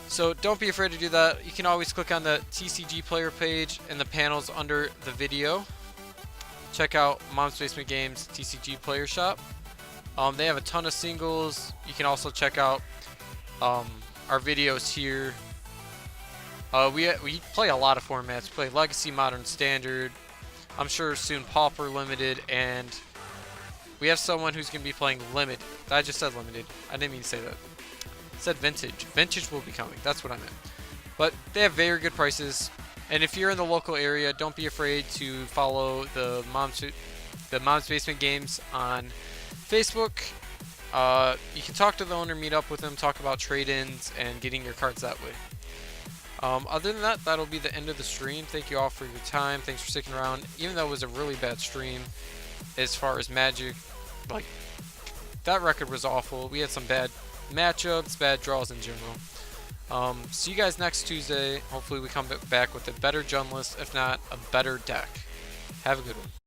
So don't be afraid to do that. You can always click on the TCG player page in the panels under the video. Check out Mom's Basement Games TCG player shop. They have a ton of singles. You can also check out our videos here. We play a lot of formats. We play Legacy, Modern, Standard. I'm sure soon Pauper Limited, and we have someone who's going to be playing Limited. I just said Limited. I didn't mean to say that. I said Vintage. Vintage will be coming. That's what I meant. But they have very good prices. And if you're in the local area, don't be afraid to follow the Mom's Basement Games on Facebook. You can talk to the owner, meet up with him, talk about trade-ins, and getting your cards that way. Other than that, that'll be the end of the stream. Thank you all for your time. Thanks for sticking around. Even though it was a really bad stream as far as Magic, like, that record was awful. We had some bad matchups, bad draws in general. See you guys next Tuesday. Hopefully we come back with a better Jun list, if not a better deck. Have a good one.